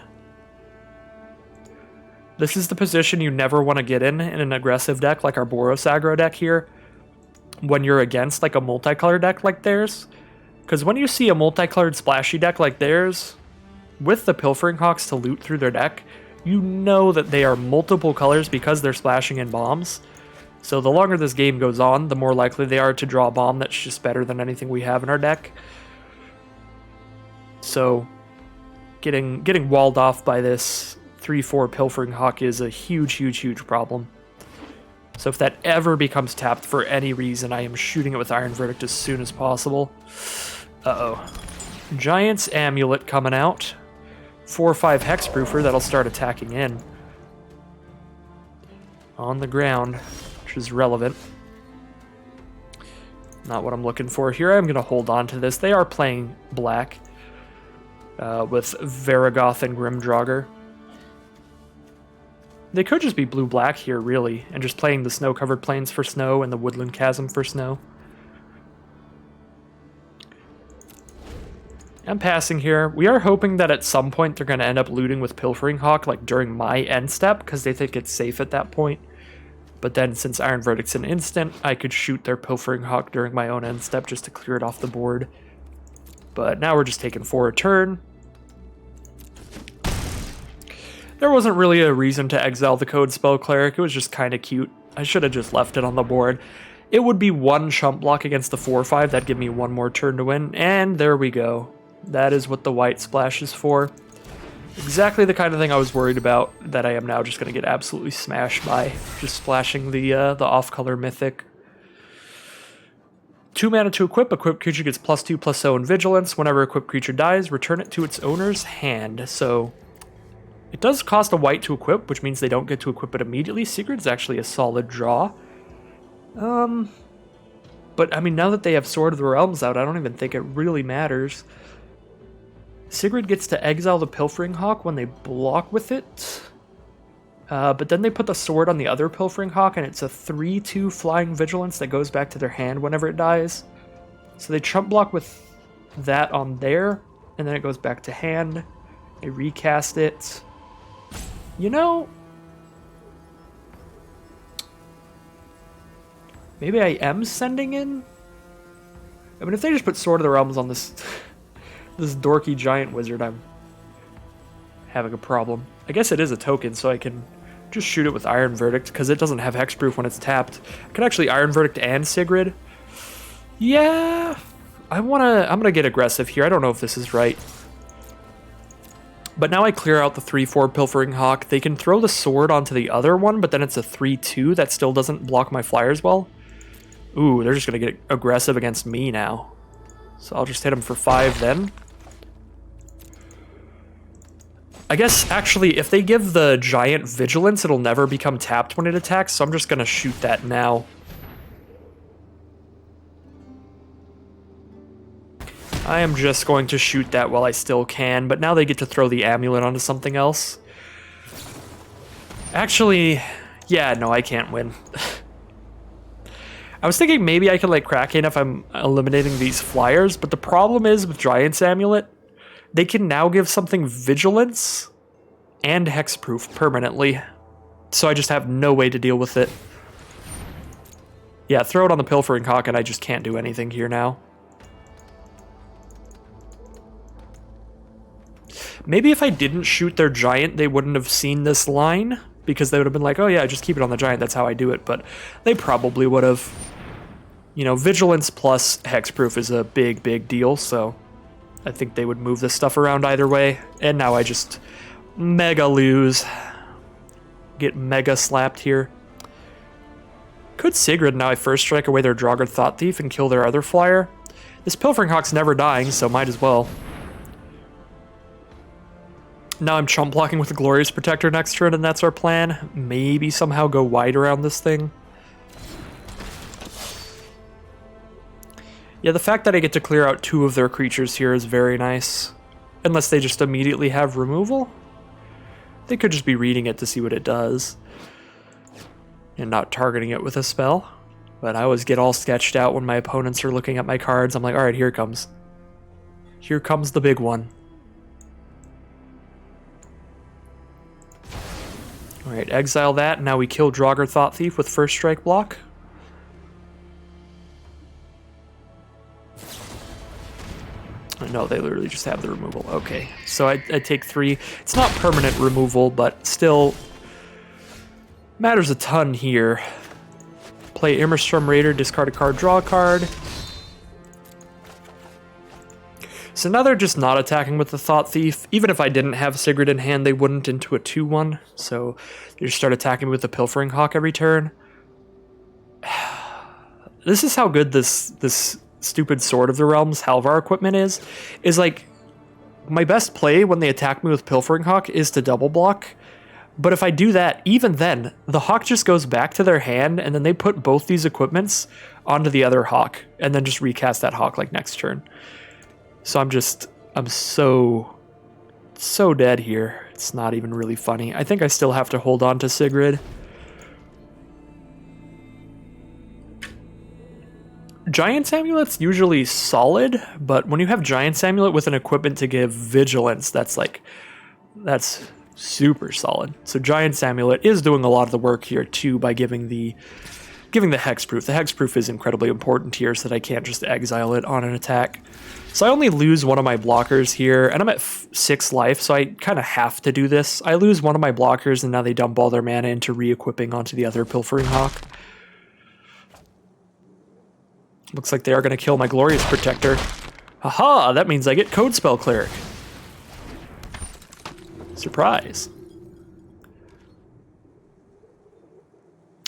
Speaker 1: This is the position you never want to get in an aggressive deck like our Boros aggro deck here. When you're against like a multicolored deck like theirs. Because when you see a multicolored splashy deck like theirs, with the Pilfering Hawks to loot through their deck, you know that they are multiple colors because they're splashing in bombs. So the longer this game goes on, the more likely they are to draw a bomb that's just better than anything we have in our deck. So getting walled off by this 3/4 Pilfering Hawk is a huge problem. So if that ever becomes tapped for any reason, I am shooting it with Iron Verdict as soon as possible. Uh-oh. Giant's Amulet coming out. 4/5 Hexproofer, that'll start attacking in. On the ground, which is relevant. Not what I'm looking for here. I'm going to hold on to this. They are playing black with Varagoth and Grim Draugr. They could just be blue-black here, really, and just playing the snow-covered plains for snow and the woodland chasm for snow. I'm passing here. We are hoping that at some point they're going to end up looting with Pilfering Hawk, like during my end step, because they think it's safe at that point. But then, since Iron Verdict's an instant, I could shoot their Pilfering Hawk during my own end step just to clear it off the board. But now we're just taking 4 a turn. There wasn't really a reason to exile the Code Spell Cleric. It was just kind of cute. I should have just left it on the board. It would be 1 chump block against the 4/5. That'd give me 1 more turn to win. And there we go. That is what the white splash is for. Exactly the kind of thing I was worried about that I am now just going to get absolutely smashed by. Just splashing the off-color mythic. 2 mana to equip. Equipped creature gets +2/+0 in vigilance. Whenever equipped creature dies, return it to its owner's hand. So it does cost a white to equip, which means they don't get to equip it immediately. Secret's actually a solid draw. But I mean, now that they have Sword of the Realms out, I don't even think it really matters. Sigrid gets to exile the Pilfering Hawk when they block with it. But then they put the sword on the other Pilfering Hawk, and it's a 3/2 flying vigilance that goes back to their hand whenever it dies. So they chump block with that on there, and then it goes back to hand. They recast it. You know, maybe I am sending in? I mean, if they just put Sword of the Realms on this this dorky giant wizard, I'm having a problem. I guess it is a token, so I can just shoot it with Iron Verdict, because it doesn't have hexproof when it's tapped. I can actually Iron Verdict and Sigrid. Yeah, I'm gonna get aggressive here. I don't know if this is right. But now I clear out the 3/4 Pilfering Hawk. They can throw the sword onto the other one, but then it's a 3/2 that still doesn't block my flyers well. Ooh, they're just gonna get aggressive against me now. So I'll just hit them for 5 then. I guess, actually, if they give the giant vigilance, it'll never become tapped when it attacks, so I'm just gonna shoot that now. I am just going to shoot that while I still can, but now they get to throw the amulet onto something else. Actually, yeah, no, I can't win. I was thinking maybe I could like Kraken if I'm eliminating these flyers, but the problem is with Giant's Amulet, they can now give something vigilance and hexproof permanently. So I just have no way to deal with it. Yeah, throw it on the Pilfering Hawk and I just can't do anything here now. Maybe if I didn't shoot their giant, they wouldn't have seen this line, because they would have been like, oh yeah, just keep it on the giant, that's how I do it. But they probably would have. You know, vigilance plus hexproof is a big, big deal, so I think they would move this stuff around either way. And now I just mega lose. Get mega slapped here. Could Sigrid now I first strike away their Draugr Thought Thief and kill their other flyer? This Pilfering Hawk's never dying, so might as well. Now I'm chump blocking with the Glorious Protector next turn, and that's our plan. Maybe somehow go wide around this thing. Yeah, the fact that I get to clear out 2 of their creatures here is very nice. Unless they just immediately have removal. They could just be reading it to see what it does. And not targeting it with a spell. But I always get all sketched out when my opponents are looking at my cards. I'm like, alright, here it comes. Here comes the big one. Alright, exile that. Now we kill Draugr Thought Thief with first strike block. No, they literally just have the removal. Okay, so I take 3. It's not permanent removal, but still matters a ton here. Play Immerstrom Raider, discard a card, draw a card. So now they're just not attacking with the Thought Thief. Even if I didn't have Sigrid in hand, they wouldn't into a 2/1. So they just start attacking with the Pilfering Hawk every turn. This is how good this stupid Sword of the Realms Halvar equipment is like, my best play when they attack me with Pilfering Hawk is to double block. But if I do that, even then, the Hawk just goes back to their hand, and then they put both these equipments onto the other Hawk, and then just recast that Hawk like next turn. So I'm so dead here. It's not even really funny. I think I still have to hold on to Sigrid. Giant's Amulet's usually solid, but when you have Giant's Amulet with an equipment to give vigilance, that's super solid. So Giant's Amulet is doing a lot of the work here too by giving the hexproof. The hexproof is incredibly important here so that I can't just exile it on an attack. So I only lose one of my blockers here, and I'm at 6 life, so I kind of have to do this. I lose one of my blockers, and now they dump all their mana into re-equipping onto the other Pilfering Hawk. Looks like they are going to kill my Glorious Protector. Haha, that means I get Code Spell Cleric. Surprise.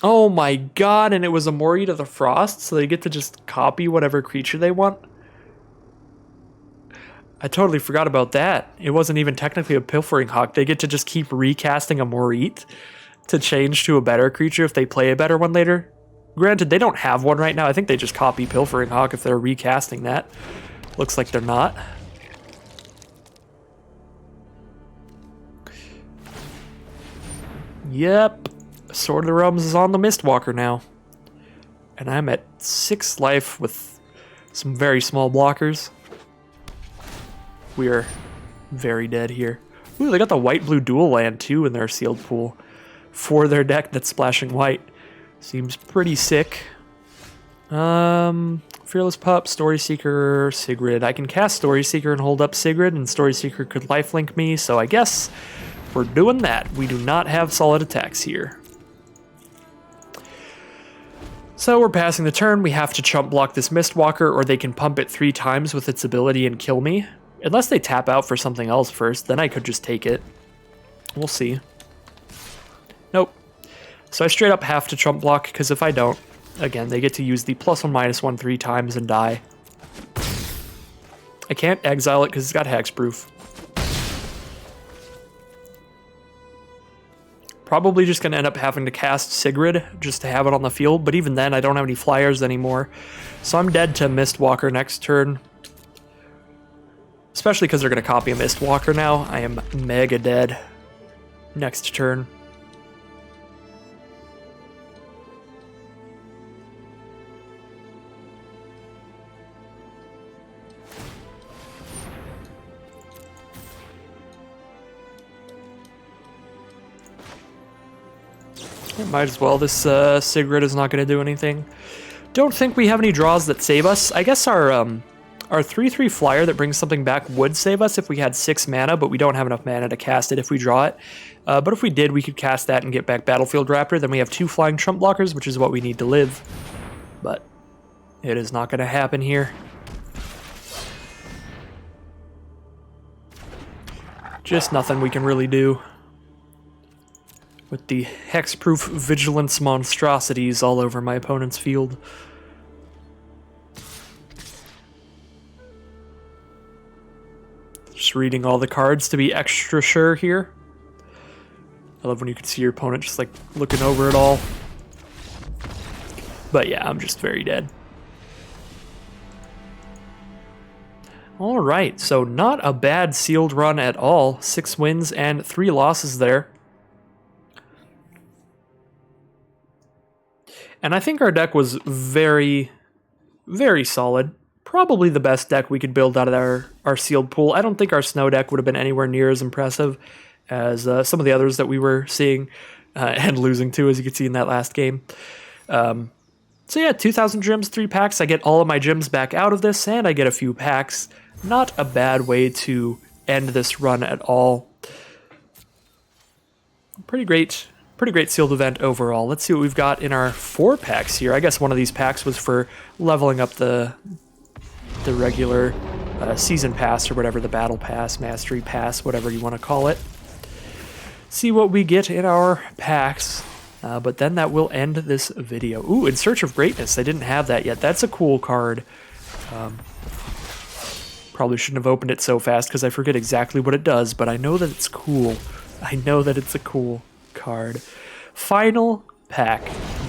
Speaker 1: Oh my god, and it was a Morit of the Frost, so they get to just copy whatever creature they want? I totally forgot about that. It wasn't even technically a Pilfering Hawk. They get to just keep recasting a Morit to change to a better creature if they play a better one later. Granted, they don't have one right now. I think they just copy Pilfering Hawk if they're recasting that. Looks like they're not. Yep. Sword of the Realms is on the Mistwalker now. And I'm at 6 life with some very small blockers. We are very dead here. Ooh, they got the white-blue dual land too in their sealed pool for their deck that's splashing white. Seems pretty sick. Fearless Pup, Story Seeker, Sigrid. I can cast Story Seeker and hold up Sigrid, and Story Seeker could lifelink me, so I guess we're doing that. We do not have solid attacks here. So we're passing the turn. We have to chump block this Mistwalker, or they can pump it 3 times with its ability and kill me. Unless they tap out for something else first, then I could just take it. We'll see. Nope. So I straight up have to chump block, because if I don't, again, they get to use the +1/-1 3 times and die. I can't exile it because it's got hexproof. Probably just going to end up having to cast Sigrid just to have it on the field, but even then I don't have any flyers anymore. So I'm dead to Mistwalker next turn. Especially because they're going to copy a Mistwalker now. I am mega dead next turn. Might as well. This Sigrid is not going to do anything. Don't think we have any draws that save us. I guess our 3/3 flyer that brings something back would save us if we had 6 mana, but we don't have enough mana to cast it if we draw it. But if we did, we could cast that and get back Battlefield Raptor. Then we have 2 flying trump blockers, which is what we need to live. But it is not going to happen here. Just nothing we can really do with the hexproof vigilance monstrosities all over my opponent's field. Just reading all the cards to be extra sure here. I love when you can see your opponent just like looking over it all. But yeah, I'm just very dead. Alright, so not a bad sealed run at all. 6 wins and 3 losses there. And I think our deck was very, very solid. Probably the best deck we could build out of our sealed pool. I don't think our snow deck would have been anywhere near as impressive as some of the others that we were seeing and losing to, as you could see in that last game. So yeah, 2,000 gems, 3 packs. I get all of my gems back out of this, and I get a few packs. Not a bad way to end this run at all. Pretty great sealed event overall. Let's see what we've got in our 4 packs here. I guess one of these packs was for leveling up the regular season pass or whatever, the battle pass, mastery pass, whatever you want to call it. See what we get in our packs. But then that will end this video. Ooh, In Search of Greatness. I didn't have that yet. That's a cool card. Probably shouldn't have opened it so fast because I forget exactly what it does, but I know that it's cool. I know that it's a cool card. Final pack.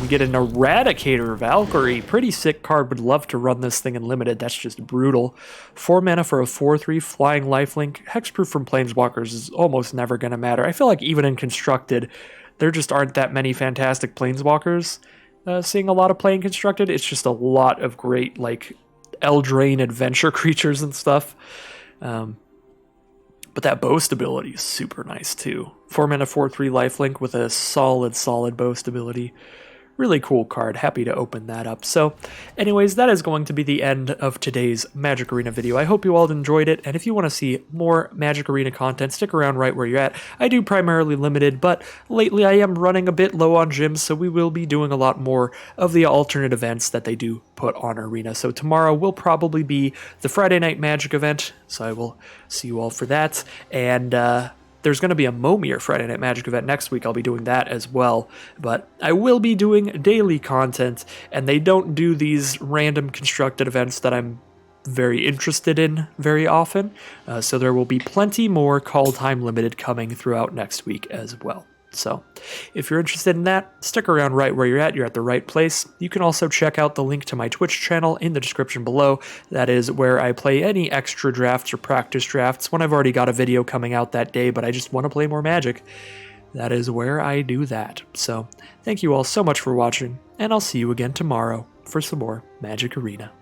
Speaker 1: We get an Eradicator Valkyrie. Pretty sick card. Would love to run this thing in limited. That's just brutal. 4 mana for a 4/3 flying lifelink. Hexproof from Planeswalkers is almost never going to matter. I feel like even in Constructed, there just aren't that many fantastic Planeswalkers. Seeing a lot of play in Constructed, it's just a lot of great, like, Eldraine adventure creatures and stuff. But that boast ability is super nice too. 4 mana 4/3 lifelink with a solid boast ability. Really cool card. Happy to open that up. So anyways, that is going to be the end of today's Magic Arena video. I hope you all enjoyed it, and if you want to see more Magic Arena content, stick around right where you're at. I do primarily limited, but lately I am running a bit low on gyms, so we will be doing a lot more of the alternate events that they do put on Arena. So tomorrow will probably be the Friday Night Magic event, so I will see you all for that. And there's going to be a Momir Friday Night Magic event next week. I'll be doing that as well. But I will be doing daily content, and they don't do these random constructed events that I'm very interested in very often. So there will be plenty more Kaldheim Limited coming throughout next week as well. So if you're interested in that, stick around right where you're at the right place. You can also check out the link to my Twitch channel in the description below. That is where I play any extra drafts or practice drafts when I've already got a video coming out that day, but I just want to play more Magic. That is where I do that. So thank you all so much for watching, and I'll see you again tomorrow for some more Magic Arena.